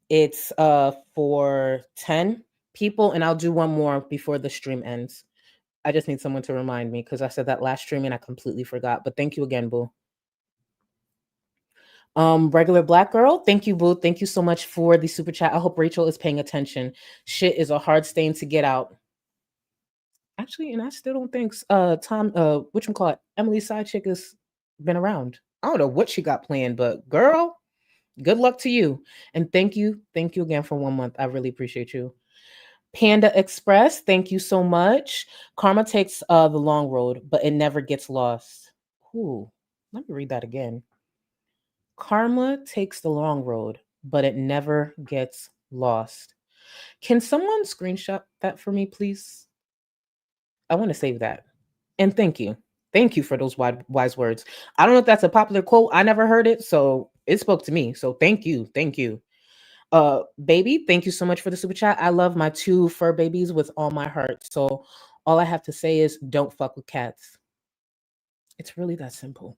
[SPEAKER 5] It's for 10 people, and I'll do one more before the stream ends. I just need someone to remind me, because I said that last stream and I completely forgot. But thank you again, Boo. Regular Black Girl, thank you, Boo. Thank you so much for the super chat. I hope Rachel is paying attention. Shit is a hard stain to get out. Actually, and I still don't think Emily's side chick has been around. I don't know what she got planned, but girl, good luck to you. And thank you again for 1 month. I really appreciate you. Panda Express, thank you so much. Karma takes the long road, but it never gets lost. Ooh, let me read that again. Karma takes the long road, but it never gets lost. Can someone screenshot that for me, please? I want to save that. And thank you. Thank you for those wise words. I don't know if that's a popular quote. I never heard it, so it spoke to me. So thank you. Thank you. Baby, thank you so much for the super chat. I love my 2 fur babies with all my heart. So all I have to say is don't fuck with cats. It's really that simple.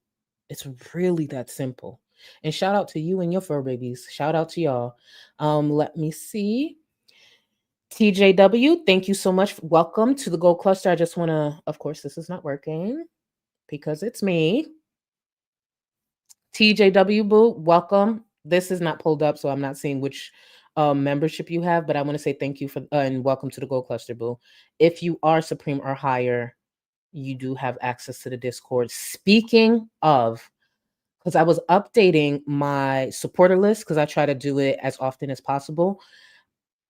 [SPEAKER 5] It's really that simple. And shout out to you and your fur babies. Shout out to y'all. Let me see. TJW, thank you so much. Welcome to the Gold Cluster. I just want to, of course, this is not working because it's me. TJW, boo, welcome. This is not pulled up, so I'm not seeing which membership you have, but I want to say thank you for and welcome to the Gold Cluster, boo. If you are Supreme or higher, you do have access to the Discord. Speaking of, because I was updating my supporter list because I try to do it as often as possible.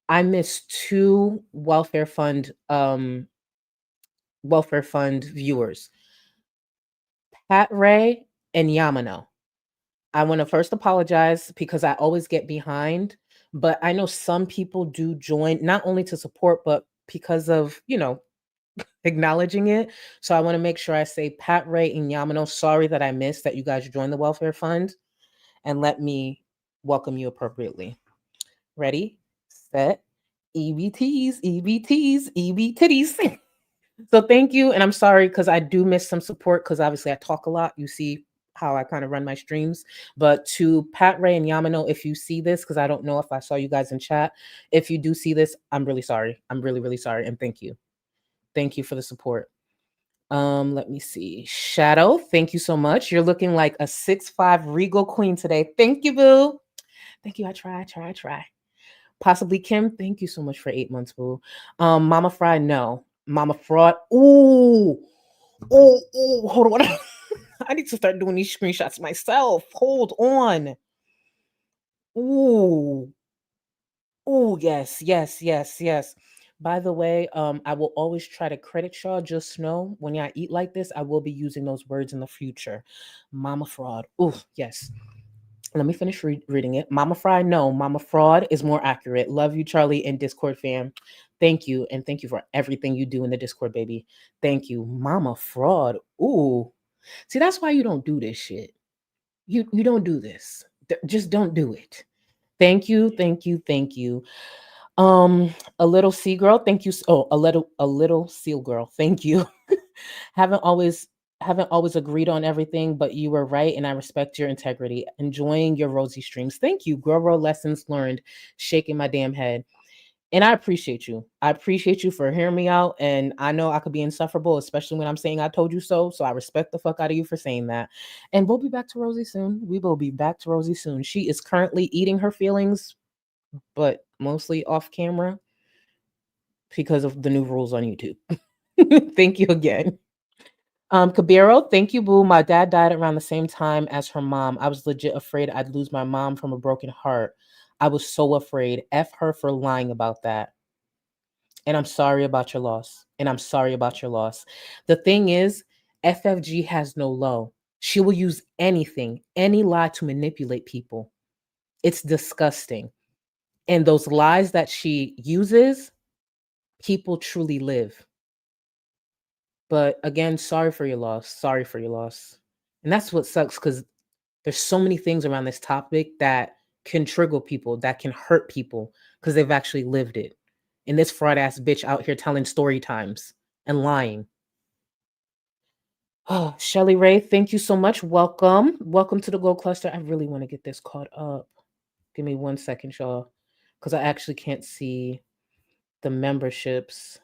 [SPEAKER 5] I missed 2 welfare fund viewers, Pat Ray and Yamano. I want to first apologize because I always get behind, but I know some people do join not only to support, but because of, acknowledging it. So I want to make sure I say Pat Ray and Yamano, sorry that I missed that you guys joined the welfare fund, and let me welcome you appropriately. Ready, set, EBTs, EBTs, EBTs. So thank you. And I'm sorry because I do miss some support because obviously I talk a lot. You see how I kind of run my streams. But to Pat Ray and Yamano, if you see this, because I don't know if I saw you guys in chat, if you do see this, I'm really sorry. I'm really, really sorry. And thank you. Thank you for the support. Let me see. Shadow, thank you so much. You're looking like a 6'5" regal queen today. Thank you, boo. Thank you. I try. Possibly Kim, thank you so much for 8 months, boo. Mama Fry, no. Mama Fraud. Ooh. Hold on. I need to start doing these screenshots myself. Hold on. Ooh. Yes. By the way, I will always try to credit y'all. Just know when I eat like this, I will be using those words in the future. Mama Fraud. Ooh, yes. Let me finish reading it. Mama Fry, no. Mama Fraud is more accurate. Love you, Charlie and Discord fam. Thank you. And thank you for everything you do in the Discord, baby. Thank you. Mama Fraud. Ooh. See, that's why you don't do this shit. You don't do this. Just don't do it. Thank you. A little sea girl. Thank you. Oh, a little seal girl. Thank you. haven't always haven't always agreed on everything, but you were right, and I respect your integrity. Enjoying your rosy streams. Thank you. Gorl lessons learned. Shaking my damn head. And I appreciate you. I appreciate you for hearing me out. And I know I could be insufferable, especially when I'm saying I told you so. So I respect the fuck out of you for saying that. And we'll be back to Rosie soon. We will be back to Rosie soon. She is currently eating her feelings, but mostly off camera because of the new rules on YouTube. Thank you again. Kabiro, thank you, boo. My dad died around the same time as her mom. I was legit afraid I'd lose my mom from a broken heart. I was so afraid. F her for lying about that. And I'm sorry about your loss. The thing is, FFG has no low. She will use anything, any lie to manipulate people. It's disgusting. And those lies that she uses, people truly live. But again, sorry for your loss. And that's what sucks because there's so many things around this topic that can trigger people, that can hurt people because they've actually lived it. And this fraud ass bitch out here telling story times and lying. Oh, Shelly Ray, thank you so much. Welcome to the Gold Cluster. I really want to get this caught up. Give me 1 second, y'all, because I actually can't see the memberships.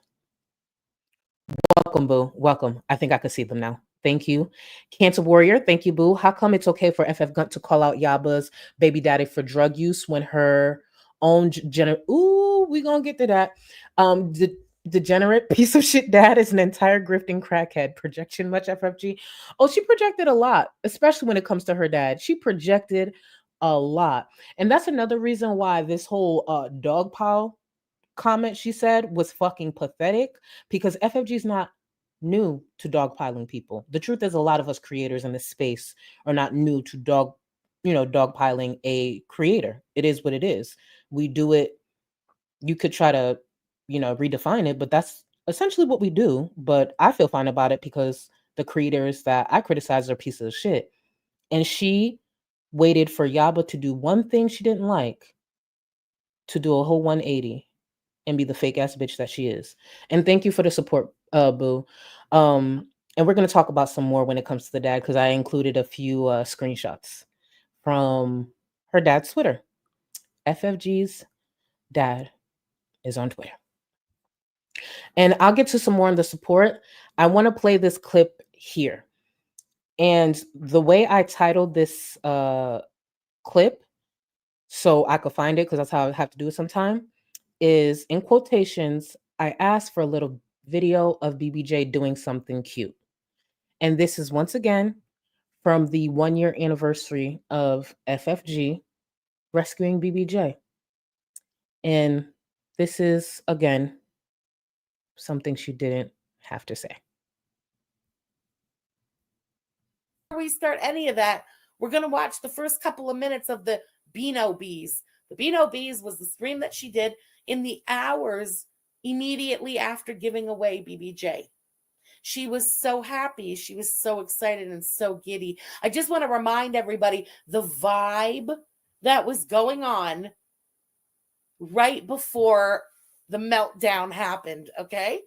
[SPEAKER 5] Welcome, boo. Welcome. I think I can see them now. Thank you. Cancer Warrior, thank you, boo. How come it's okay for FF Gunt to call out Yaba's baby daddy for drug use when her own ooh, we gonna get to that. The degenerate piece of shit dad is an entire grifting crackhead. Projection much, FFG? Oh, she projected a lot, especially when it comes to her dad. She projected a lot. And that's another reason why this whole dog pile comment she said was fucking pathetic, because FFG is not new to dogpiling people. The truth is, a lot of us creators in this space are not new to dogpiling a creator. It is what it is. We do it. You could try to, redefine it, but that's essentially what we do. But I feel fine about it because the creators that I criticize are pieces of shit. And she waited for Yaba to do one thing she didn't like to do a whole 180 and be the fake ass bitch that she is. And thank you for the support, Boo. And we're gonna talk about some more when it comes to the dad because I included a few screenshots from her dad's Twitter. FFG's dad is on Twitter. And I'll get to some more on the support. I want to play this clip here. And the way I titled this clip, so I could find it, because that's how I have to do it sometime, is in quotations, I asked for a little video of BBJ doing something cute. And this is once again from the 1-year anniversary of FFG rescuing BBJ. And this is, again, something she didn't have to say.
[SPEAKER 1] Before we start any of that, we're going to watch the first couple of minutes of the Beano Bees. The Beano Bees was the stream that she did in the hours immediately after giving away BBJ. She was so happy. She was so excited and so giddy. I just want to remind everybody the vibe that was going on right before the meltdown happened, okay?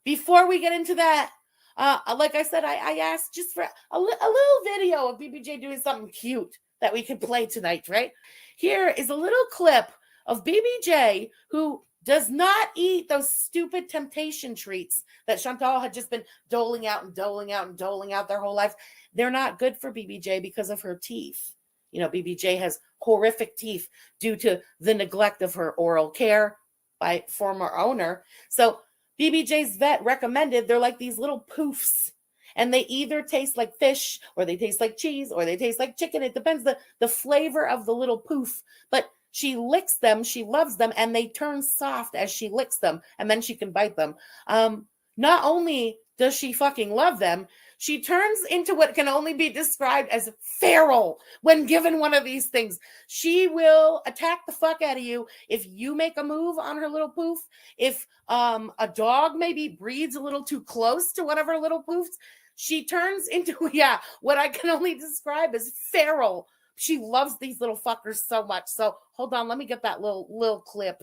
[SPEAKER 1] Before we get into that, like I said, I asked just for a little video of BBJ doing something cute that we could play tonight, right? Here is a little clip of BBJ who does not eat those stupid temptation treats that Chantal had just been doling out their whole life. They're not good for BBJ because of her teeth. BBJ has horrific teeth due to the neglect of her oral care by former owner. So BBJ's vet recommended, they're like these little poofs, and they either taste like fish or they taste like cheese or they taste like chicken. It depends the flavor of the little poof, but she licks them, she loves them, and they turn soft as she licks them, and then she can bite them. Not only does she fucking love them, she turns into what can only be described as feral when given one of these things. She will attack the fuck out of you if you make a move on her little poof. If a dog maybe breathes a little too close to one of her little poofs, she turns into, what I can only describe as feral. She loves these little fuckers so much. So hold on, let me get that little clip.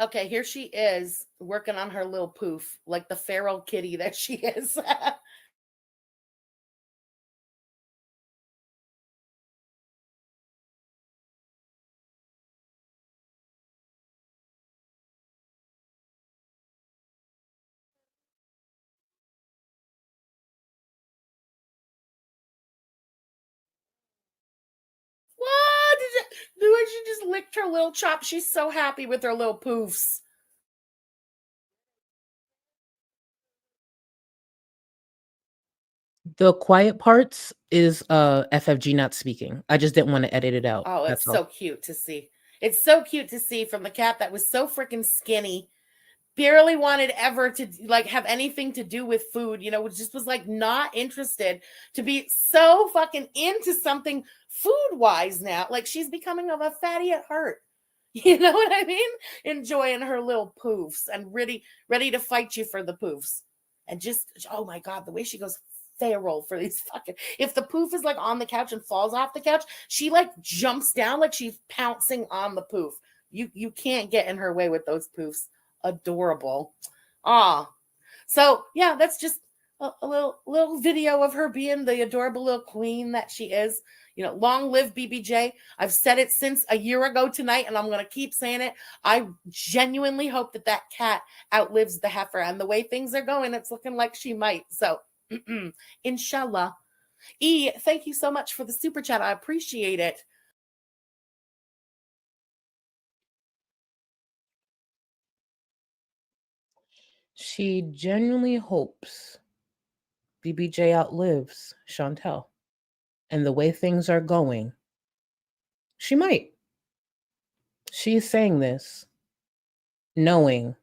[SPEAKER 1] Okay, here she is working on her little poof, like the feral kitty that she is. What? The way she just licked her little chop. She's so happy with her little poofs.
[SPEAKER 5] The quiet parts is FFG not speaking. I just didn't want to edit it out.
[SPEAKER 1] Oh, it's so cute to see. It's so cute to see from the cat that was so freaking skinny, barely wanted ever to have anything to do with food, just was not interested, to be so fucking into something food-wise now. She's becoming of a fatty at heart. You know what I mean? Enjoying her little poofs and ready to fight you for the poofs. And just, oh my God, the way she goes feral for these fucking, if the poof is on the couch and falls off the couch, she jumps down like she's pouncing on the poof. You can't get in her way with those poofs. Adorable. So yeah, that's just a little video of her being the adorable little queen that she is. Long live BBJ. I've said it since a year ago tonight, and I'm going to keep saying it. I genuinely hope that cat outlives the heifer, and the way things are going, it's looking like she might. So inshallah. Thank you so much for the super chat. I appreciate it.
[SPEAKER 5] She genuinely hopes BBJ outlives Chantel. And the way things are going, she might. She is saying this knowing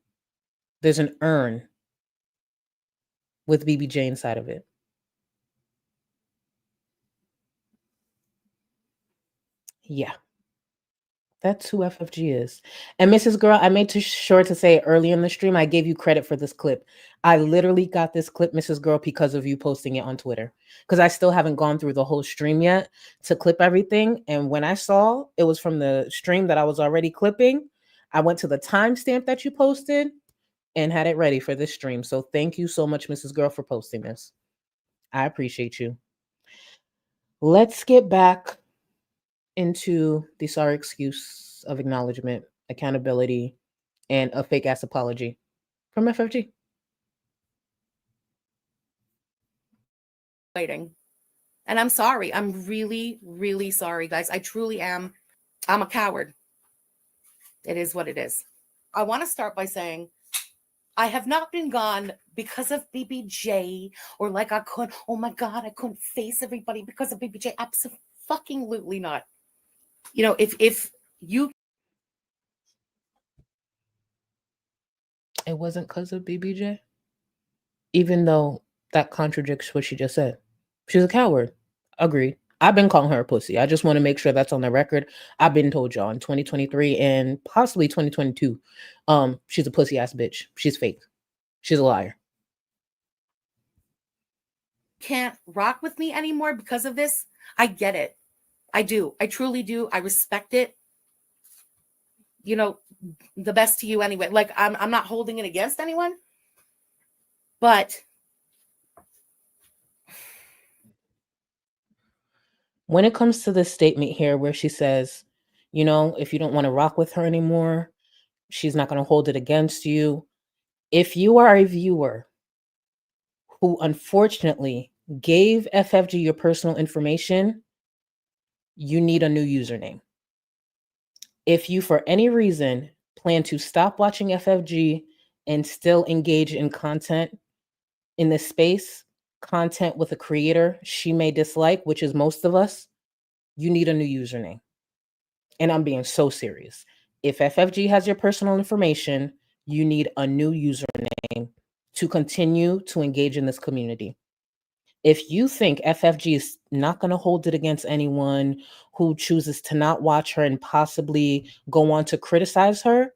[SPEAKER 5] There's an urn with BBJ inside of it. Yeah. That's who FFG is. And Mrs. Girl, I made sure to say earlier in the stream, I gave you credit for this clip. I literally got this clip, Mrs. Girl, because of you posting it on Twitter. Because I still haven't gone through the whole stream yet to clip everything. And when I saw it was from the stream that I was already clipping, I went to the timestamp that you posted and had it ready for this stream. So thank you so much, Mrs. Girl, for posting this. I appreciate you. Let's get back into the sorry excuse of acknowledgement, accountability, and a fake ass apology from FFG.
[SPEAKER 1] Waiting. And I'm sorry. I'm really, really sorry, guys. I truly am. I'm a coward. It is what it is. I want to start by saying I have not been gone because of BBJ or like I couldn't, oh my God, I couldn't face everybody because of BBJ. Absolutely not. You know, if you.
[SPEAKER 5] It wasn't because of BBJ, even though that contradicts what she just said. She's a coward. Agreed. I've been calling her a pussy. I just want to make sure that's on the record. I've been told y'all in 2023 and possibly 2022, she's a pussy ass bitch. She's fake. She's a liar.
[SPEAKER 1] Can't rock with me anymore because of this. I get it. I do. I truly do. I respect it. You know, the best to you anyway. Like I'm not holding it against anyone. But
[SPEAKER 5] when it comes to this statement here where she says, you know, if you don't want to rock with her anymore, she's not going to hold it against you. If you are a viewer who unfortunately gave FFG your personal information, you need a new username. If you, for any reason, plan to stop watching FFG and still engage in content in this space, content with a creator she may dislike, which is most of us, you need a new username. And I'm being so serious. If FFG has your personal information, you need a new username to continue to engage in this community. If you think FFG is not going to hold it against anyone who chooses to not watch her and possibly go on to criticize her,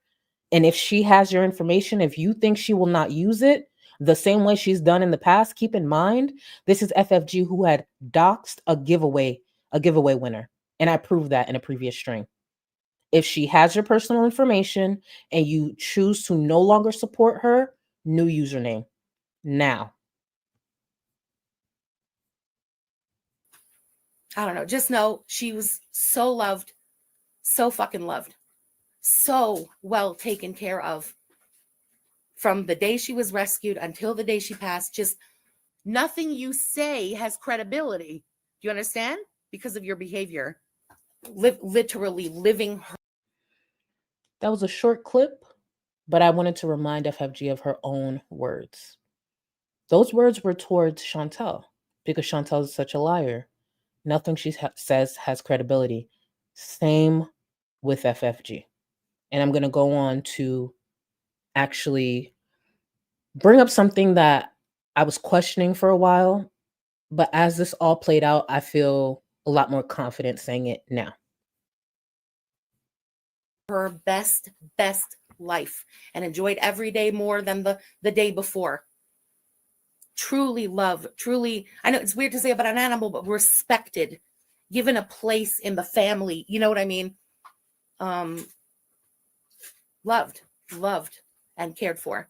[SPEAKER 5] and if she has your information, if you think she will not use it the same way she's done in the past, keep in mind, this is FFG who had doxed a giveaway winner. And I proved that in a previous stream. If she has your personal information and you choose to no longer support her, new username now.
[SPEAKER 1] I don't know. Just know she was so loved, so fucking loved, so well taken care of from the day she was rescued until the day she passed. Just nothing you say has credibility. Do you understand? Because of your behavior. Literally living her.
[SPEAKER 5] That was a short clip, but I wanted to remind FFG of her own words. Those words were towards Chantel because Chantel is such a liar. Nothing she says has credibility. Same with FFG. And I'm going to go on to actually bring up something that I was questioning for a while. But as this all played out, I feel a lot more confident saying it now.
[SPEAKER 1] Her best life and enjoyed every day more than the day before. Truly love, truly, I know it's weird to say about an animal, but respected, given a place in the family. You know what I mean? Loved and cared for.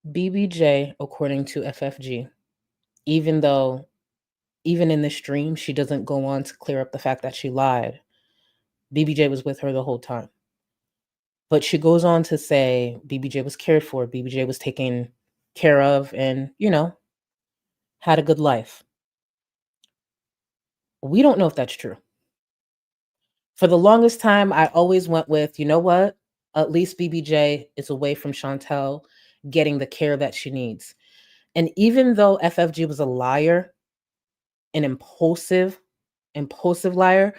[SPEAKER 5] BBJ, according to FFG, even in the stream, she doesn't go on to clear up the fact that she lied. BBJ was with her the whole time. But she goes on to say BBJ was cared for, BBJ was taken care of, and, you know, had a good life. We don't know if that's true. For the longest time, I always went with, you know what? At least BBJ is away from Chantel getting the care that she needs. And even though FFG was a liar, an impulsive liar,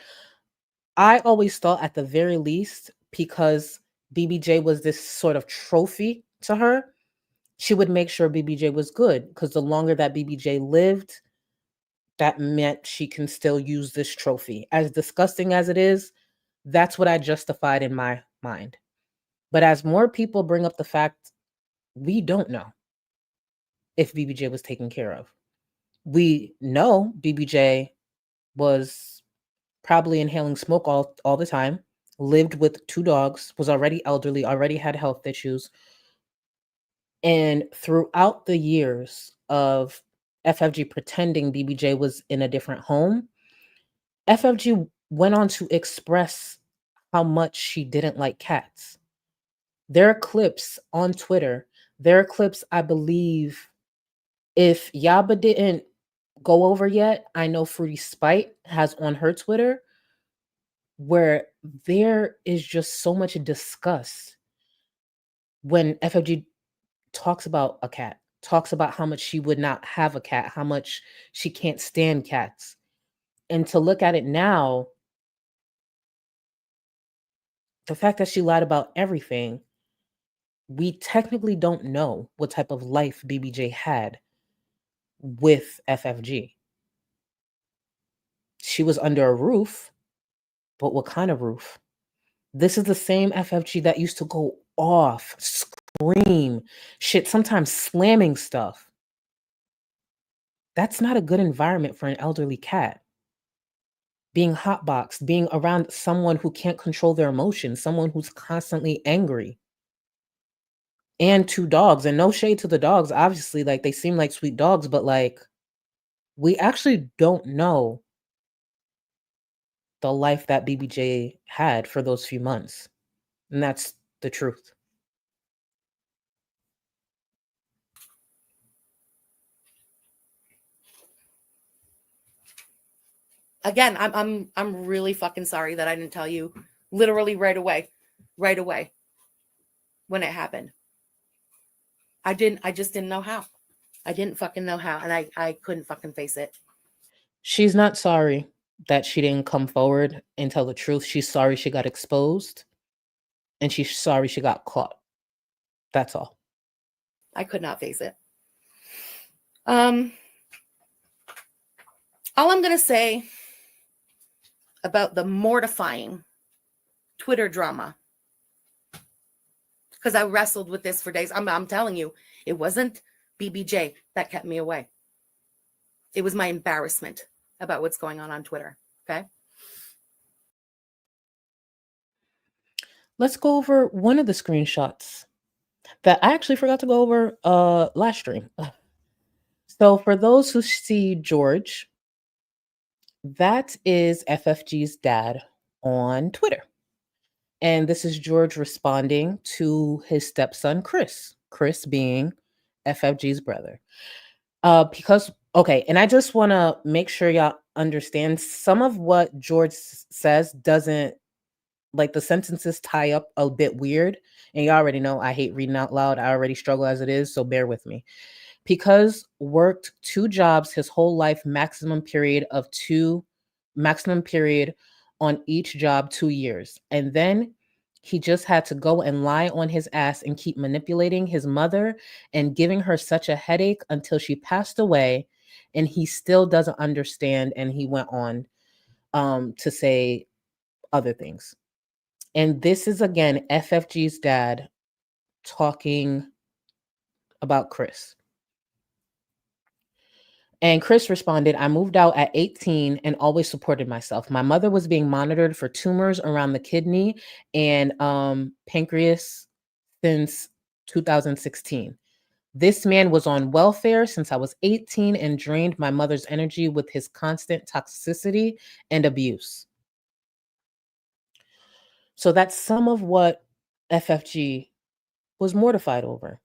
[SPEAKER 5] I always thought at the very least, because BBJ was this sort of trophy to her, she would make sure BBJ was good, because the longer that BBJ lived, that meant she can still use this trophy. As disgusting as it is, that's what I justified in my mind. But as more people bring up the fact, we don't know if BBJ was taken care of. We know BBJ was probably inhaling smoke all the time, lived with 2 dogs, was already elderly, already had health issues. And throughout the years of FFG pretending BBJ was in a different home, FFG went on to express how much she didn't like cats. There are clips on Twitter. There are clips, I believe, if Yaba didn't go over yet, I know Fruity Spite has on her Twitter, where there is just so much disgust when FFG talks about a cat, talks about how much she would not have a cat, how much she can't stand cats. And to look at it now, the fact that she lied about everything, we technically don't know what type of life BBJ had with FFG. She was under a roof, but what kind of roof? This is the same FFG that used to go off, scream, shit, sometimes slamming stuff. That's not a good environment for an elderly cat. Being hotboxed, being around someone who can't control their emotions, someone who's constantly angry. And 2 dogs, and no shade to the dogs, obviously, like, they seem like sweet dogs, but, like, we actually don't know the life that BBJ had for those few months, and that's the truth.
[SPEAKER 1] Again, I'm really fucking sorry that I didn't tell you literally right away when it happened. I just didn't know how. I didn't fucking know how, and I couldn't fucking face it.
[SPEAKER 5] She's not sorry that she didn't come forward and tell the truth. She's sorry she got exposed, and she's sorry she got caught. That's all.
[SPEAKER 1] I could not face it. All I'm going to say about the mortifying Twitter drama, because I wrestled with this for days. I'm telling you, it wasn't BBJ that kept me away. It was my embarrassment about what's going on Twitter. Okay.
[SPEAKER 5] Let's go over one of the screenshots that I actually forgot to go over last stream. So for those who see George, that is FFG's dad on Twitter. And this is George responding to his stepson, Chris being FFG's brother. And I just want to make sure y'all understand some of what George says doesn't, like, the sentences tie up a bit weird. And you already know I hate reading out loud. I already struggle as it is, so bear with me. Because worked 2 jobs his whole life, maximum period on each job 2 years. And then he just had to go and lie on his ass and keep manipulating his mother and giving her such a headache until she passed away. And he still doesn't understand. And he went on to say other things. And this is, again, FFG's dad talking about Chris. And Chris responded, I moved out at 18 and always supported myself. My mother was being monitored for tumors around the kidney and pancreas since 2016. This man was on welfare since I was 18 and drained my mother's energy with his constant toxicity and abuse. So that's some of what FFG was mortified over.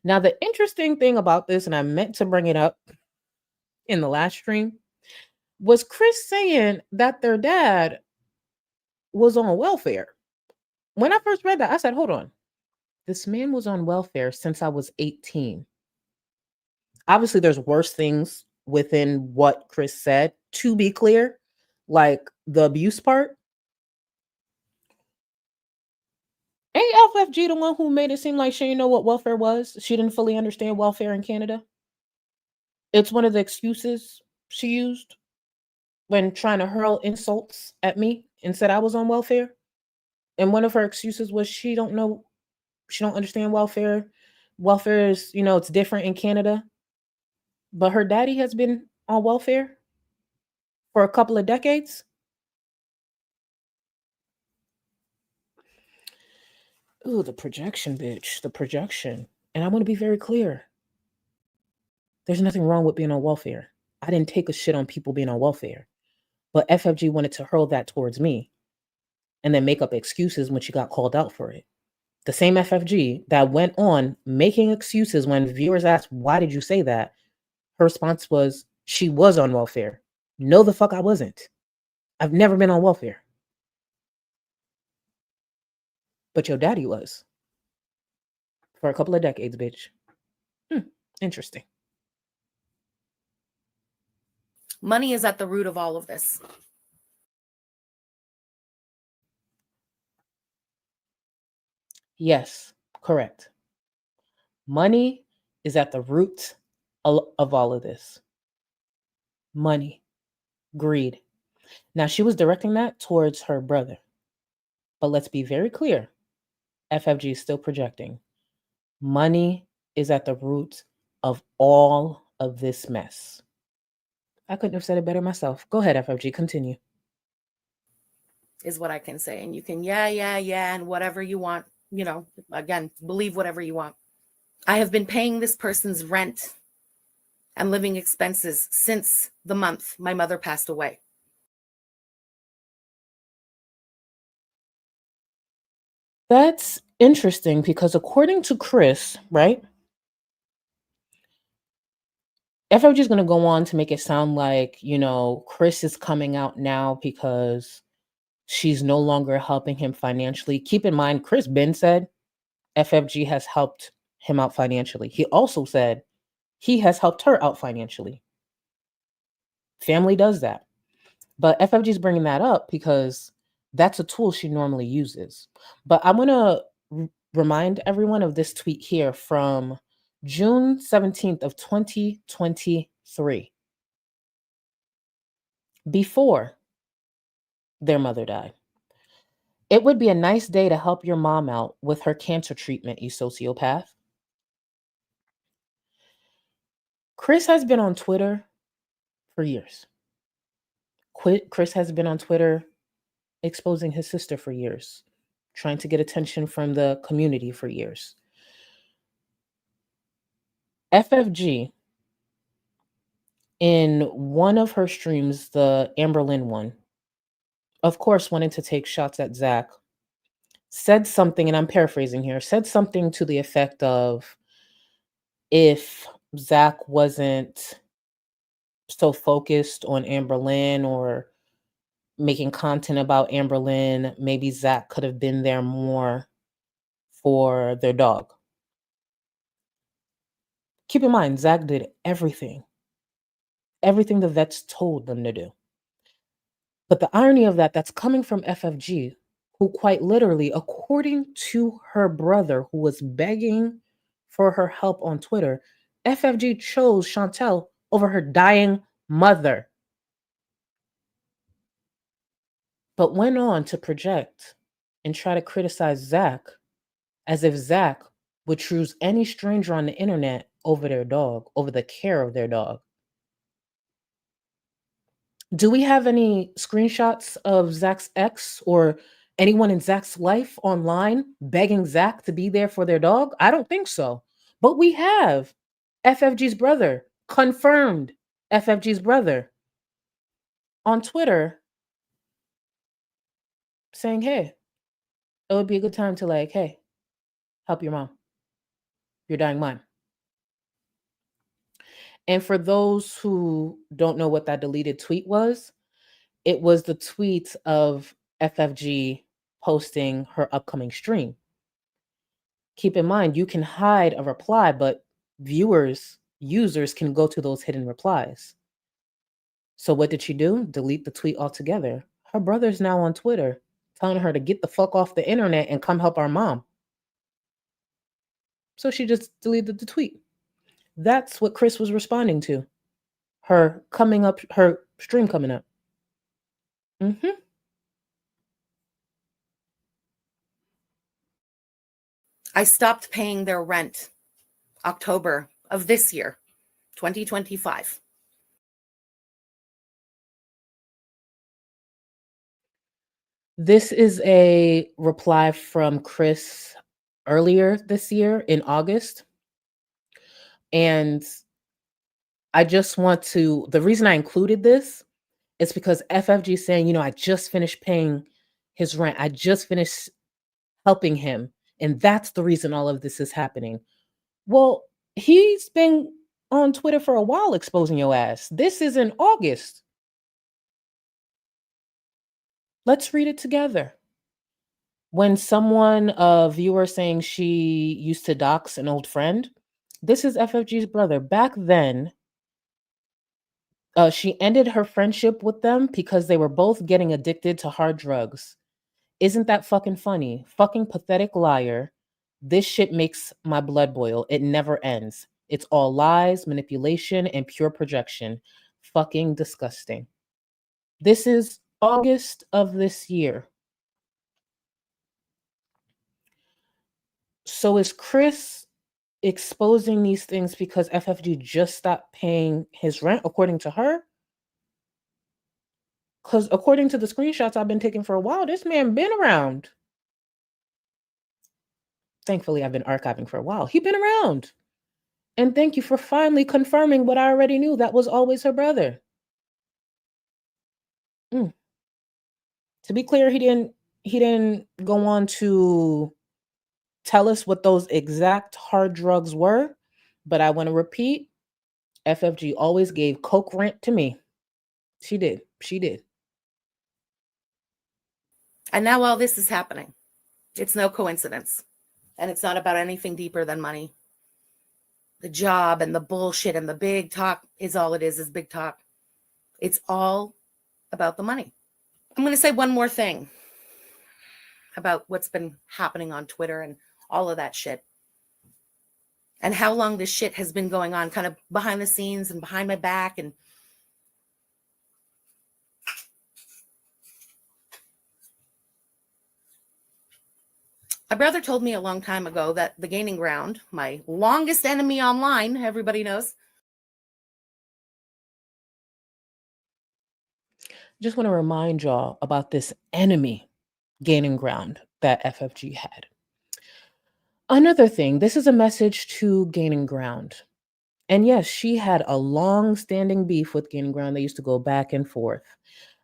[SPEAKER 5] Now, the interesting thing about this, and I meant to bring it up in the last stream, was Chris saying that their dad was on welfare. When I first read that, I said, hold on. This man was on welfare since I was 18. Obviously, there's worse things within what Chris said, to be clear, like the abuse part. Ain't FFG the one who made it seem like she didn't know what welfare was? She didn't fully understand welfare in Canada. It's one of the excuses she used when trying to hurl insults at me and said I was on welfare. And one of her excuses was she don't understand welfare. Welfare is, it's different in Canada. But her daddy has been on welfare for a couple of decades. Ooh, the projection, bitch. The projection. And I want to be very clear. There's nothing wrong with being on welfare. I didn't take a shit on people being on welfare. But FFG wanted to hurl that towards me and then make up excuses when she got called out for it. The same FFG that went on making excuses when viewers asked, why did you say that? Her response was, she was on welfare. No, the fuck I wasn't. I've never been on welfare. But your daddy was. For a couple of decades, bitch. Interesting.
[SPEAKER 1] Money is at the root of all of this.
[SPEAKER 5] Yes, correct. Money is at the root of all of this. Money, greed. Now, she was directing that towards her brother. But let's be very clear. FFG is still projecting. Money is at the root of all of this mess. I couldn't have said it better myself. Go ahead, FFG, continue.
[SPEAKER 1] Is what I can say. And you can, yeah, and whatever you want, again, believe whatever you want. I have been paying this person's rent and living expenses since the month my mother passed away.
[SPEAKER 5] That's interesting because according to Chris, right? FFG is going to go on to make it sound like, Chris is coming out now because she's no longer helping him financially. Keep in mind, Chris Ben said FFG has helped him out financially. He also said he has helped her out financially. Family does that. But FFG is bringing that up because that's a tool she normally uses. But I want to remind everyone of this tweet here from June 17th of 2023. Before their mother died. It would be a nice day to help your mom out with her cancer treatment, you sociopath. Chris has been on Twitter for years. Chris has been on Twitter exposing his sister for years, trying to get attention from the community for years. FFG, in one of her streams, the Amber Lynn one, of course, wanted to take shots at Zach, said something, and I'm paraphrasing here, said something to the effect of, if Zach wasn't so focused on Amber Lynn or making content about Amber Lynn, maybe Zach could have been there more for their dog. Keep in mind, Zach did everything the vets told them to do. But the irony of that's coming from FFG, who quite literally, according to her brother, who was begging for her help on Twitter, FFG chose Chantel over her dying mother. But went on to project and try to criticize Zach as if Zach would choose any stranger on the internet over their dog, over the care of their dog. Do we have any screenshots of Zach's ex or anyone in Zach's life online begging Zach to be there for their dog? I don't think so. But we have FFG's brother, confirmed FFG's brother, on Twitter saying, hey, it would be a good time to hey, help your mom, your dying mom. And for those who don't know what that deleted tweet was, it was the tweet of FFG posting her upcoming stream. Keep in mind, you can hide a reply, but users can go to those hidden replies. So what did she do? Delete the tweet altogether. Her brother's now on Twitter telling her to get the fuck off the internet and come help our mom. So she just deleted the tweet. That's what Chris was responding to. Her stream coming up.
[SPEAKER 1] I stopped paying their rent October of this year, 2025.
[SPEAKER 5] This is a reply from Chris earlier this year in August. And I just want to, the reason I included this is because FFG is saying, I just finished paying his rent. I just finished helping him. And that's the reason all of this is happening. Well, he's been on Twitter for a while exposing your ass. This is in August. Let's read it together. When a viewer saying she used to dox an old friend, this is FFG's brother. Back then, she ended her friendship with them because they were both getting addicted to hard drugs. Isn't that fucking funny? Fucking pathetic liar. This shit makes my blood boil. It never ends. It's all lies, manipulation, and pure projection. Fucking disgusting. This is August of this year. So is Chris exposing these things because FFG just stopped paying his rent, according to her? Because according to the screenshots I've been taking for a while, this man been around. Thankfully, I've been archiving for a while. He been around. And thank you for finally confirming what I already knew. That was always her brother. To be clear, he didn't go on to tell us what those exact hard drugs were, but I want to repeat, FFG always gave coke rent to me. She did.
[SPEAKER 1] And now all this is happening. It's no coincidence. And it's not about anything deeper than money. The job and the bullshit and the big talk is all it is big talk. It's all about the money. I'm going to say one more thing about what's been happening on Twitter and all of that shit. And how long this shit has been going on, kind of behind the scenes and behind my back. And my brother told me a long time ago that the Gaining Ground, my longest enemy online, everybody knows.
[SPEAKER 5] Just want to remind y'all about this enemy Gaining Ground that FFG had. Another thing, this is a message to Gaining Ground. And yes, she had a long-standing beef with Gaining Ground. They used to go back and forth.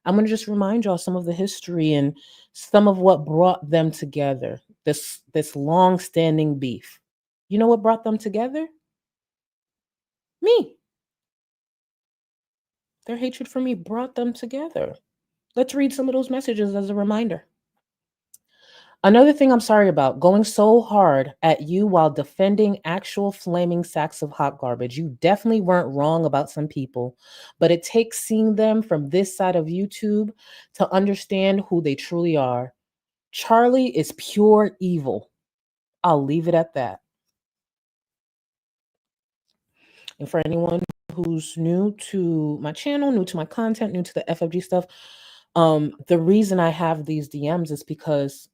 [SPEAKER 5] I'm going to just remind y'all some of the history and some of what brought them together. This long-standing beef. You know what brought them together? Me. Their hatred for me brought them together. Let's read some of those messages as a reminder. Another thing I'm sorry about, going so hard at you while defending actual flaming sacks of hot garbage. You definitely weren't wrong about some people, but it takes seeing them from this side of YouTube to understand who they truly are. Charlie is pure evil. I'll leave it at that. And for anyone who's new to my channel, new to my content, new to the FFG stuff, the reason I have these DMs is because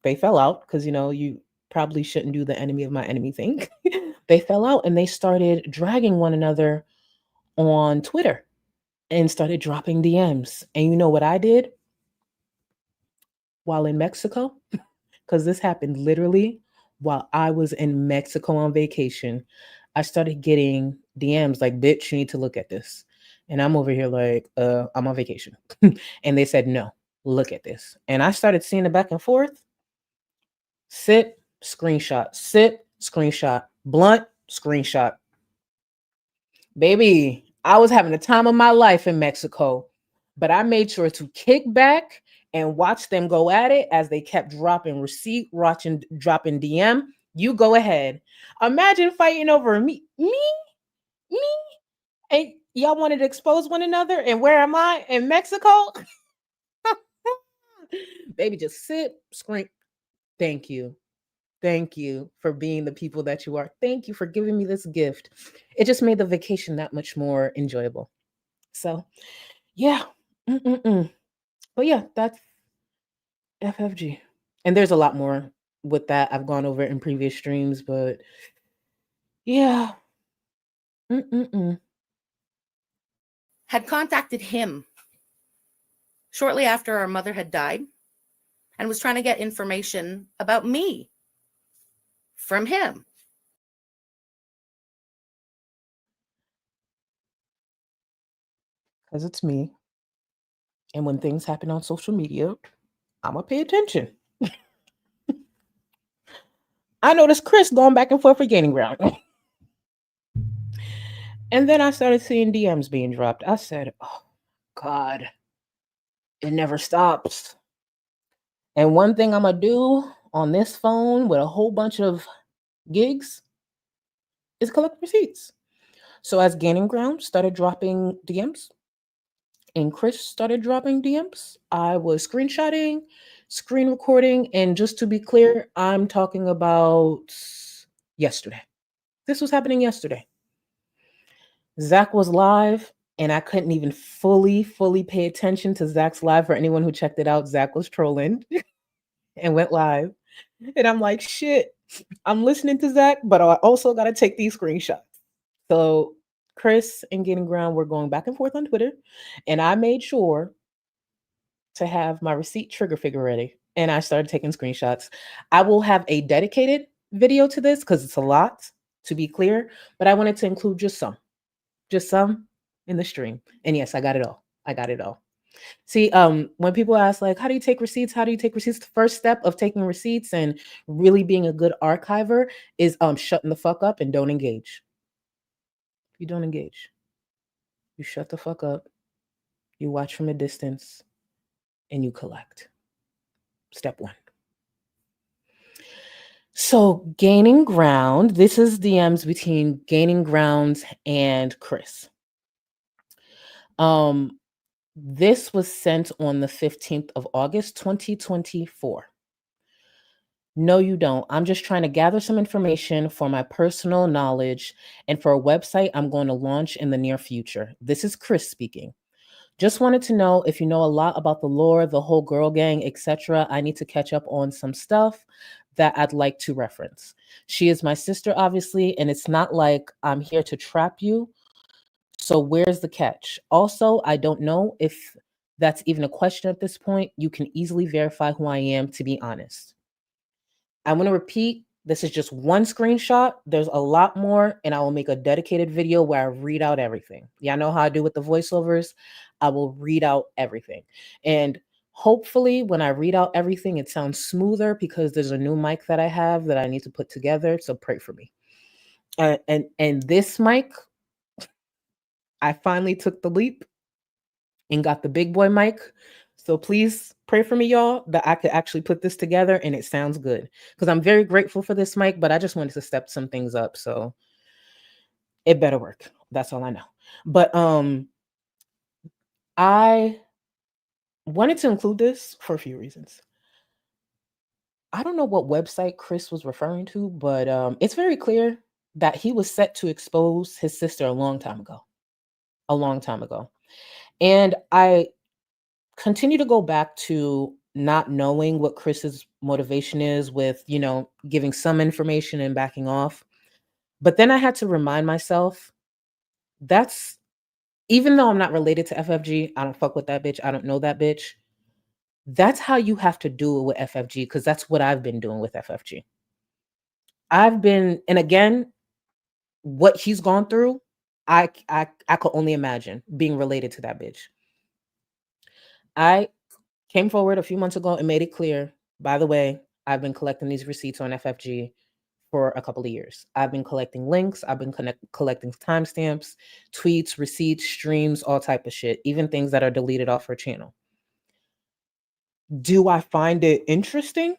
[SPEAKER 5] they fell out because, you probably shouldn't do the enemy of my enemy thing. They fell out and they started dragging one another on Twitter and started dropping DMs. And you know what I did while in Mexico? Because this happened literally while I was in Mexico on vacation. I started getting DMs like, bitch, you need to look at this. And I'm over here like, I'm on vacation. And they said, no, look at this. And I started seeing it back and forth. Sit, screenshot, blunt, screenshot. Baby, I was having the time of my life in Mexico, but I made sure to kick back and watch them go at it as they kept dropping receipt, dropping DM. You go ahead. Imagine fighting over me, and y'all wanted to expose one another. And where am I? In Mexico? Baby, just sit, scream. Thank you. Thank you for being the people that you are. Thank you for giving me this gift. It just made the vacation that much more enjoyable. So, yeah. Mm-mm-mm. But yeah, that's FFG. And there's a lot more with that. I've gone over it in previous streams, but yeah. Mm-mm-mm.
[SPEAKER 1] Had contacted him shortly after our mother had died and was trying to get information about me from him.
[SPEAKER 5] Because it's me. And when things happen on social media, I'm going to pay attention. I noticed Chris going back and forth for Gaining Ground. And then I started seeing DMs being dropped. I said, oh, God, it never stops. And one thing I'm going to do on this phone with a whole bunch of gigs is collect receipts. So as Gaining Ground started dropping DMs and Chris started dropping DMs, I was screenshotting, screen recording, and just to be clear, I'm talking about yesterday. This was happening yesterday. Zach was live, and I couldn't even fully pay attention to Zach's live. For anyone who checked it out, Zach was trolling and went live. And I'm like, shit, I'm listening to Zach, but I also got to take these screenshots. So Chris and Gaining Ground were going back and forth on Twitter, and I made sure to have my receipt trigger figure ready. And I started taking screenshots. I will have a dedicated video to this because it's a lot, to be clear, but I wanted to include just some in the stream. And yes, I got it all. See, when people ask like, how do you take receipts? The first step of taking receipts and really being a good archiver is shutting the fuck up and don't engage. You don't engage. You shut the fuck up. You watch from a distance and you collect. Step one. So Gaining Ground, this is DMs between Gaining Ground and Chris. This was sent on the 15th of August, 2024. No, you don't. I'm just trying to gather some information for my personal knowledge and for a website I'm going to launch in the near future. This is Chris speaking. Just wanted to know if you know a lot about the lore, the whole girl gang, etc. I need to catch up on some stuff that I'd like to reference. She is my sister, obviously, and it's not like I'm here to trap you. So where's the catch? Also, I don't know if that's even a question at this point. You can easily verify who I am, to be honest. I want to repeat, this is just one screenshot. There's a lot more, and I will make a dedicated video where I read out everything. Y'all know how I do with the voiceovers. I will read out everything. And hopefully when I read out everything, it sounds smoother because there's a new mic that I have that I need to put together. So pray for me. And this mic, I finally took the leap and got the big boy mic. So please pray for me, y'all, that I could actually put this together and it sounds good. Because I'm very grateful for this mic, but I just wanted to step some things up. So it better work. That's all I know. But I wanted to include this for a few reasons. I don't know what website Chris was referring to, but it's very clear that he was set to expose his sister a long time ago. And I continue to go back to not knowing what Chris's motivation is with, giving some information and backing off. But then I had to remind myself that's, even though I'm not related to FFG, I don't fuck with that bitch. I don't know that bitch. That's how you have to do it with FFG, because that's what I've been doing with FFG. And again, what he's gone through, I could only imagine being related to that bitch. I came forward a few months ago and made it clear, by the way, I've been collecting these receipts on FFG for a couple of years. I've been collecting links. I've been collecting timestamps, tweets, receipts, streams, all type of shit, even things that are deleted off her channel. Do I find it interesting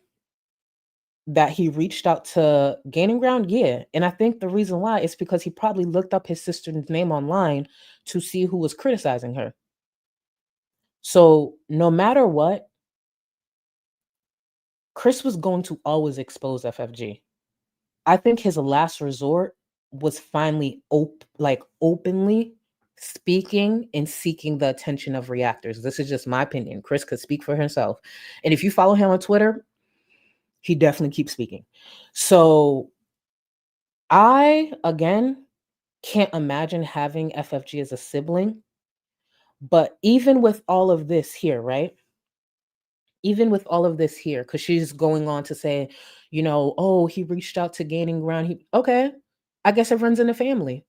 [SPEAKER 5] that he reached out to Gaining Ground? Yeah. And I think the reason why is because he probably looked up his sister's name online to see who was criticizing her. So no matter what, Chris was going to always expose FFG. I think his last resort was finally openly speaking and seeking the attention of reactors. This is just my opinion. Chris could speak for himself. And if you follow him on Twitter, he definitely keeps speaking. So I, again, can't imagine having FFG as a sibling. But even with all of this here, right? Even with all of this here, because she's going on to say, oh, he reached out to Gaining Ground. Okay, I guess it runs in the family.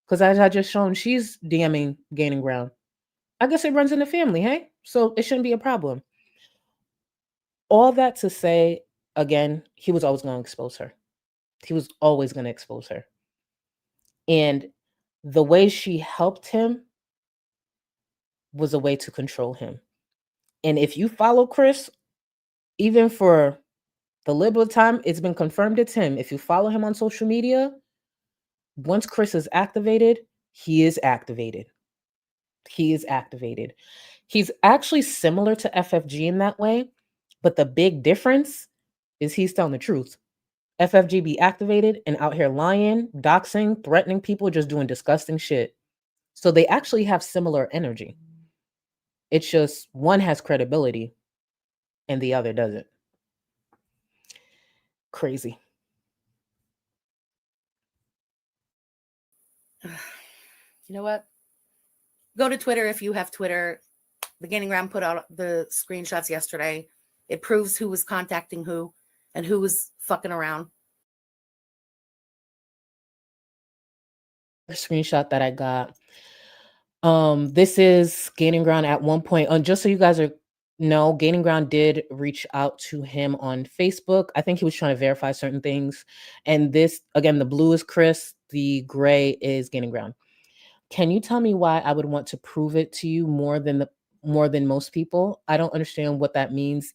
[SPEAKER 5] Because as I just shown, she's DMing Gaining Ground. I guess it runs in the family, hey? So it shouldn't be a problem. All that to say, again, he was always going to expose her. He was always going to expose her. And the way she helped him was a way to control him. And if you follow Chris, even for the little time, it's been confirmed it's him. If you follow him on social media, once Chris is activated, he is activated. He is activated. He's actually similar to FFG in that way, but the big difference is he's telling the truth. FFG be activated and out here lying, doxing, threatening people, just doing disgusting shit. So they actually have similar energy. It's just one has credibility and the other doesn't. Crazy.
[SPEAKER 1] You know what? Go to Twitter if you have Twitter. The Gaining Ground put out the screenshots yesterday. It proves who was contacting who and who was fucking around.
[SPEAKER 5] Screenshot that I got. This is Gaining Ground at one point. Just so you guys know, Gaining Ground did reach out to him on Facebook. I think he was trying to verify certain things. And this, again, the blue is Chris, the gray is Gaining Ground. Can you tell me why I would want to prove it to you more than most people? I don't understand what that means.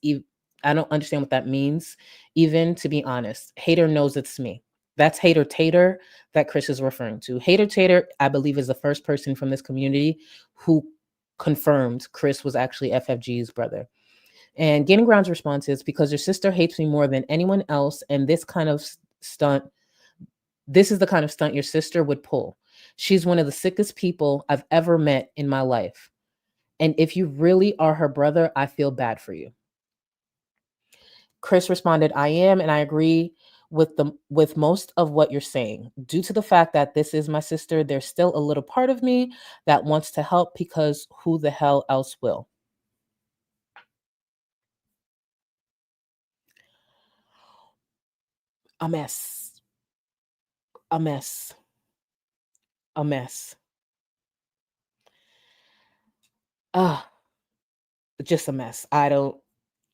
[SPEAKER 5] I don't understand what that means, even, to be honest. Hater knows it's me. That's Hater Tater that Chris is referring to. Hater Tater, I believe, is the first person from this community who confirmed Chris was actually FFG's brother. And Gaining Ground's response is, because your sister hates me more than anyone else, and this is the kind of stunt your sister would pull. She's one of the sickest people I've ever met in my life. And if you really are her brother, I feel bad for you. Chris responded, I am, and I agree with most of what you're saying. Due to the fact that this is my sister, there's still a little part of me that wants to help, because who the hell else will? A mess. A mess. A mess. Just a mess. I don't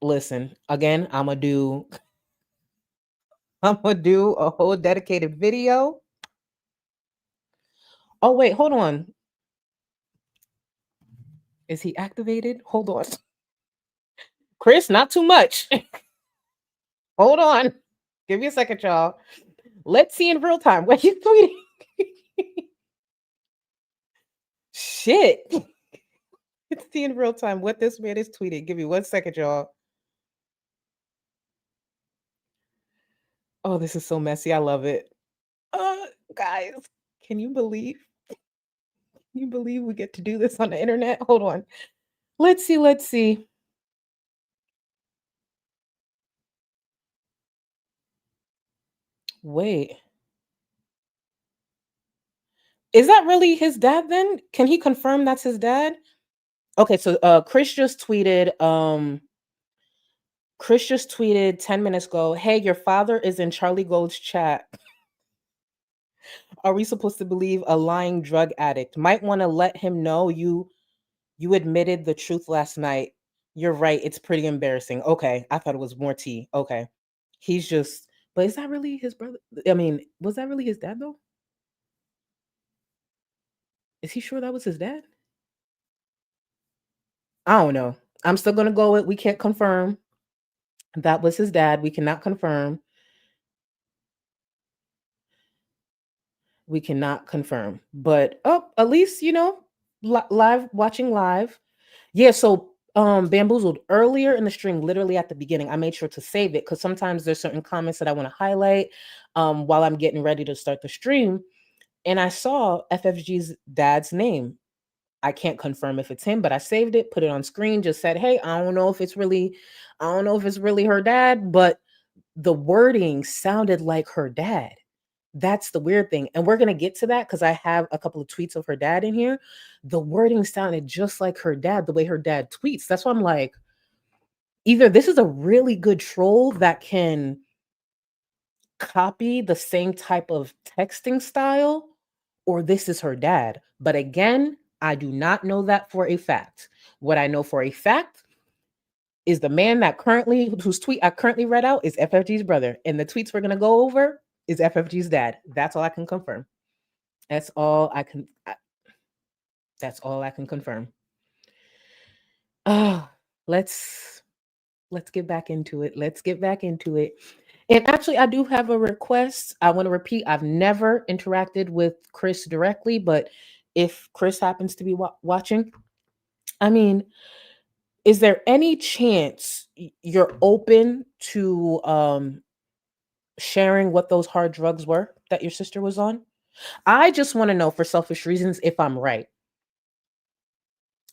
[SPEAKER 5] listen. Again, I'm gonna do a whole dedicated video. Oh, wait, hold on. Is he activated? Hold on. Chris, not too much. Hold on. Give me a second, y'all. Let's see in real time what he's tweeting. Shit. Let's see in real time what this man is tweeting. Give me 1 second, y'all. Oh, this is so messy. I love it. Guys, can you believe? Can you believe we get to do this on the internet? Hold on. Let's see. Wait. Is that really his dad then? Can he confirm that's his dad? Okay, so Chris just tweeted 10 minutes ago, hey, your father is in Charlie Gold's chat. Are we supposed to believe a lying drug addict? Might want to let him know you admitted the truth last night. You're right. It's pretty embarrassing. Okay. I thought it was more tea. Okay. He's just, but is that really his brother? I mean, was that really his dad though? Is he sure that was his dad? I don't know. I'm still going to go with, we can't confirm that was his dad. We cannot confirm. We cannot confirm, but at least, live, watching live. Yeah. So bamboozled earlier in the stream, literally at the beginning. I made sure to save it because sometimes there's certain comments that I want to highlight while I'm getting ready to start the stream. And I saw FFG's dad's name. I can't confirm if it's him, but I saved it, put it on screen, just said, hey, I don't know if it's really her dad, but the wording sounded like her dad. That's the weird thing. And we're going to get to that because I have a couple of tweets of her dad in here. The wording sounded just like her dad, the way her dad tweets. That's why I'm like, either this is a really good troll that can copy the same type of texting style, or this is her dad. But again, I do not know that for a fact. What I know for a fact is the man whose tweet I currently read out is FFG's brother. And the tweets we're going to go over is FFG's dad. That's all I can confirm. That's all I can confirm. Let's get back into it. And actually, I do have a request. I want to repeat, I've never interacted with Chris directly, but if Chris happens to be watching, I mean, is there any chance you're open to sharing what those hard drugs were that your sister was on? I just want to know, for selfish reasons, if I'm right.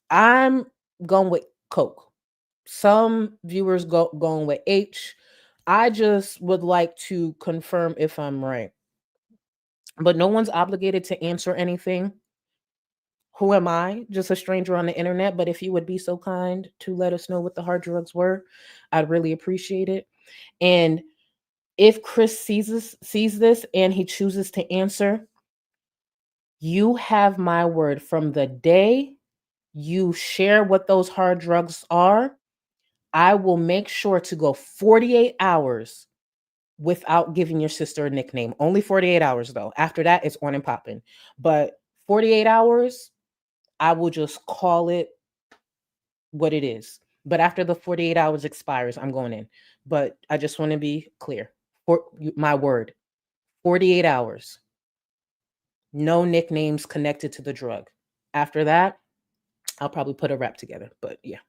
[SPEAKER 5] I'm going with Coke. Some viewers going with H. I just would like to confirm if I'm right. But no one's obligated to answer anything. Who am I? Just a stranger on the internet. But if you would be so kind to let us know what the hard drugs were, I'd really appreciate it. And if Chris sees this and he chooses to answer, you have my word. From the day you share what those hard drugs are, I will make sure to go 48 hours without giving your sister a nickname. Only 48 hours, though. After that, it's on and popping. But 48 hours, I will just call it what it is. But after the 48 hours expires, I'm going in. But I just want to be clear. For my word, 48 hours. No nicknames connected to the drug. After that, I'll probably put a rap together. But yeah.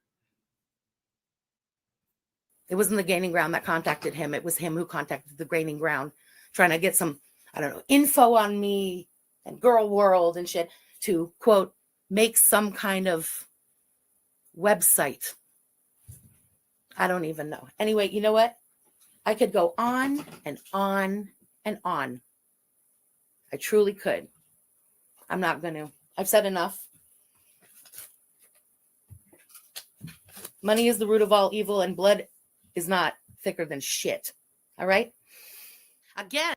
[SPEAKER 1] It wasn't the gaining ground that contacted him. It was him who contacted the gaining ground, trying to get some, I don't know, info on me and Girl World and shit to, quote, make some kind of website. I don't even know. Anyway, you know what? I could go on and on and on. I truly could. I'm not going to. I've said enough. Money is the root of all evil, and blood is not thicker than shit. All right? Again.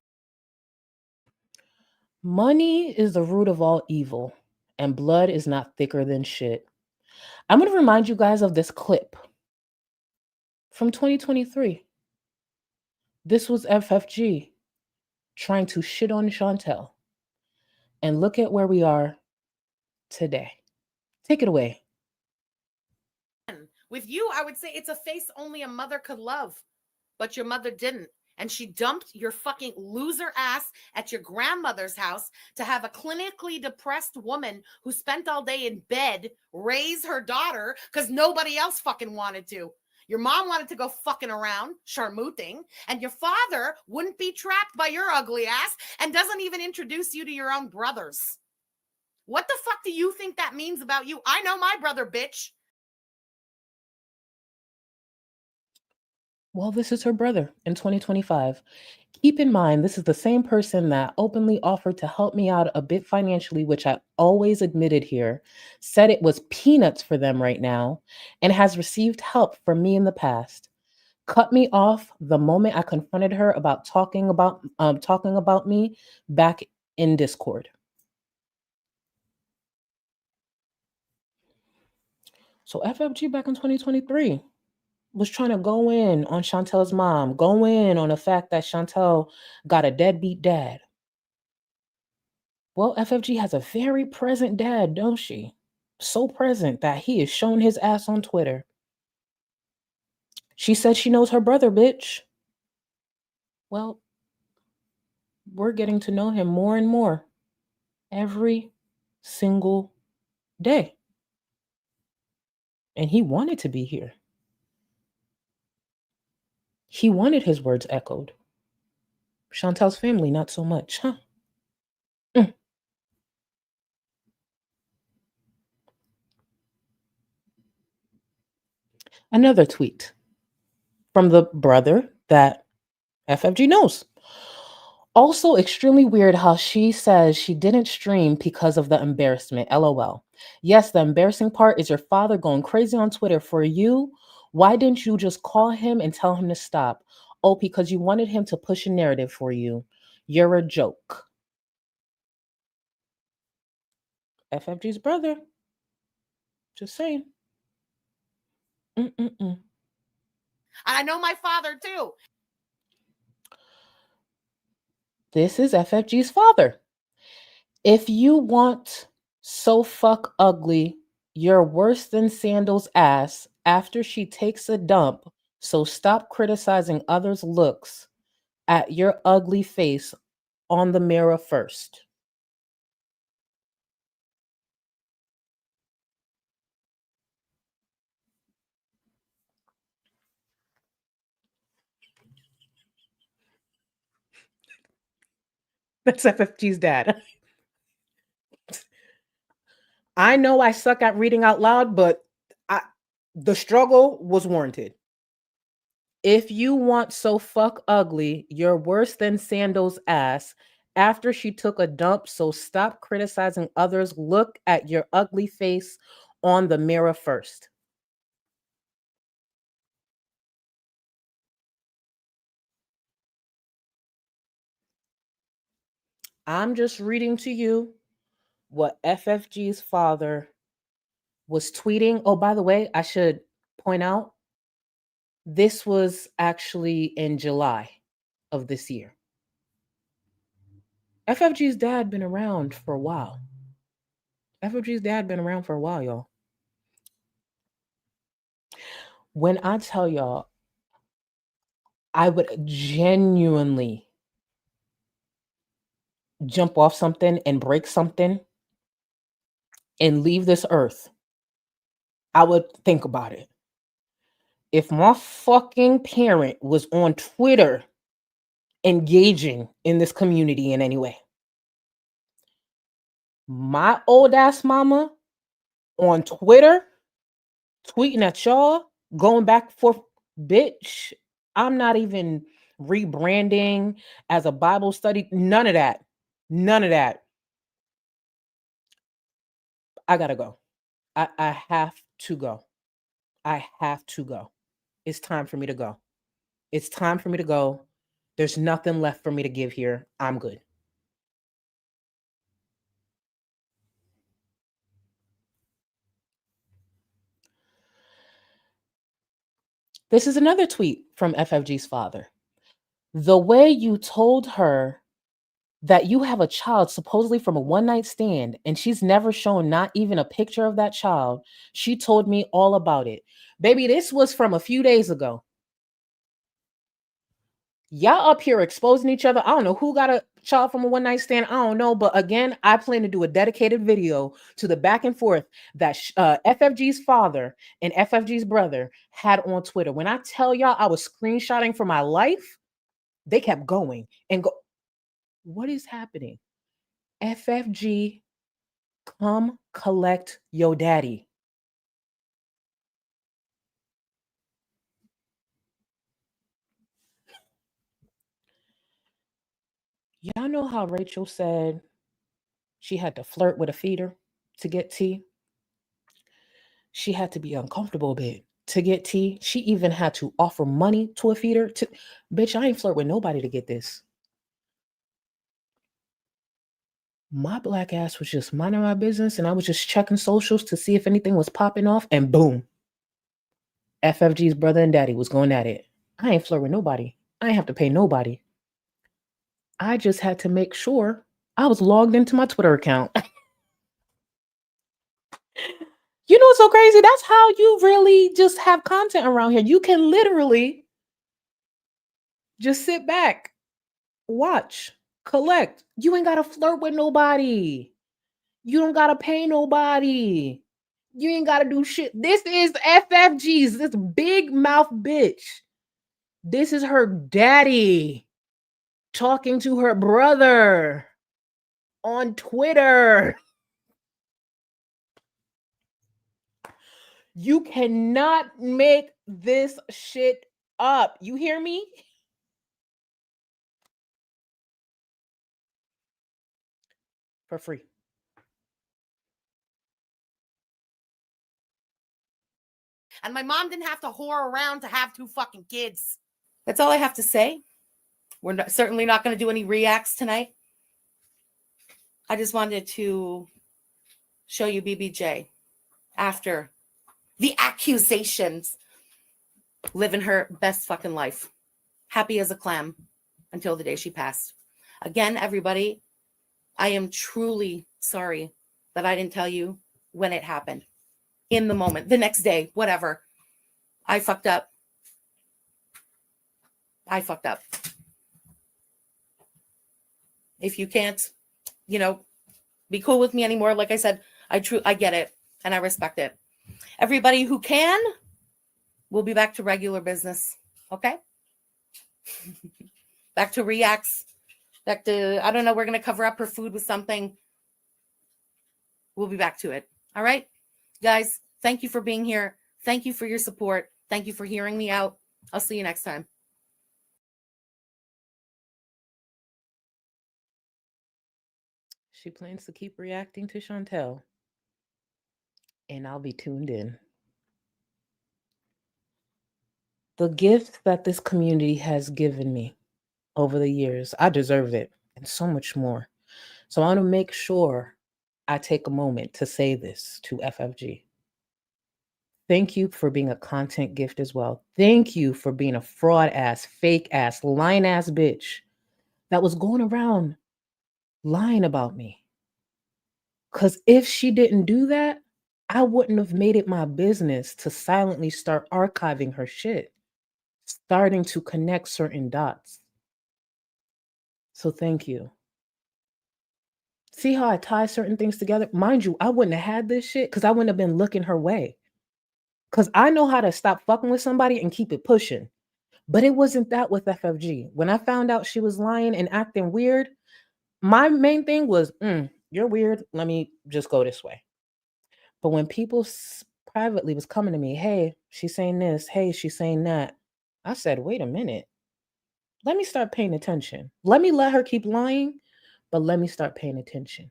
[SPEAKER 5] Money is the root of all evil, and blood is not thicker than shit. I'm going to remind you guys of this clip from 2023. This was FFG trying to shit on Chantel. And look at where we are today. Take it away.
[SPEAKER 1] With you, I would say it's a face only a mother could love, but your mother didn't. And she dumped your fucking loser ass at your grandmother's house to have a clinically depressed woman who spent all day in bed raise her daughter because nobody else fucking wanted to. Your mom wanted to go fucking around, charmooting, and your father wouldn't be trapped by your ugly ass and doesn't even introduce you to your own brothers. What the fuck do you think that means about you? I know my brother, bitch.
[SPEAKER 5] Well, this is her brother in 2025. Keep in mind, this is the same person that openly offered to help me out a bit financially, which I always admitted here, said it was peanuts for them right now, and has received help from me in the past. Cut me off the moment I confronted her about talking about me back in Discord. So FFG back in 2023 was trying to go in on Chantel's mom, go in on the fact that Chantel got a deadbeat dad. Well, FFG has a very present dad, don't she? So present that he is showing his ass on Twitter. She said she knows her brother, bitch. Well, we're getting to know him more and more every single day. And he wanted to be here. He wanted his words echoed. Chantel's family, not so much, huh? Another tweet from the brother that FFG knows. Also, extremely weird how she says she didn't stream because of the embarrassment. LOL. Yes, the embarrassing part is your father going crazy on Twitter for you. Why didn't you just call him and tell him to stop? Oh, because you wanted him to push a narrative for you. You're a joke. FFG's brother. Just saying.
[SPEAKER 1] I know my father too.
[SPEAKER 5] This is FFG's father. If you want so fuck ugly, you're worse than Sandal's ass after she takes a dump, so stop criticizing others' looks at your ugly face on the mirror first. That's FFG's dad. I know I suck at reading out loud, but the struggle was warranted. If you want so fuck ugly, you're worse than Sandal's ass after she took a dump, so stop criticizing others. Look at your ugly face on the mirror first. I'm just reading to you what FFG's father was tweeting. Oh, by the way, I should point out this was actually in July of this year. FFG's dad been around for a while. FFG's dad been around for a while, y'all. When I tell y'all, I would genuinely jump off something and break something and leave this earth. I would think about it. If my fucking parent was on Twitter engaging in this community in any way, my old ass mama on Twitter tweeting at y'all, going back and forth, bitch, I'm not even rebranding as a Bible study. None of that. None of that. I gotta go. I have to go. I have to go. It's time for me to go. It's time for me to go. There's nothing left for me to give here. I'm good. This is another tweet from FFG's father. The way you told her that you have a child supposedly from a one-night stand and she's never shown not even a picture of that child, she told me all about it. Baby, this was from a few days ago. Y'all up here exposing each other. I don't know who got a child from a one-night stand. I don't know. But again, I plan to do a dedicated video to the back and forth that FFG's father and FFG's brother had on Twitter. When I tell y'all I was screenshotting for my life, they kept going and go. What is happening? FFG, come collect your daddy. Y'all know how Rachel said she had to flirt with a feeder to get tea? She had to be uncomfortable a bit to get tea. She even had to offer money to a feeder to, bitch, I ain't flirt with nobody to get this. My black ass was just minding my business and I was just checking socials to see if anything was popping off, and boom, FFG's brother and daddy was going at it. I ain't flirt with nobody. I ain't have to pay nobody. I just had to make sure I was logged into my Twitter account. You know what's so crazy? That's how you really just have content around here. You can literally just sit back, watch, collect. You ain't got to flirt with nobody. You don't got to pay nobody. You ain't gotta do shit. This is FFG's, this big mouth bitch. This is her daddy talking to her brother on Twitter. You cannot make this shit up. You hear me? For free.
[SPEAKER 1] And my mom didn't have to whore around to have 2 fucking kids. That's all I have to say. We're certainly not going to do any reacts tonight. I just wanted to show you BBJ after the accusations, living her best fucking life, happy as a clam until the day she passed. Again, everybody, I am truly sorry that I didn't tell you when it happened, in the moment, the next day, whatever. I fucked up. If you can't, be cool with me anymore, like I said, I get it and I respect it. Everybody who can, we'll be back to regular business. Okay? Back to reacts. Back to, I don't know, we're going to cover up her food with something. We'll be back to it. All right? Guys, thank you for being here. Thank you for your support. Thank you for hearing me out. I'll see you next time.
[SPEAKER 5] She plans to keep reacting to Chantel. And I'll be tuned in. The gift that this community has given me over the years, I deserve it and so much more. So I want to make sure I take a moment to say this to FFG. Thank you for being a content gift as well. Thank you for being a fraud ass, fake ass, lying ass bitch that was going around lying about me. Because if she didn't do that, I wouldn't have made it my business to silently start archiving her shit, starting to connect certain dots. So thank you. See how I tie certain things together? Mind you, I wouldn't have had this shit because I wouldn't have been looking her way. Because I know how to stop fucking with somebody and keep it pushing. But it wasn't that with FFG. When I found out she was lying and acting weird, my main thing was, you're weird. Let me just go this way. But when people privately was coming to me, hey, she's saying this, hey, she's saying that, I said, wait a minute. Let me start paying attention. Let me let her keep lying, but let me start paying attention.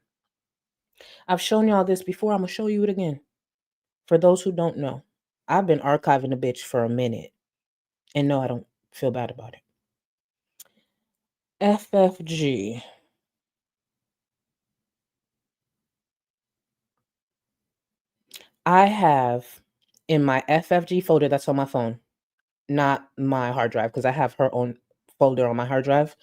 [SPEAKER 5] I've shown y'all this before. I'm going to show you it again. For those who don't know, I've been archiving a bitch for a minute. And no, I don't feel bad about it. FFG. I have in my FFG folder that's on my phone, not my hard drive, because I have her own folder on my hard drive.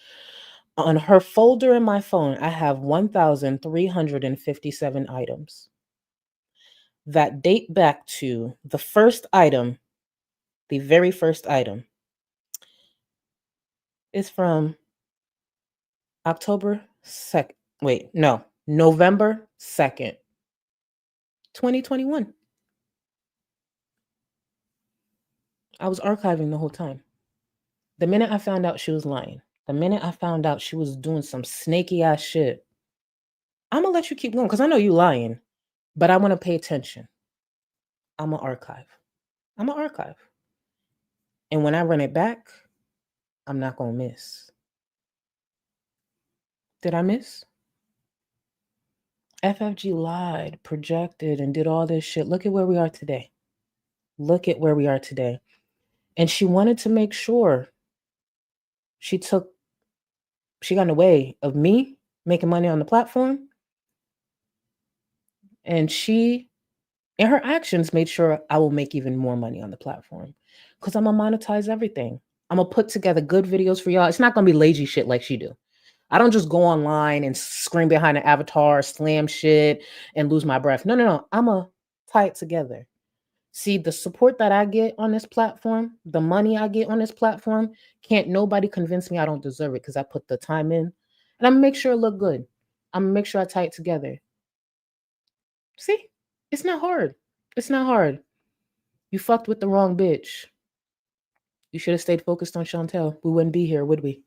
[SPEAKER 5] On her folder in my phone, I have 1,357 items that date back to the first item, the very first item is from November 2nd, 2021. I was archiving the whole time. The minute I found out she was lying, the minute I found out she was doing some snaky ass shit, I'm gonna let you keep going because I know you lying, but I want to pay attention. I'm gonna archive. And when I run it back, I'm not gonna miss. Did I miss? FFG lied, projected, and did all this shit. Look at where we are today. And she wanted to make sure she got in the way of me making money on the platform. And she, in her actions, made sure I will make even more money on the platform. Because I'm going to monetize everything. I'm going to put together good videos for y'all. It's not going to be lazy shit like she do. I don't just go online and scream behind an avatar, slam shit, and lose my breath. No. I'm going to tie it together. See, the support that I get on this platform, the money I get on this platform, can't nobody convince me I don't deserve it because I put the time in. And I'm going to make sure it look good. I'm going to make sure I tie it together. See, it's not hard. It's not hard. You fucked with the wrong bitch. You should have stayed focused on Chantel. We wouldn't be here, would we?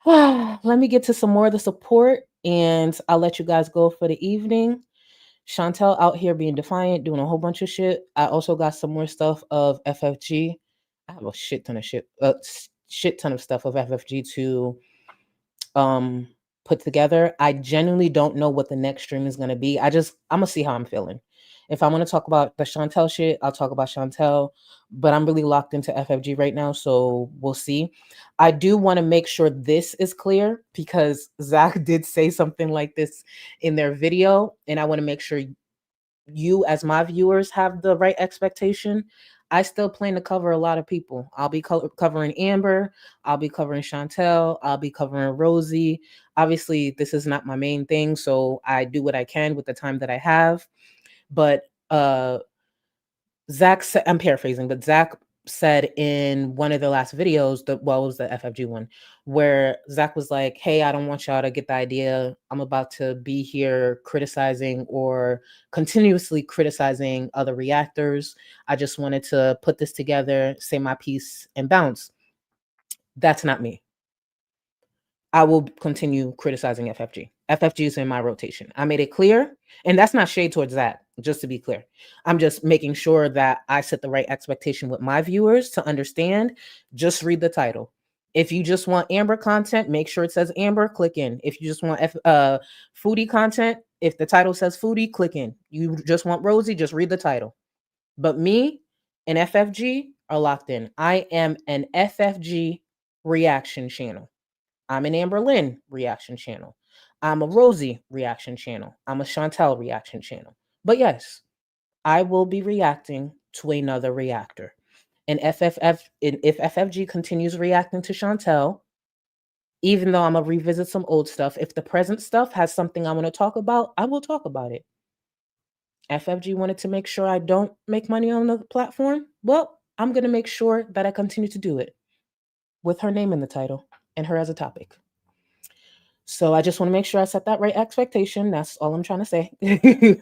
[SPEAKER 5] Let me get to some more of the support and I'll let you guys go for the evening. Chantel out here being defiant, doing a whole bunch of shit. I also got some more stuff of FFG. I have a shit ton of shit ton of stuff of FFG to um put together. I genuinely don't know what the next stream is going to be. I'm gonna see how I'm feeling. If I want to talk about the Chantel shit, I'll talk about Chantel, but I'm really locked into FFG right now, so we'll see. I do want to make sure this is clear because Zach did say something like this in their video, and I want to make sure you as my viewers have the right expectation. I still plan to cover a lot of people. I'll be covering Amber. I'll be covering Chantel. I'll be covering Rosie. Obviously, this is not my main thing, so I do what I can with the time that I have. But Zach said, I'm paraphrasing, but Zach said in one of the last videos, it was the FFG one, where Zach was like, hey, I don't want y'all to get the idea I'm about to be here criticizing or continuously criticizing other reactors. I just wanted to put this together, say my piece, and bounce. That's not me. I will continue criticizing FFG. FFG is in my rotation. I made it clear, and that's not shade towards that, just to be clear. I'm just making sure that I set the right expectation with my viewers to understand. Just read the title. If you just want Amber content, make sure it says Amber, click in. If you just want foodie content, if the title says foodie, click in. You just want Rosie, just read the title. But me and FFG are locked in. I am an FFG reaction channel. I'm an Amber Lynn reaction channel. I'm a Rosie reaction channel. I'm a Chantel reaction channel. But yes, I will be reacting to another reactor. And if FFG continues reacting to Chantel, even though I'm going to revisit some old stuff, if the present stuff has something I want to talk about, I will talk about it. FFG wanted to make sure I don't make money on the platform. Well, I'm going to make sure that I continue to do it with her name in the title and her as a topic. So I just want to make sure I set that right expectation. That's all I'm trying to say.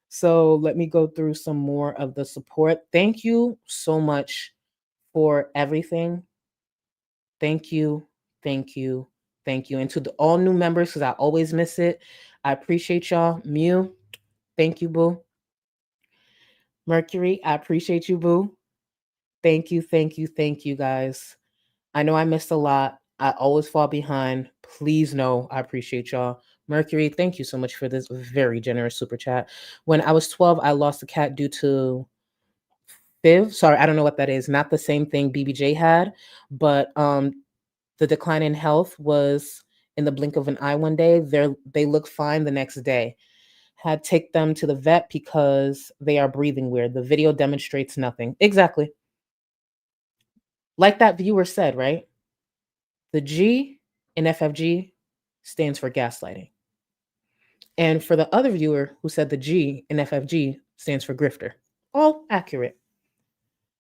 [SPEAKER 5] So let me go through some more of the support. Thank you so much for everything. Thank you. Thank you. Thank you. And to all new members, because I always miss it. I appreciate y'all. Mew, thank you, boo. Mercury, I appreciate you, boo. Thank you. Thank you. Thank you, guys. I know I missed a lot. I always fall behind. Please know I appreciate y'all. Mercury, thank you so much for this very generous super chat. When I was 12, I lost a cat due to FIV. Sorry, I don't know what that is. Not the same thing BBJ had, but the decline in health was in the blink of an eye one day. They look fine the next day. Had take them to the vet because they are breathing weird. The video demonstrates nothing. Exactly. Like that viewer said, right? The G in FFG stands for gaslighting. And for the other viewer who said the G in FFG stands for grifter. All accurate.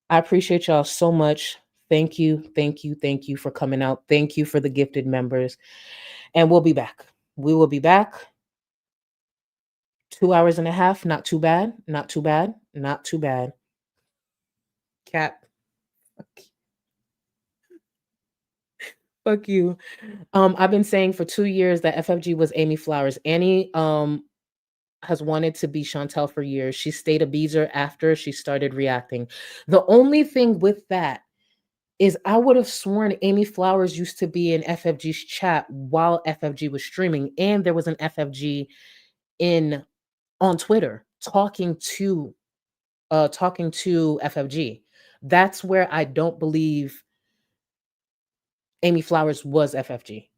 [SPEAKER 5] I appreciate y'all so much. Thank you, thank you, thank you for coming out. Thank you for the gifted members. And we'll be back. We will be back. 2 hours and a half. Not too bad. Not too bad. Not too bad. Cap. Fuck you. I've been saying for 2 years that FFG was Amy Flowers. Annie has wanted to be Chantel for years. She stayed a Beezer after she started reacting. The only thing with that is I would have sworn Amy Flowers used to be in FFG's chat while FFG was streaming, and there was an FFG on Twitter talking to FFG. That's where I don't believe Amy Flowers was FFG.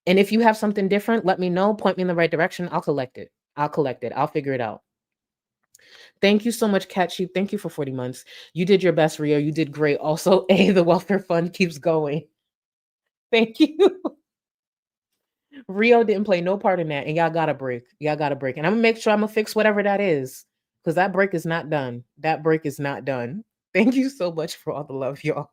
[SPEAKER 5] And if you have something different, let me know. Point me in the right direction. I'll collect it. I'll figure it out. Thank you so much, Cat Sheep. Thank you for 40 months. You did your best, Rio. You did great. Also, the welfare fund keeps going. Thank you. Rio didn't play no part in that, and y'all got a break. Y'all got a break. And I'm going to make sure I'm going to fix whatever that is, because that break is not done. That break is not done. Thank you so much for all the love, y'all.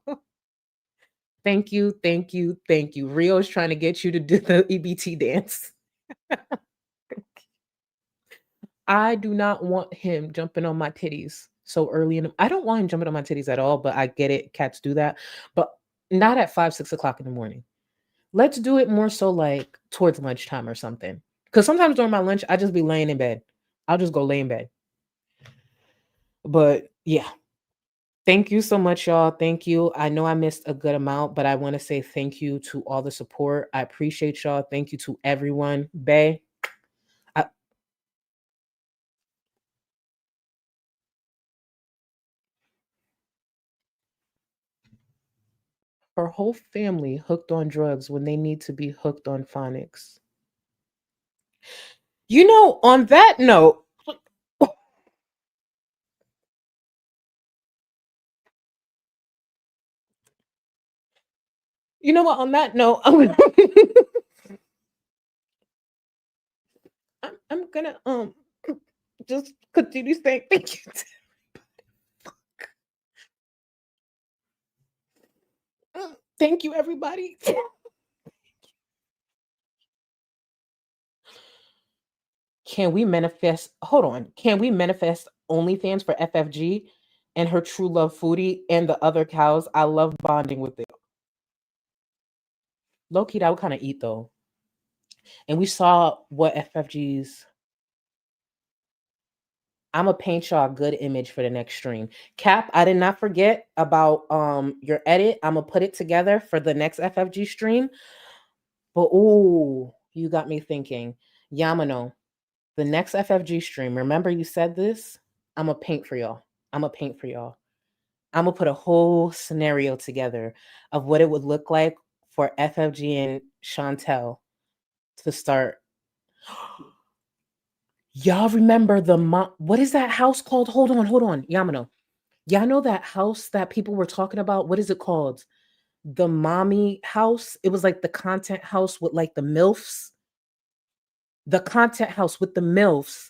[SPEAKER 5] Thank you, thank you, thank you. Rio is trying to get you to do the EBT dance. I do not want him jumping on my titties so early in the, I don't want him jumping on my titties at all, but I get it. Cats do that, but not at 5, 6 o'clock in the morning. Let's do it more so like towards lunchtime or something. Because sometimes during my lunch, I just be laying in bed. I'll just go lay in bed. But yeah, thank you so much, y'all. Thank you. I know I missed a good amount, but I want to say thank you to all the support. I appreciate y'all. Thank you to everyone. Bay, her whole family hooked on drugs when they need to be hooked on phonics. You know, on that note, you know what? On that note, I'm gonna just continue saying thank you. Thank you, everybody. Can we manifest? Hold on. Can we manifest OnlyFans for FFG and her true love foodie and the other cows? I love bonding with them. Low key, that would kind of eat though. And we saw what FFG's. I'm gonna paint y'all a good image for the next stream. Cap, I did not forget about your edit. I'm gonna put it together for the next FFG stream. But ooh, you got me thinking. Yamano, the next FFG stream. Remember you said this? I'm gonna paint for y'all. I'm gonna paint for y'all. I'm gonna put a whole scenario together of what it would look like for FFG and Chantel to start. Y'all remember the what is that house called? Hold on, Yamano. Y'all know that house that people were talking about? What is it called? The mommy house. It was like the content house with like the MILFs. The content house with the MILFs.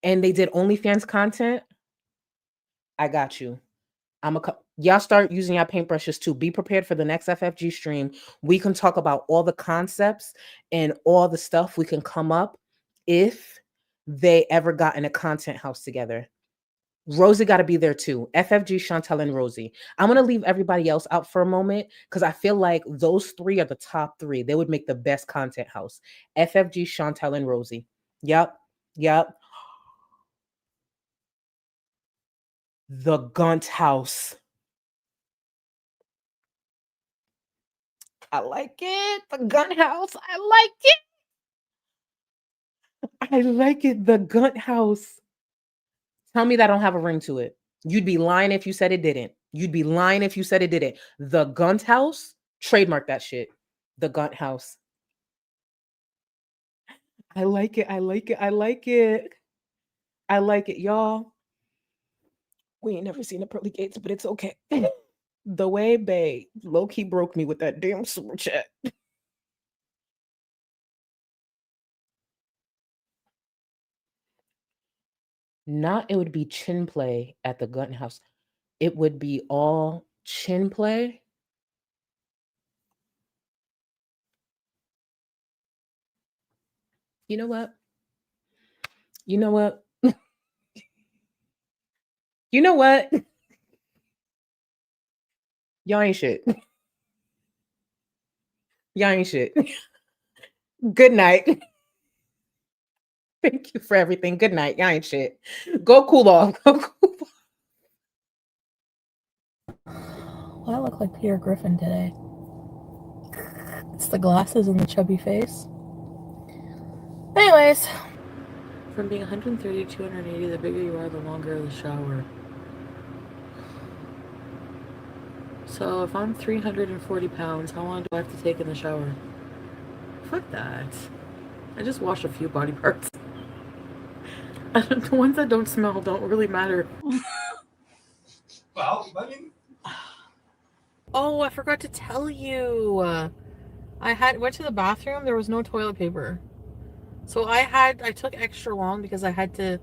[SPEAKER 5] And they did OnlyFans content. I got you. Y'all start using your paintbrushes too. Be prepared for the next FFG stream. We can talk about all the concepts and all the stuff we can come up if they ever got in a content house together. Rosie got to be there too. FFG, Chantel, and Rosie. I'm going to leave everybody else out for a moment because I feel like those three are the top three. They would make the best content house. FFG, Chantel, and Rosie. Yep. The Gunt house. I like it. The Gunt house. I like it. I like it. The Gunt house. Tell me that don't have a ring to it. You'd be lying if you said it didn't. You'd be lying if you said it didn't. The Gunt house. Trademark that shit. The Gunt house. I like it. I like it. I like it. I like it, y'all. We ain't never seen the pearly gates, but it's okay. The way Bay low-key broke me with that damn super chat. Not it would be chin play at the Gun House. It would be all chin play. You know what? You know what? You know what? Y'all ain't shit. Y'all ain't shit. Good night. Thank you for everything. Good night. Y'all ain't shit. Go cool off. Go cool off.
[SPEAKER 8] Well, I look like Peter Griffin today. It's the glasses and the chubby face. Anyways. From being 130 to 280, the bigger you are, the longer the shower. So if I'm 340 pounds, how long do I have to take in the shower? Fuck that. I just wash a few body parts. The ones that don't smell don't really matter.
[SPEAKER 4] Well, I mean...
[SPEAKER 8] Oh, I forgot to tell you. I went to the bathroom. There was no toilet paper. So I took extra long because I had to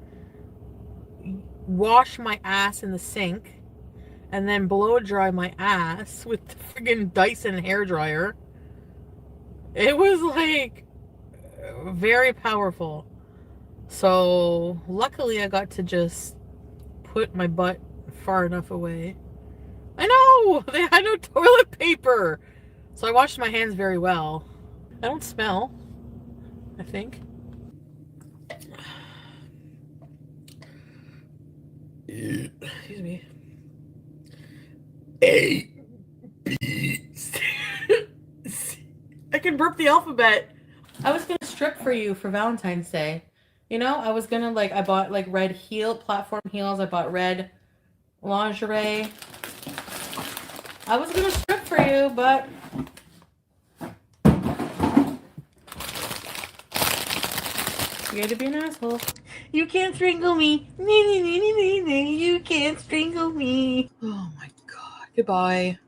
[SPEAKER 8] wash my ass in the sink and then blow dry my ass with the friggin' Dyson hairdryer. It was like very powerful. So luckily I got to just put my butt far enough away. I know! They had no toilet paper! So I washed my hands very well. I don't smell, I think. Excuse me. A, B, C. I can burp the alphabet. I was gonna strip for you for Valentine's Day. You know, I was gonna I bought red platform heels. I bought red lingerie. I was gonna strip for you, but you had to be an asshole. You can't strangle me. You can't strangle me. Oh my god. Goodbye.